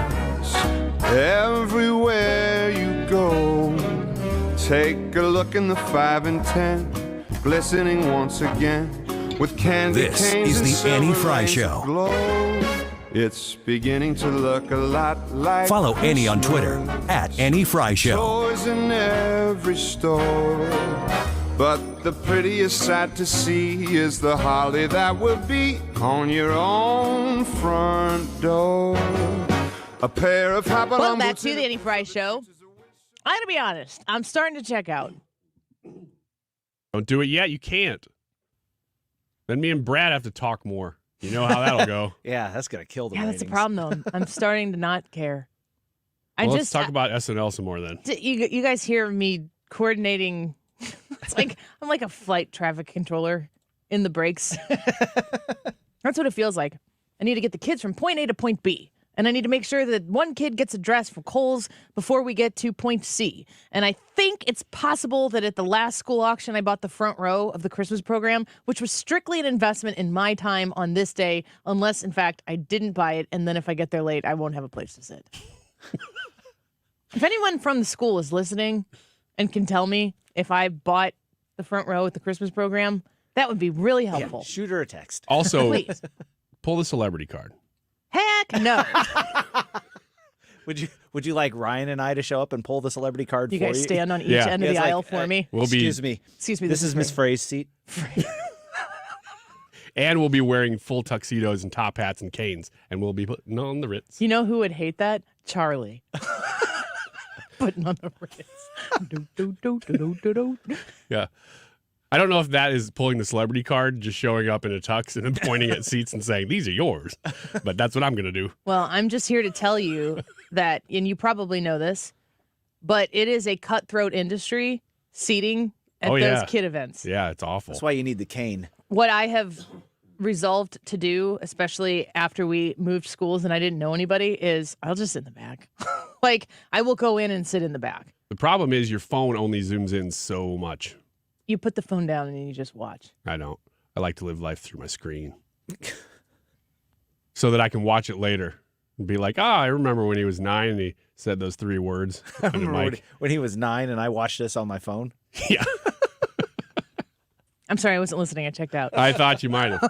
Speaker 12: everywhere you go. Take a look in the 5 and 10, glistening once again with candy
Speaker 4: This
Speaker 12: canes
Speaker 4: is
Speaker 12: and
Speaker 4: the Annie
Speaker 12: silver
Speaker 4: Frey
Speaker 12: rays
Speaker 4: Show.
Speaker 12: aglow. It's beginning to look a lot like
Speaker 4: Follow Annie on Twitter
Speaker 12: Christmas.
Speaker 4: @Annie Frey Show.
Speaker 12: Toys in every store. But the prettiest sight to see is the holly that will be on your own front door. A pair of hop-along
Speaker 3: Welcome back
Speaker 12: boots
Speaker 3: to
Speaker 12: and
Speaker 3: the Annie Frey Show. I gotta be honest, I'm starting to check out.
Speaker 13: Don't do it yet. You can't. Then me and Brad have to talk more. You know how that'll go.
Speaker 1: Yeah, that's gonna kill the
Speaker 3: Yeah,
Speaker 1: ratings.
Speaker 3: that's the problem, though. I'm starting to not care.
Speaker 13: Well, let's talk about SNL some more then.
Speaker 3: You guys hear me coordinating. It's like I'm like a flight traffic controller in the brakes. That's what it feels like. I need to get the kids from point A to point B. And I need to make sure that one kid gets a dress from Kohl's before we get to point C. And I think it's possible that at the last school auction, I bought the front row of the Christmas program, which was strictly an investment in my time on this day, unless, in fact, I didn't buy it. And then if I get there late, I won't have a place to sit. If anyone from the school is listening and can tell me if I bought the front row at the Christmas program, that would be really helpful.
Speaker 1: Yeah, shoot her a text.
Speaker 13: Also,
Speaker 3: Please.
Speaker 13: pull the celebrity card.
Speaker 3: Heck no.
Speaker 1: Would you like Ryan and I to show up and pull the celebrity card
Speaker 3: You
Speaker 1: for
Speaker 3: guys
Speaker 1: you?
Speaker 3: stand on each end of the aisle for me.
Speaker 1: Excuse me.
Speaker 3: Excuse me.
Speaker 1: This is Miss Frey's seat.
Speaker 13: And we'll be wearing full tuxedos and top hats and canes, and we'll be putting on the Ritz.
Speaker 3: You know who would hate that? Charlie. Putting on the Ritz.
Speaker 13: Yeah. I don't know if that is pulling the celebrity card, just showing up in a tux and then pointing at seats and saying, these are yours. But that's what I'm going to do.
Speaker 3: Well, I'm just here to tell you that, and you probably know this, but it is a cutthroat industry, seating at those kid events.
Speaker 13: Yeah, it's awful.
Speaker 1: That's why you need the cane.
Speaker 3: What I have resolved to do, especially after we moved schools and I didn't know anybody, is I'll just sit in the back. Like, I will go in and sit in the back.
Speaker 13: The problem is your phone only zooms in so much.
Speaker 3: You put the phone down and you just watch.
Speaker 13: I don't. I like to live life through my screen so that I can watch it later and be like, I remember when he was 9 and he said those 3 words.
Speaker 1: I remember when he was 9 and I watched this on my phone.
Speaker 13: Yeah.
Speaker 3: I'm sorry, I wasn't listening. I checked out.
Speaker 13: I thought you might have.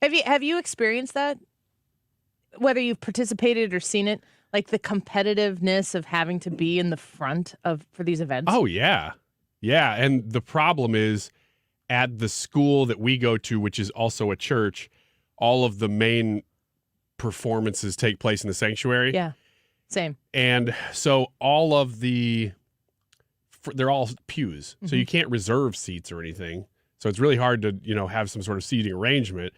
Speaker 3: Have you experienced that? Whether you've participated or seen it, like the competitiveness of having to be in the front for these events?
Speaker 13: Oh, yeah. Yeah, and the problem is at the school that we go to, which is also a church, all of the main performances take place in the sanctuary.
Speaker 3: Yeah, same.
Speaker 13: And so all of they're all pews, so you can't reserve seats or anything. So it's really hard to, have some sort of seating arrangement.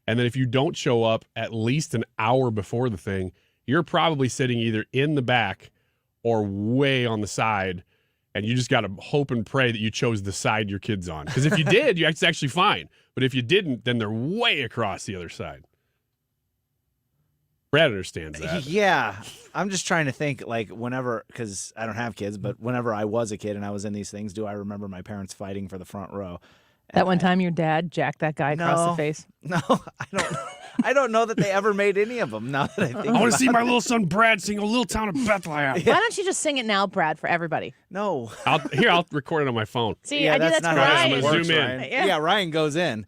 Speaker 13: And then if you don't show up at least an hour before the thing, you're probably sitting either in the back or way on the side. And you just got to hope and pray that you chose the side your kid's on. Because if you did, it's actually fine. But if you didn't, then they're way across the other side. Brad understands that.
Speaker 1: Yeah. I'm just trying to think, like, whenever, because I don't have kids, but whenever I was a kid and I was in these things, do I remember my parents fighting for the front row?
Speaker 3: That one time your dad jacked that guy across the face?
Speaker 1: No, I don't. I don't know that they ever made any of them. Now that I think,
Speaker 13: I want to see my little son Brad sing "A Little Town of Bethlehem."
Speaker 3: Why don't you just sing it now, Brad, for everybody?
Speaker 1: No.
Speaker 13: I'll record it on my phone.
Speaker 3: See, I do that to Ryan.
Speaker 13: I'm gonna zoom in.
Speaker 1: Yeah, Ryan goes in.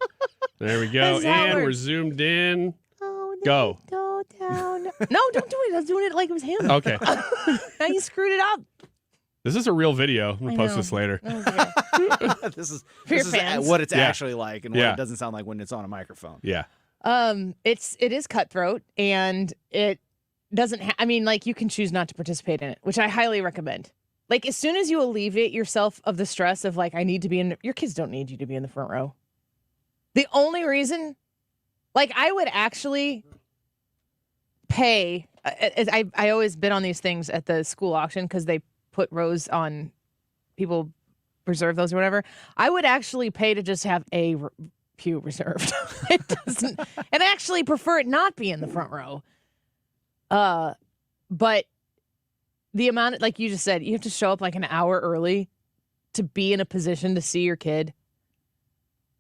Speaker 13: There we go, and we're zoomed in. Go.
Speaker 3: Go down. No, don't do it. I was doing it like it was him.
Speaker 13: Okay.
Speaker 3: Now you screwed it up.
Speaker 13: This is a real video. I'm
Speaker 3: I
Speaker 13: gonna post
Speaker 3: know.
Speaker 13: this later.
Speaker 1: This is
Speaker 3: For your fans.
Speaker 1: what it's
Speaker 13: Yeah.
Speaker 1: actually like and what
Speaker 13: Yeah.
Speaker 1: it doesn't sound like when it's on a microphone.
Speaker 13: Yeah.
Speaker 3: It is cutthroat, and it doesn't. I mean, like, you can choose not to participate in it, which I highly recommend. Like, as soon as you alleviate yourself of the stress of like, I need to be in. Your kids don't need you to be in the front row. The only reason, like, I would actually pay. I always bid on these things at the school auction because they put rows on. People reserve those or whatever. I would actually pay to just have a pew reserved. It doesn't, and I actually prefer it not be in the front row. But the amount, like you just said, you have to show up like an hour early to be in a position to see your kid.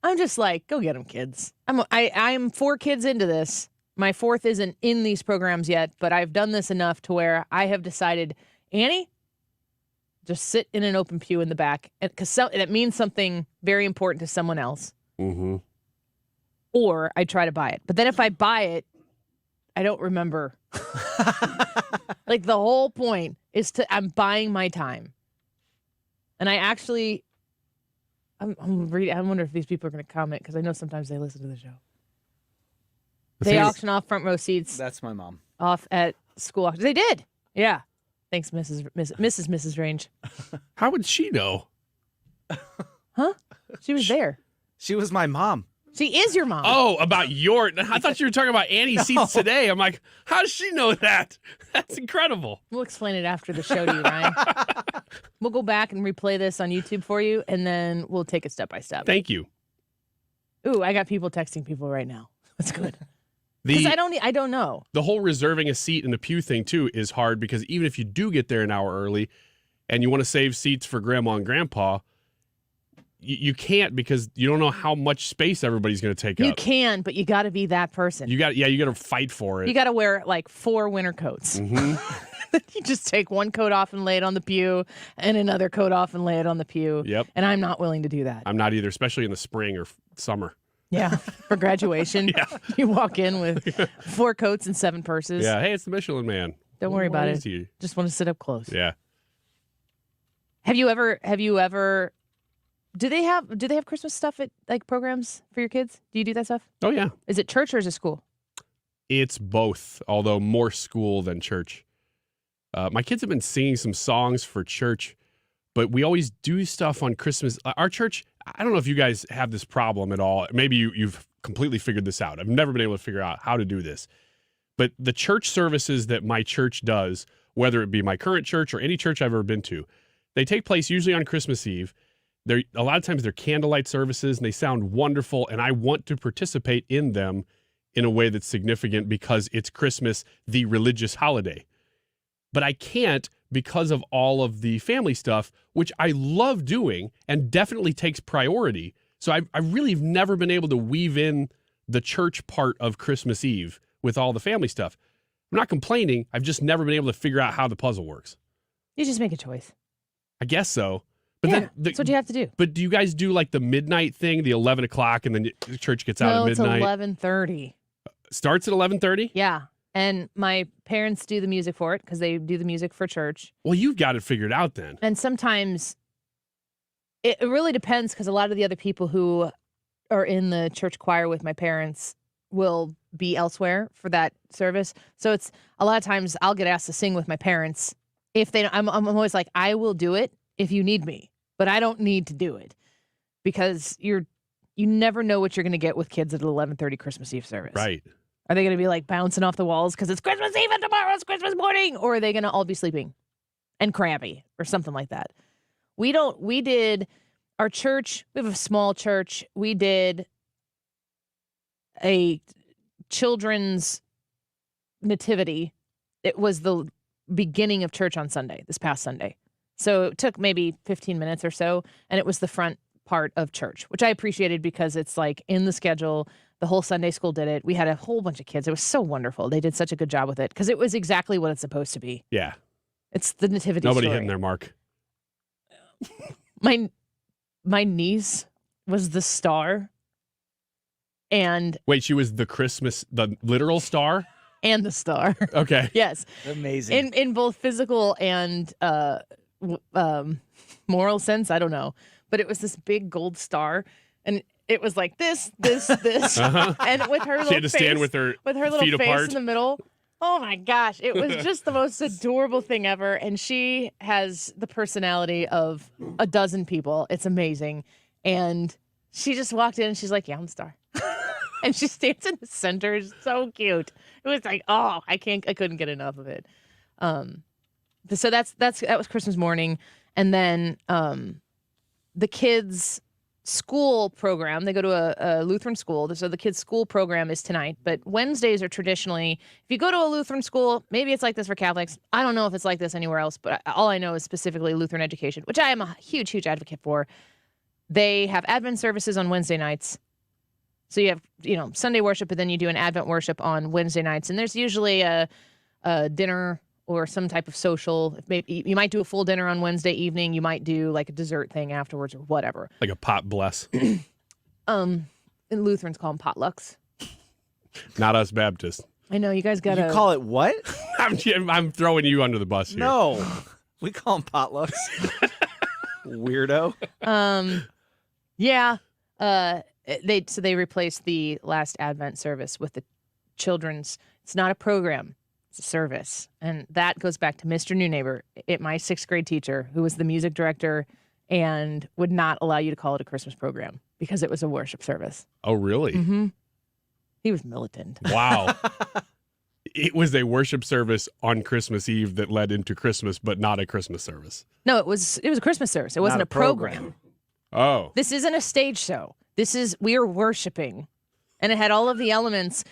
Speaker 3: I'm just like, go get them, kids. I'm 4 kids into this. My 4th isn't in these programs yet, but I've done this enough to where I have decided, Annie, just sit in an open pew in the back, because it means something very important to someone else.
Speaker 13: Mm-hmm.
Speaker 3: Or I try to buy it. But then if I buy it, I don't remember. Like, the whole point is I'm buying my time. And I actually, I'm reading. I wonder if these people are going to comment, because I know sometimes they listen to the show. They auction off front row seats.
Speaker 1: That's my mom.
Speaker 3: Off at school auction. They did. Yeah. Thanks, Mrs. Range.
Speaker 13: How would she know?
Speaker 3: Huh? She was there.
Speaker 1: She was my mom.
Speaker 3: She is your mom.
Speaker 13: Oh, about I thought you were talking about Annie's seats today. I'm like, how does she know that? That's incredible.
Speaker 3: We'll explain it after the show to you, Ryan. We'll go back and replay this on YouTube for you, and then we'll take it step by step.
Speaker 13: Thank you.
Speaker 3: Ooh, I got people texting people right now. That's good. Because I don't know.
Speaker 13: The whole reserving a seat in the pew thing, too, is hard, because even if you do get there an hour early and you want to save seats for grandma and grandpa, you can't, because you don't know how much space everybody's going to take up.
Speaker 3: You can, but you got to be that person.
Speaker 13: You got to fight for it.
Speaker 3: You got to wear like 4 winter coats.
Speaker 13: Mm-hmm.
Speaker 3: You just take one coat off and lay it on the pew, and another coat off and lay it on the pew.
Speaker 13: Yep.
Speaker 3: And I'm not willing to do that.
Speaker 13: I'm not either, especially in the spring or summer.
Speaker 3: Yeah, for graduation.
Speaker 13: Yeah.
Speaker 3: You walk in with 4 coats and 7 purses.
Speaker 13: Yeah, hey, it's the Michelin Man.
Speaker 3: Don't worry about it.
Speaker 13: You?
Speaker 3: Just want to sit up close.
Speaker 13: Yeah.
Speaker 3: Have you ever do they have Christmas stuff at like programs for your kids? Do you do that stuff?
Speaker 13: Oh yeah.
Speaker 3: Is it church or is it school?
Speaker 13: It's both, although more school than church. My kids have been singing some songs for church, but we always do stuff on Christmas. Our church, I don't know if you guys have this problem at all. Maybe you've completely figured this out. I've never been able to figure out how to do this. But the church services that my church does, whether it be my current church or any church I've ever been to, they take place usually on Christmas Eve. A lot of times they're candlelight services, and they sound wonderful, and I want to participate in them in a way that's significant because it's Christmas, the religious holiday. But I can't because of all of the family stuff, which I love doing and definitely takes priority. So I really have never been able to weave in the church part of Christmas Eve with all the family stuff. I'm not complaining. I've just never been able to figure out how the puzzle works.
Speaker 3: You just make a choice.
Speaker 13: I guess so. But
Speaker 3: yeah,
Speaker 13: then
Speaker 3: that's what you have to do.
Speaker 13: But do you guys do like the midnight thing, the 11 o'clock, and then the church gets out at midnight?
Speaker 3: No, it's 11:30.
Speaker 13: Starts at 11:30?
Speaker 3: Yeah. And my parents do the music for it because they do the music for church.
Speaker 13: Well, you've got it figured out then.
Speaker 3: And sometimes it really depends because a lot of the other people who are in the church choir with my parents will be elsewhere for that service. So it's a lot of times I'll get asked to sing with my parents. If they, I'm always like, I will do it if you need me, but I don't need to do it because you never know what you're going to get with kids at an 11:30 Christmas Eve service.
Speaker 13: Right.
Speaker 3: Are they going to be like bouncing off the walls because it's Christmas Eve and tomorrow's Christmas morning? Or are they going to all be sleeping and crabby or something like that? We did our church. We have a small church. We did a children's nativity. It was the beginning of church on Sunday, this past Sunday. So it took maybe 15 minutes or so. And it was the front part of church, which I appreciated because it's like in the schedule. The whole Sunday school did it. We had a whole bunch of kids. It was so wonderful. They did such a good job with it because it was exactly what it's supposed to be.
Speaker 13: Yeah.
Speaker 3: It's the nativity
Speaker 13: Nobody
Speaker 3: story.
Speaker 13: hitting their mark.
Speaker 3: My niece was the star. And
Speaker 13: wait, she was the literal star?
Speaker 3: And the star.
Speaker 13: Okay.
Speaker 3: Yes.
Speaker 1: Amazing.
Speaker 3: In both physical and moral sense, I don't know. But it was this big gold star, and it was like this,
Speaker 13: Uh-huh.
Speaker 3: and with her little
Speaker 13: She had to
Speaker 3: face,
Speaker 13: stand with her
Speaker 3: little
Speaker 13: feet
Speaker 3: face
Speaker 13: apart.
Speaker 3: in the middle. Oh my gosh, it was just the most adorable thing ever. And she has the personality of a dozen people. It's amazing. And she just walked in and she's like, yeah, I'm the star. And she stands in the center. It's so cute. It was like, oh, I couldn't get enough of it. So that was Christmas morning. And then the kids' school program, they go to a Lutheran school. So the kids' school program is tonight. But Wednesdays are traditionally, if you go to a Lutheran school, maybe it's like this for Catholics. I don't know if it's like this anywhere else, but all I know is specifically Lutheran education, which I am a huge, huge advocate for. They have Advent services on Wednesday nights. So you have, Sunday worship, but then you do an Advent worship on Wednesday nights. And there's usually a dinner or some type of social. Maybe you might do a full dinner on Wednesday evening. You might do like a dessert thing afterwards or whatever.
Speaker 13: Like a pot bless.
Speaker 3: And Lutherans call them potlucks.
Speaker 13: Not us Baptists.
Speaker 3: I know, you guys got to...
Speaker 1: You call it what?
Speaker 13: I'm throwing you under the bus here.
Speaker 1: No. We call them potlucks. Weirdo.
Speaker 3: Yeah. They replaced the last Advent service with the children's. It's not a program, it's a service, and that goes back to Mr. New Neighbor, my 6th grade teacher, who was the music director and would not allow you to call it a Christmas program because it was a worship service.
Speaker 13: Oh, really?
Speaker 3: Mm-hmm. He was militant.
Speaker 13: Wow. It was a worship service on Christmas Eve that led into Christmas, but not a Christmas service.
Speaker 3: No, it was a Christmas service. It wasn't
Speaker 1: Not
Speaker 3: a program.
Speaker 13: Oh.
Speaker 3: This isn't a stage show. We are worshiping. And it had all of the elements.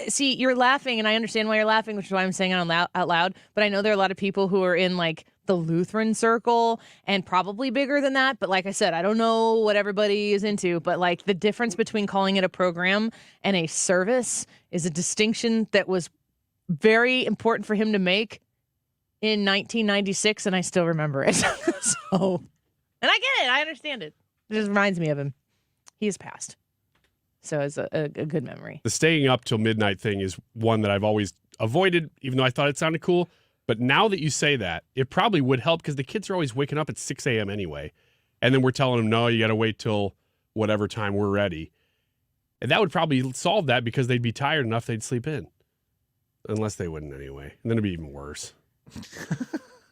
Speaker 3: See, you're laughing, and I understand why you're laughing, which is why I'm saying it out loud. But I know there are a lot of people who are in, like, the Lutheran circle and probably bigger than that. But like I said, I don't know what everybody is into. But, like, the difference between calling it a program and a service is a distinction that was very important for him to make in 1996, and I still remember it. And I get it. I understand it. It just reminds me of him. He has passed. So it's a good memory.
Speaker 13: The staying up till midnight thing is one that I've always avoided, even though I thought it sounded cool. But now that you say that, it probably would help because the kids are always waking up at 6 a.m. anyway. And then we're telling them, no, you got to wait till whatever time we're ready. And that would probably solve that because they'd be tired enough they'd sleep in. Unless they wouldn't anyway. And then it'd be even worse.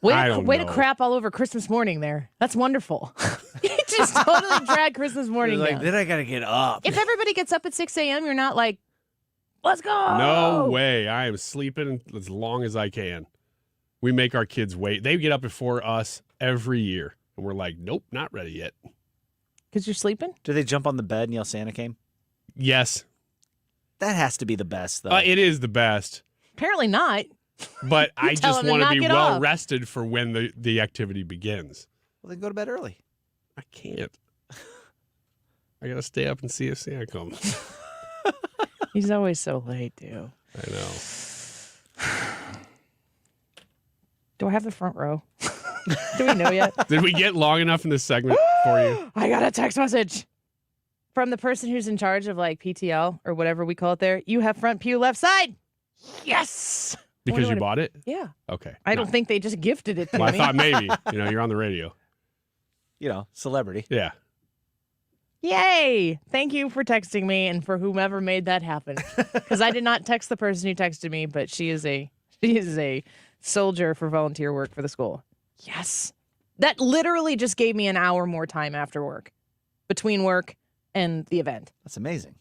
Speaker 3: Way to crap all over Christmas morning there. That's wonderful. You just totally drag Christmas morning down.
Speaker 1: Then I got to get up.
Speaker 3: If everybody gets up at 6 a.m., you're not like, let's go.
Speaker 13: No way. I am sleeping as long as I can. We make our kids wait. They get up before us every year. And we're like, nope, not ready yet.
Speaker 3: Because you're sleeping?
Speaker 1: Do they jump on the bed and yell Santa came?
Speaker 13: Yes.
Speaker 1: That has to be the best, though.
Speaker 13: It is the best.
Speaker 3: Apparently not.
Speaker 13: But I just want to be well
Speaker 3: off.
Speaker 13: rested for when the activity begins.
Speaker 1: Well, then go to bed early.
Speaker 13: I can't. I got to stay up and see if Santa comes.
Speaker 3: He's always so late, too.
Speaker 13: I know.
Speaker 3: Do I have the front row? Do we know yet?
Speaker 13: Did we get long enough in this segment for you?
Speaker 3: I got a text message from the person who's in charge of like PTL or whatever we call it there. You have front pew left side. Yes.
Speaker 13: Because you bought it?
Speaker 3: Yeah.
Speaker 13: Okay.
Speaker 3: I don't think they just gifted it to
Speaker 13: Well,
Speaker 3: me.
Speaker 13: I thought maybe. You're on the radio.
Speaker 1: Celebrity.
Speaker 13: Yeah.
Speaker 3: Yay. Thank you for texting me and for whomever made that happen. Because I did not text the person who texted me, but she is a soldier for volunteer work for the school. Yes. That literally just gave me an hour more time after work, between work and the event.
Speaker 1: That's amazing.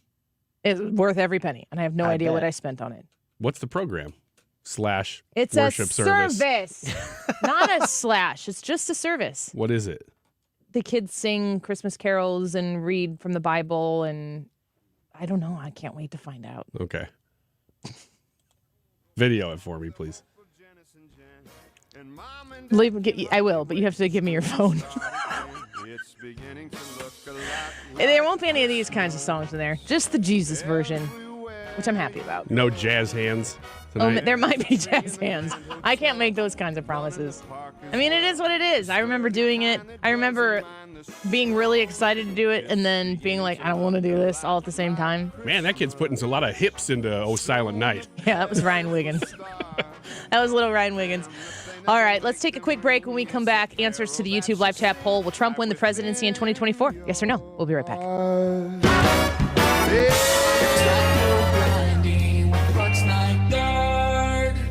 Speaker 3: It's worth every penny, and I have no idea what I spent on it.
Speaker 13: What's the program? /
Speaker 3: It's
Speaker 13: worship
Speaker 3: a service. Not a slash. It's just a service.
Speaker 13: What is it?
Speaker 3: The kids sing Christmas carols and read from the Bible, and I don't know. I can't wait to find out.
Speaker 13: Okay. Video it for me, please.
Speaker 3: I will, but you have to give me your phone. There won't be any of these kinds of songs in there. Just the Jesus version, which I'm happy about.
Speaker 13: No jazz hands tonight.
Speaker 3: Oh, there might be jazz hands. I can't make those kinds of promises. I mean, it is what it is. I remember doing it. I remember being really excited to do it and then being like, I don't want to do this all at the same time.
Speaker 13: Man, that kid's putting a lot of hips into Oh Silent Night.
Speaker 3: Yeah, that was Ryan Wiggins. That was little Ryan Wiggins. All right, let's take a quick break. When we come back, answers to the YouTube live chat poll. Will Trump win the presidency in 2024? Yes or no? We'll be right back.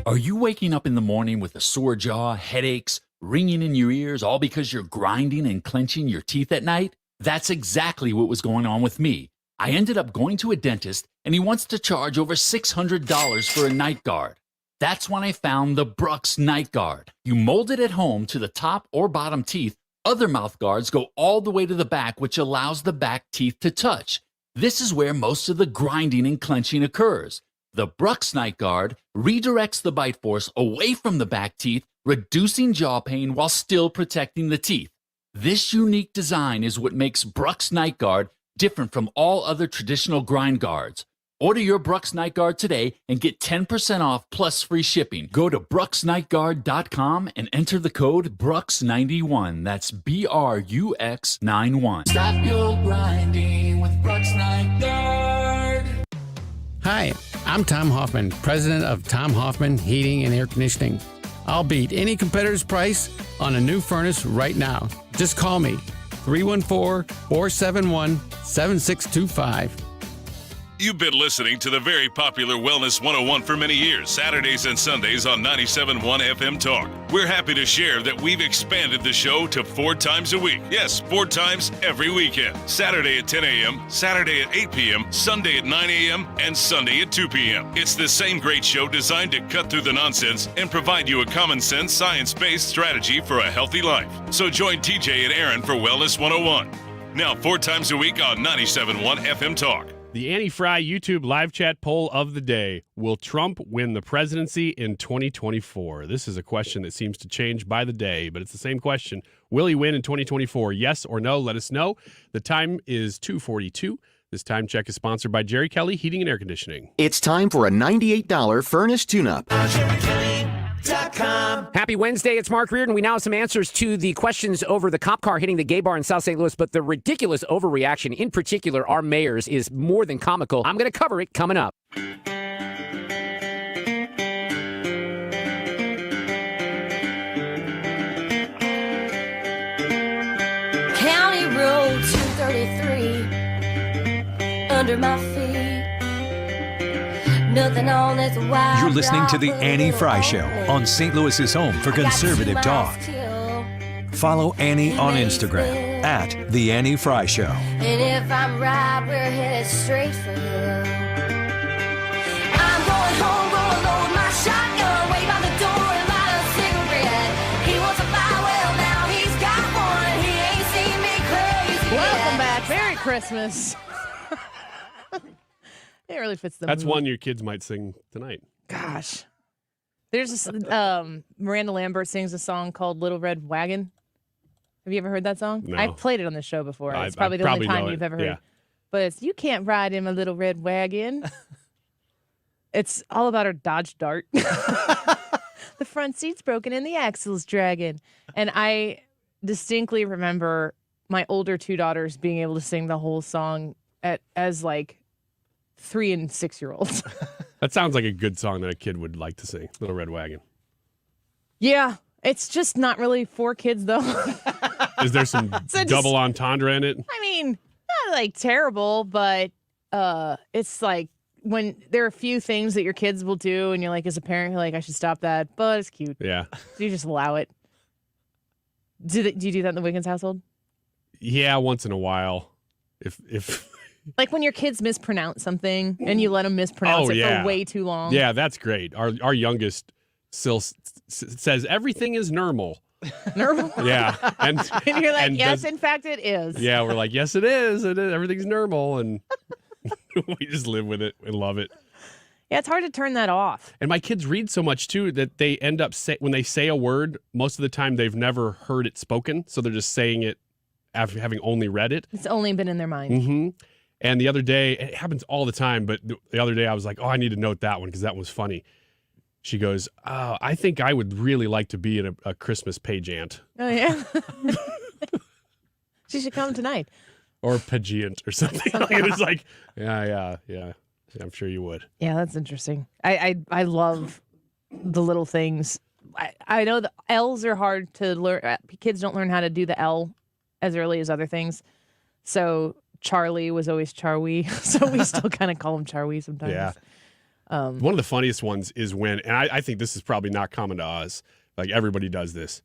Speaker 18: Are you waking up in the morning with a sore jaw, headaches, ringing in your ears, all because you're grinding and clenching your teeth at night? That's exactly what was going on with me. I ended up going to a dentist, and he wants to charge over $600 for a night guard. That's when I found the Brux Night Guard. You mold it at home to the top or bottom teeth. Other mouth guards go all the way to the back, which allows the back teeth to touch. This is where most of the grinding and clenching occurs. The Brux Night Guard redirects the bite force away from the back teeth, reducing jaw pain while still protecting the teeth. This unique design is what makes Brux Night Guard different from all other traditional grind guards. Order your Brux Night Guard today and get 10% off plus free shipping. Go to BruxNightGuard.com and enter the code BRUX91. That's BRUX91. Stop your grinding with Brux Night Guard.
Speaker 19: Hi, I'm Tom Hoffman, president of Tom Hoffman Heating and Air Conditioning. I'll beat any competitor's price on a new furnace right now. Just call me, 314-471-7625.
Speaker 20: You've been listening to the very popular Wellness 101 for many years, Saturdays and Sundays on 97.1 FM Talk. We're happy to share that we've expanded the show to 4 times a week. Yes, 4 times every weekend. Saturday at 10 a.m., Saturday at 8 p.m., Sunday at 9 a.m., and Sunday at 2 p.m. It's the same great show designed to cut through the nonsense and provide you a common sense, science-based strategy for a healthy life. So join TJ and Aaron for Wellness 101. Now 4 times a week on 97.1 FM Talk.
Speaker 13: The Annie Frey YouTube live chat poll of the day. Will Trump win the presidency in 2024? This is a question that seems to change by the day, but it's the same question. Will he win in 2024? Yes or no? Let us know. The time is 2:42. This time check is sponsored by Jerry Kelly Heating and Air Conditioning.
Speaker 21: It's time for a $98 furnace tune-up.
Speaker 17: Happy Wednesday. It's Mark Reardon. We now have some answers to the questions over the cop car hitting the gay bar in South St. Louis, but the ridiculous overreaction, in particular our mayor's, is more than comical. I'm going to cover it coming up.
Speaker 22: County Road 233 under my feet. Nothing on this wild.
Speaker 4: You're listening to The Annie Frey Show on St. Louis's home for conservative talk. Follow Annie on Instagram at The Annie Frey Show.
Speaker 22: And if I'm right, we're headed straight for you. I'm going home, gonna load my shotgun, wait by the door and light a cigarette. He wants a fire, well now he's got one. He ain't seen me crazy
Speaker 3: Welcome
Speaker 22: yet.
Speaker 3: back. Merry Christmas. It really fits the
Speaker 13: That's
Speaker 3: mood.
Speaker 13: one your kids might sing tonight.
Speaker 3: Gosh. There's this, Miranda Lambert sings a song called Little Red Wagon. Have you ever heard that song?
Speaker 13: No.
Speaker 3: I've played it on the show before. It's
Speaker 13: I
Speaker 3: probably the only time
Speaker 13: know
Speaker 3: you've
Speaker 13: it.
Speaker 3: ever heard
Speaker 13: Yeah.
Speaker 3: it. But it's, you can't ride in a little red wagon. It's all about her Dodge Dart. The front seat's broken and the axle's dragging. And I distinctly remember my older 2 daughters being able to sing the whole song as like 3 and 6-year-olds.
Speaker 13: That sounds like a good song that a kid would like to sing, Little Red Wagon.
Speaker 3: Yeah, it's just not really for kids, though.
Speaker 13: Is there some double entendre in it?
Speaker 3: I mean, not like terrible, but it's like when there are a few things that your kids will do, and you're like, as a parent, you're like, I should stop that, but it's cute.
Speaker 13: Yeah.
Speaker 3: So you just allow it. Do you do that in the Wiggins household?
Speaker 13: Yeah, once in a while. If
Speaker 3: Like when your kids mispronounce something and you let them mispronounce it for way too long.
Speaker 13: Yeah, that's great. Our youngest still says everything is normal.
Speaker 3: Normal?
Speaker 13: Yeah. And
Speaker 3: you're like, yes, in fact, it is.
Speaker 13: Yeah, we're like, yes, it is. It is. Everything's normal. And we just live with it and love it.
Speaker 3: Yeah, it's hard to turn that off.
Speaker 13: And my kids read so much, too, that they end up, when they say a word, most of the time they've never heard it spoken. So they're just saying it after having only read it.
Speaker 3: It's only been in their mind.
Speaker 13: Mm-hmm. And the other day, it happens all the time, but the other day I was like, oh, I need to note that one because that was funny. She goes, oh, I think I would really like to be in a Christmas page aunt.
Speaker 3: Oh, yeah. She should come tonight.
Speaker 13: Or pageant or something. It was like, yeah. I'm sure you would.
Speaker 3: Yeah, that's interesting. I love the little things. I know the L's are hard to learn. Kids don't learn how to do the L as early as other things. So Charlie was always Charwee. So we still kind of call him Charwee sometimes.
Speaker 13: Yeah. One of the funniest ones is when, and I think this is probably not common to us, like everybody does this.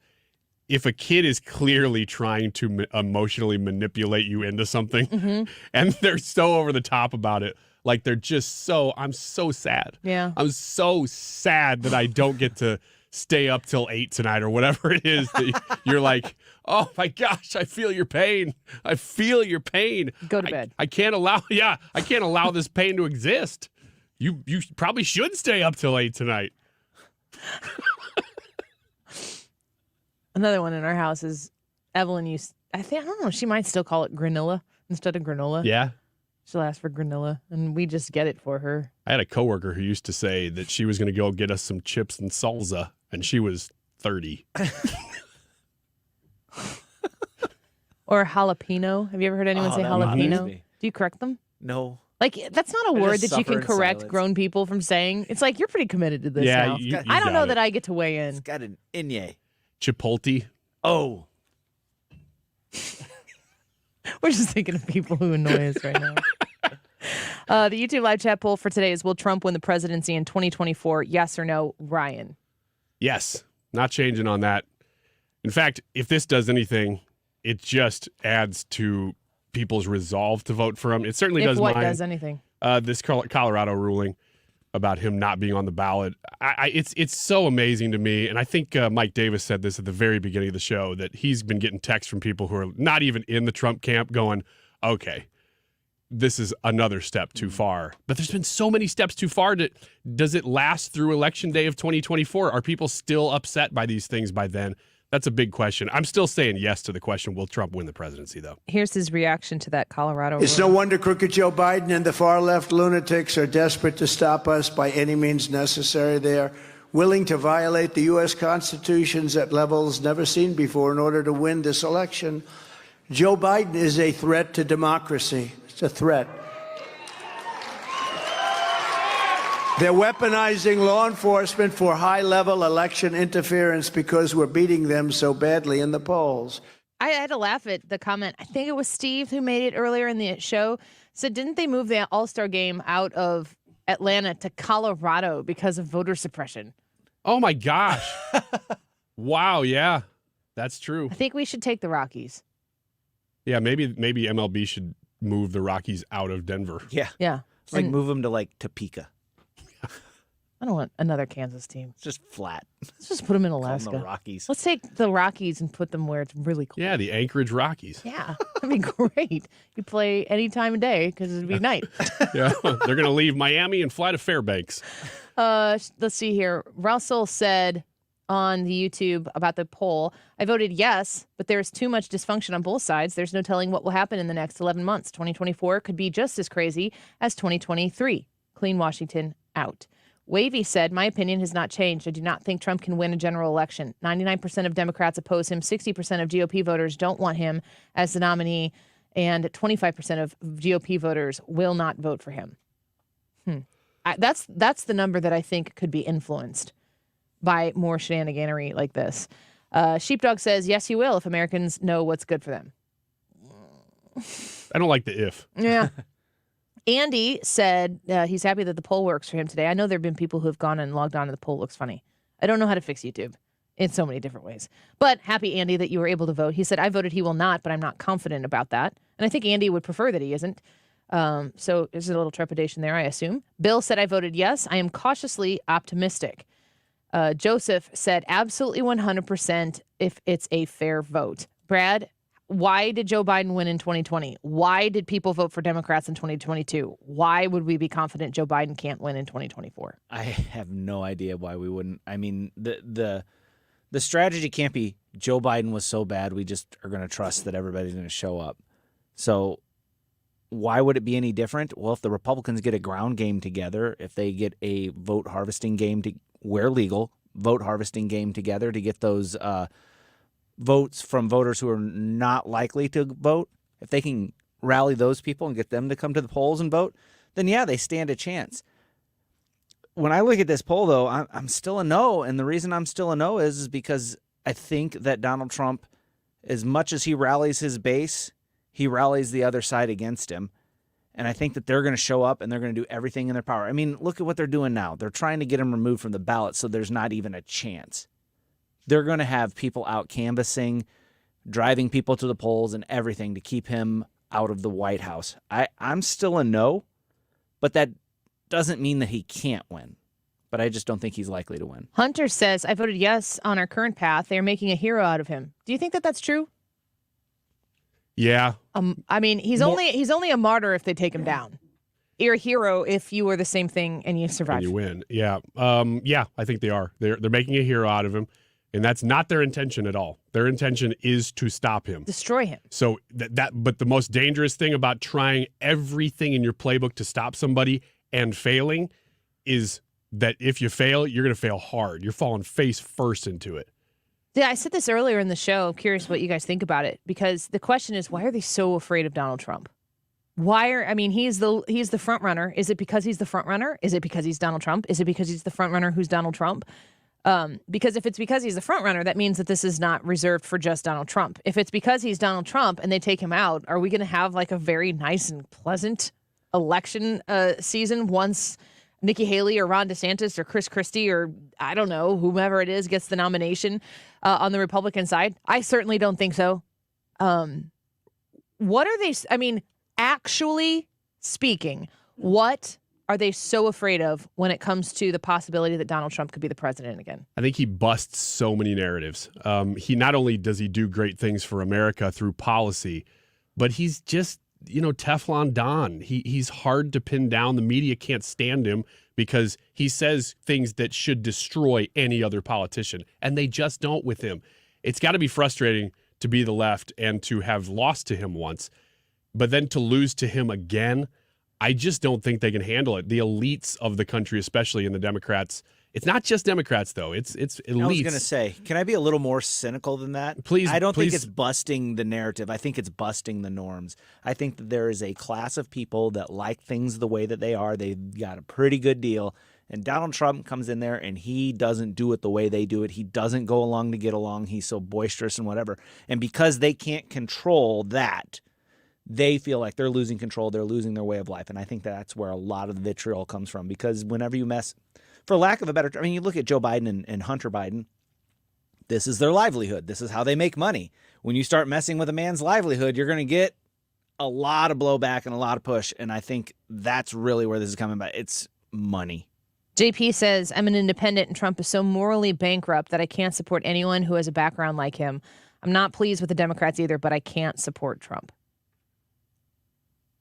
Speaker 13: If a kid is clearly trying to emotionally manipulate you into something and they're so over the top about it, like they're just I'm so sad.
Speaker 3: Yeah.
Speaker 13: I'm so sad that I don't get to stay up till 8 tonight or whatever it is that you're like, oh my gosh, I feel your pain. I feel your pain.
Speaker 3: Go to bed.
Speaker 13: I can't allow this pain to exist. You probably should stay up till 8 tonight.
Speaker 3: Another one in our house is Evelyn I don't know, she might still call it granola instead of granola.
Speaker 13: Yeah.
Speaker 3: She'll ask for granola, and we just get it for her.
Speaker 13: I had a coworker who used to say that she was going to go get us some chips and salsa, and she was 30.
Speaker 3: Or jalapeno. Have you ever heard anyone say jalapeno? Do you correct them?
Speaker 1: No.
Speaker 3: Like, that's not a word that you can correct grown people from saying. It's like, you're pretty committed to this now. I don't know that I get to weigh in.
Speaker 1: It's got an inye.
Speaker 13: Chipotle.
Speaker 1: Oh.
Speaker 3: We're just thinking of people who annoy us right now. The YouTube live chat poll for today is, will Trump win the presidency in 2024? Yes or no? Ryan.
Speaker 13: Yes. Not changing on that. In fact, if this does anything, it just adds to people's resolve to vote for him. It certainly does mine.
Speaker 3: What does anything?
Speaker 13: This Colorado ruling about him not being on the ballot. It's so amazing to me. And I think Mike Davis said this at the very beginning of the show, that he's been getting texts from people who are not even in the Trump camp going, okay, this is another step too far. But there's been so many steps too far. Does it last through Election Day of 2024? Are people still upset by these things by then? That's a big question. I'm still saying yes to the question, will Trump win the presidency, though?
Speaker 3: Here's his reaction to that Colorado
Speaker 7: It's no wonder crooked Joe Biden and the far-left lunatics are desperate to stop us by any means necessary. They are willing to violate the U.S. Constitution at levels never seen before in order to win this election. Joe Biden is a threat to democracy. It's a threat. They're weaponizing law enforcement for high-level election interference because we're beating them so badly in the polls.
Speaker 3: I had to laugh at the comment. I think it was Steve who made it earlier in the show. Said, didn't they move the All-Star game out of Atlanta to Colorado because of voter suppression?
Speaker 13: Oh, my gosh. Wow, yeah. That's true.
Speaker 3: I think we should take the Rockies.
Speaker 13: Yeah, maybe MLB should move the Rockies out of Denver.
Speaker 1: Yeah.
Speaker 3: Yeah.
Speaker 1: It's like move them to, like, Topeka.
Speaker 3: I don't want another Kansas team.
Speaker 1: It's just flat.
Speaker 3: Let's just put them in
Speaker 1: Call
Speaker 3: Alaska.
Speaker 1: them the Rockies.
Speaker 3: Let's take the Rockies and put them where it's really cool.
Speaker 13: Yeah, the Anchorage Rockies.
Speaker 3: Yeah, that'd be great. You play any time of day because it'd be night.
Speaker 13: Yeah, they're going to leave Miami and fly to Fairbanks.
Speaker 3: Let's see here. Russell said on the YouTube about the poll, I voted yes, but there's too much dysfunction on both sides. There's no telling what will happen in the next 11 months. 2024 could be just as crazy as 2023. Clean Washington out. Wavy said, my opinion has not changed. I do not think Trump can win a general election. 99% of Democrats oppose him. 60% of GOP voters don't want him as the nominee. And 25% of GOP voters will not vote for him. That's the number that I think could be influenced by more shenaniganery like this. Sheepdog says, yes, he will if Americans know what's good for them.
Speaker 13: I don't like the if.
Speaker 3: Yeah. Andy said he's happy that the poll works for him today. I know there have been people who have gone and logged on to the poll. Looks funny. I don't know how to fix YouTube in so many different ways. But happy, Andy, that you were able to vote. He said, I voted he will not, but I'm not confident about that. And I think Andy would prefer that he isn't. So there's a little trepidation there, I assume. Bill said, I voted yes. I am cautiously optimistic. Joseph said, absolutely 100% if it's a fair vote. Brad, why did Joe Biden win in 2020? Why did people vote for Democrats in 2022? Why would we be confident Joe Biden can't win in 2024?
Speaker 1: I have no idea why we wouldn't. I mean, the The strategy can't be Joe Biden was so bad we just are going to trust that everybody's going to show up. So why would it be any different? Well, if the Republicans get a ground game together, if they get a vote harvesting game where legal, vote harvesting game together to get those votes from voters who are not likely to vote, if they can rally those people and get them to come to the polls and vote, then yeah, they stand a chance. When I look at this poll, though, I'm still a no, and the reason I'm still a no is because I think that Donald Trump, as much as he rallies his base, he rallies the other side against him, and I think that they're going to show up and they're going to do everything in their power. I mean, look at what they're doing now. They're trying to get him removed from the ballot so there's not even a chance. They're going to have people out canvassing, driving people to the polls and everything to keep him out of the White House. I'm still a no, but that doesn't mean that he can't win. But I just don't think he's likely to win.
Speaker 3: Hunter says, I voted yes on our current path. They're making a hero out of him. Do you think that that's true?
Speaker 13: Yeah.
Speaker 3: I mean, he's only a martyr if they take him down. You're a hero if you were the same thing and you survive.
Speaker 13: And you win. Yeah. Yeah, I think they are. They're making a hero out of him. And that's not their intention at all. Their intention is to stop him.
Speaker 3: Destroy him.
Speaker 13: So but the most dangerous thing about trying everything in your playbook to stop somebody and failing is that if you fail, you're going to fail hard. You're falling face first into it.
Speaker 3: Yeah, I said this earlier in the show. I'm curious what you guys think about it, because the question is, why are they so afraid of Donald Trump? He's the front runner. Is it because he's the front runner? Is it because he's Donald Trump? Is it because he's the front runner who's Donald Trump? Because if it's because he's the front runner, that means that this is not reserved for just Donald Trump. If it's because he's Donald Trump and they take him out, are we going to have like a very nice and pleasant election season once Nikki Haley or Ron DeSantis or Chris Christie or I don't know, whomever it is gets the nomination on the Republican side? I certainly don't think so. What are they? I mean, actually speaking, what are they so afraid of when it comes to the possibility that Donald Trump could be the president again?
Speaker 13: I think he busts so many narratives. He not only does he do great things for America through policy, but he's just, Teflon Don. He's hard to pin down. The media can't stand him because he says things that should destroy any other politician, and they just don't with him. It's got to be frustrating to be the left and to have lost to him once, but then to lose to him again. I just don't think they can handle it. The elites of the country, especially in the Democrats. It's not just Democrats, though. It's elites.
Speaker 1: I was going to say, can I be a little more cynical than that?
Speaker 13: Please.
Speaker 1: I don't think it's busting the narrative. I think it's busting the norms. I think that there is a class of people that like things the way that they are. They've got a pretty good deal. And Donald Trump comes in there and he doesn't do it the way they do it. He doesn't go along to get along. He's so boisterous and whatever. And because they can't control that, they feel like they're losing control. They're losing their way of life. And I think that's where a lot of the vitriol comes from, because whenever you mess, for lack of a better term, you look at Joe Biden and Hunter Biden, this is their livelihood. This is how they make money. When you start messing with a man's livelihood, you're going to get a lot of blowback and a lot of push. And I think that's really where this is coming back. It's money.
Speaker 3: JP says, I'm an independent and Trump is so morally bankrupt that I can't support anyone who has a background like him. I'm not pleased with the Democrats either, but I can't support Trump.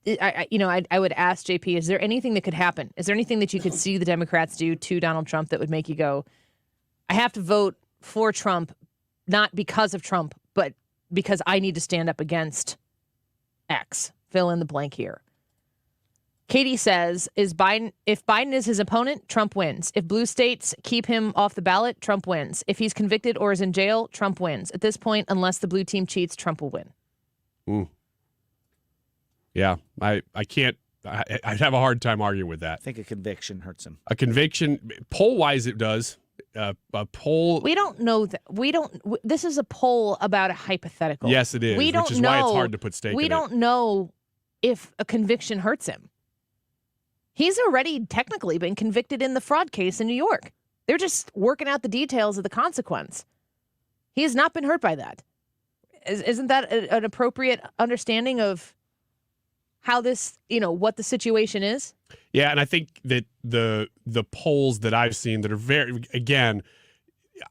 Speaker 3: I would ask JP, is there anything that could happen? Is there anything that you could see the Democrats do to Donald Trump that would make you go, I have to vote for Trump, not because of Trump, but because I need to stand up against X? Fill in the blank here. Katie says, if Biden is his opponent, Trump wins. If blue states keep him off the ballot, Trump wins. If he's convicted or is in jail, Trump wins. At this point, unless the blue team cheats, Trump will win.
Speaker 13: Ooh. Yeah, I can't. I'd have a hard time arguing with that.
Speaker 1: I think a conviction hurts him.
Speaker 13: A conviction, poll-wise, it does. A poll.
Speaker 3: We don't know that. This is a poll about a hypothetical.
Speaker 13: Yes, it is.
Speaker 3: Which
Speaker 13: is why it's hard to put stake in it.
Speaker 3: We don't know if a conviction hurts him. He's already technically been convicted in the fraud case in New York. They're just working out the details of the consequence. He has not been hurt by that. Isn't that an appropriate understanding of how this, what the situation is?
Speaker 13: Yeah, and I think that the polls that I've seen that are very, again,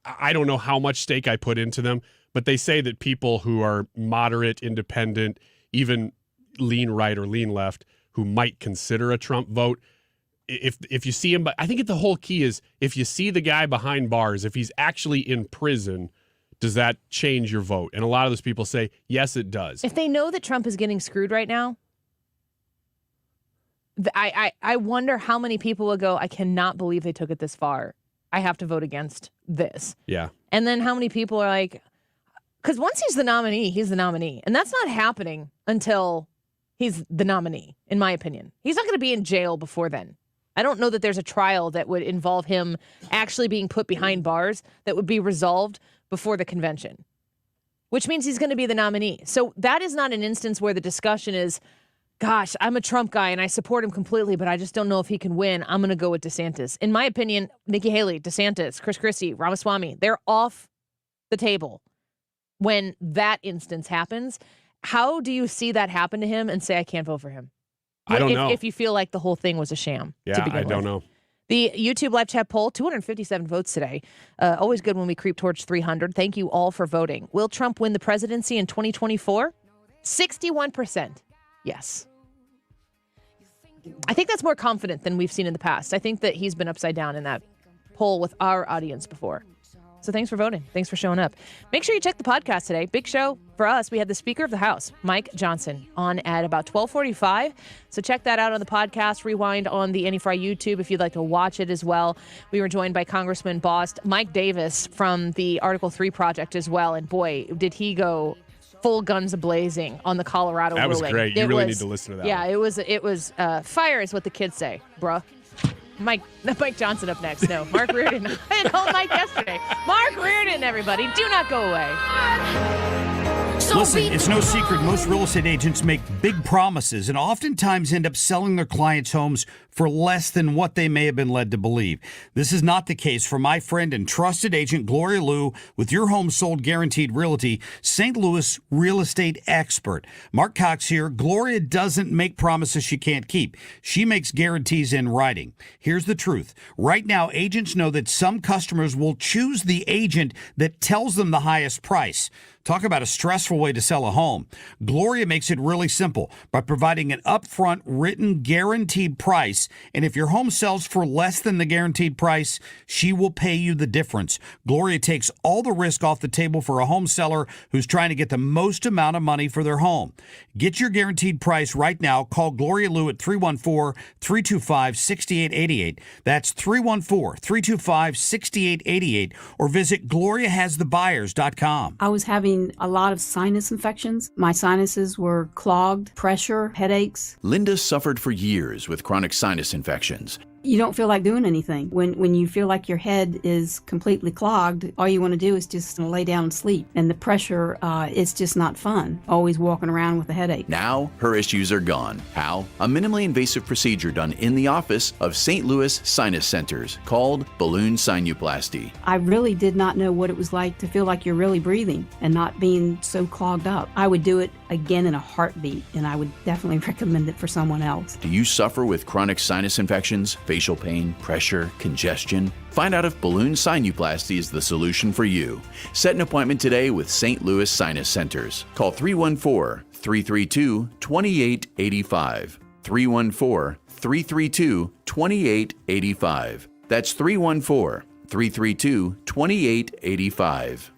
Speaker 13: I don't know how much stake I put into them, but they say that people who are moderate, independent, even lean right or lean left, who might consider a Trump vote, if you see him, but I think the whole key is if you see the guy behind bars, if he's actually in prison, does that change your vote? And a lot of those people say, yes, it does.
Speaker 3: If they know that Trump is getting screwed right now, I wonder how many people will go, I cannot believe they took it this far. I have to vote against this.
Speaker 13: Yeah.
Speaker 3: And then how many people are like, because once he's the nominee, he's the nominee. And that's not happening until he's the nominee, in my opinion. He's not going to be in jail before then. I don't know that there's a trial that would involve him actually being put behind bars that would be resolved before the convention, which means he's going to be the nominee. So that is not an instance where the discussion is, gosh, I'm a Trump guy and I support him completely, but I just don't know if he can win. I'm going to go with DeSantis. In my opinion, Nikki Haley, DeSantis, Chris Christie, Ramaswamy, they're off the table when that instance happens. How do you see that happen to him and say, I can't vote for him?
Speaker 13: I don't know.
Speaker 3: If you feel like the whole thing was a sham.
Speaker 13: Yeah, I don't know.
Speaker 3: The YouTube live chat poll, 257 votes today. Always good when we creep towards 300. Thank you all for voting. Will Trump win the presidency in 2024? 61%. Yes. I think that's more confident than we've seen in the past. I think that he's been upside down in that poll with our audience before. So thanks for voting. Thanks for showing up. Make sure you check the podcast today. Big show for us. We had the Speaker of the House, Mike Johnson, on at about 12:45. So check that out on the podcast. Rewind on the Annie Frey YouTube if you'd like to watch it as well. We were joined by Congressman Bost, Mike Davis from the Article 3 Project as well. And boy, did he go full guns a-blazing on the Colorado ruling.
Speaker 13: That was great. You really need to listen to that.
Speaker 3: Yeah, it was fire is what the kids say, bruh. Mike Johnson up next. No, Mark Reardon. I called Mike yesterday. Mark Reardon, everybody. Do not go away.
Speaker 8: Listen, it's no secret most real estate agents make big promises and oftentimes end up selling their clients' homes for less than what they may have been led to believe. This is not the case for my friend and trusted agent Gloria Liu with Your Home Sold Guaranteed Realty, St. Louis real estate expert. Mark Cox here. Gloria doesn't make promises she can't keep. She makes guarantees in writing. Here's the truth. Right now, agents know that some customers will choose the agent that tells them the highest price. Talk about a stressful way to sell a home. Gloria makes it really simple by providing an upfront written guaranteed price. And if your home sells for less than the guaranteed price, she will pay you the difference. Gloria takes all the risk off the table for a home seller who's trying to get the most amount of money for their home. Get your guaranteed price right now. Call Gloria Liu at 314-325-6888. That's 314-325-6888 or visit GloriaHasTheBuyers.com.
Speaker 9: I was having a lot of sinus infections. My sinuses were clogged, pressure, headaches.
Speaker 10: Linda suffered for years with chronic sinus infections.
Speaker 9: You don't feel like doing anything. When you feel like your head is completely clogged, all you want to do is just lay down and sleep. And the pressure, it's just not fun. Always walking around with a headache.
Speaker 10: Now, her issues are gone. How? A minimally invasive procedure done in the office of St. Louis Sinus Centers called balloon sinuplasty.
Speaker 9: I really did not know what it was like to feel like you're really breathing and not being so clogged up. I would do it again in a heartbeat, and I would definitely recommend it for someone else.
Speaker 10: Do you suffer with chronic sinus infections, facial pain, pressure, congestion? Find out if balloon sinuplasty is the solution for you. Set an appointment today with St. Louis Sinus Centers. Call 314-332-2885. 314-332-2885. That's 314-332-2885.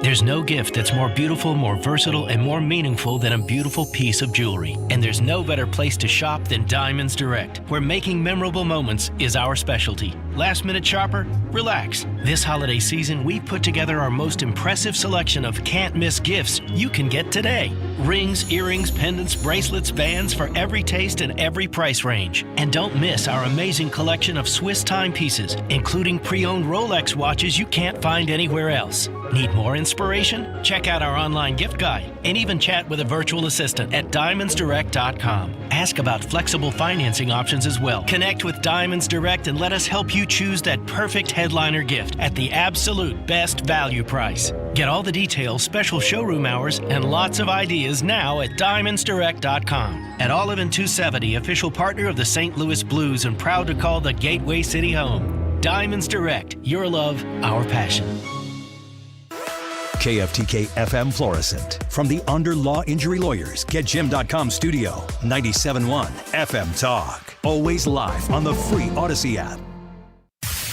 Speaker 23: There's no gift that's more beautiful, more versatile, and more meaningful than a beautiful piece of jewelry. And there's no better place to shop than Diamonds Direct, where making memorable moments is our specialty. Last minute shopper? Relax. This holiday season, we've put together our most impressive selection of can't-miss gifts you can get today. Rings, earrings, pendants, bracelets, bands for every taste and every price range. And don't miss our amazing collection of Swiss timepieces, including pre-owned Rolex watches you can't find anywhere else. Need more inspiration? Check out our online gift guide and even chat with a virtual assistant at DiamondsDirect.com. Ask about flexible financing options as well. Connect with Diamonds Direct and let us help you choose that perfect headliner gift at the absolute best value price. Get all the details, special showroom hours, and lots of ideas now at DiamondsDirect.com. At Olive & 270, official partner of the St. Louis Blues and proud to call the Gateway City home. Diamonds Direct, your love, our passion.
Speaker 4: KFTK FM Florissant. From the Under Law Injury Lawyers, GetJim.com studio, 97.1 FM Talk. Always live on the free Odyssey app.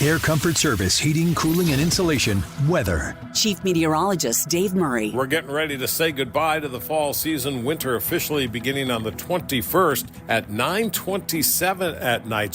Speaker 4: Air Comfort Service, heating, cooling, and insulation, weather.
Speaker 11: Chief Meteorologist Dave Murray.
Speaker 14: We're getting ready to say goodbye to the fall season. Winter officially beginning on the 21st at 9:27 at night.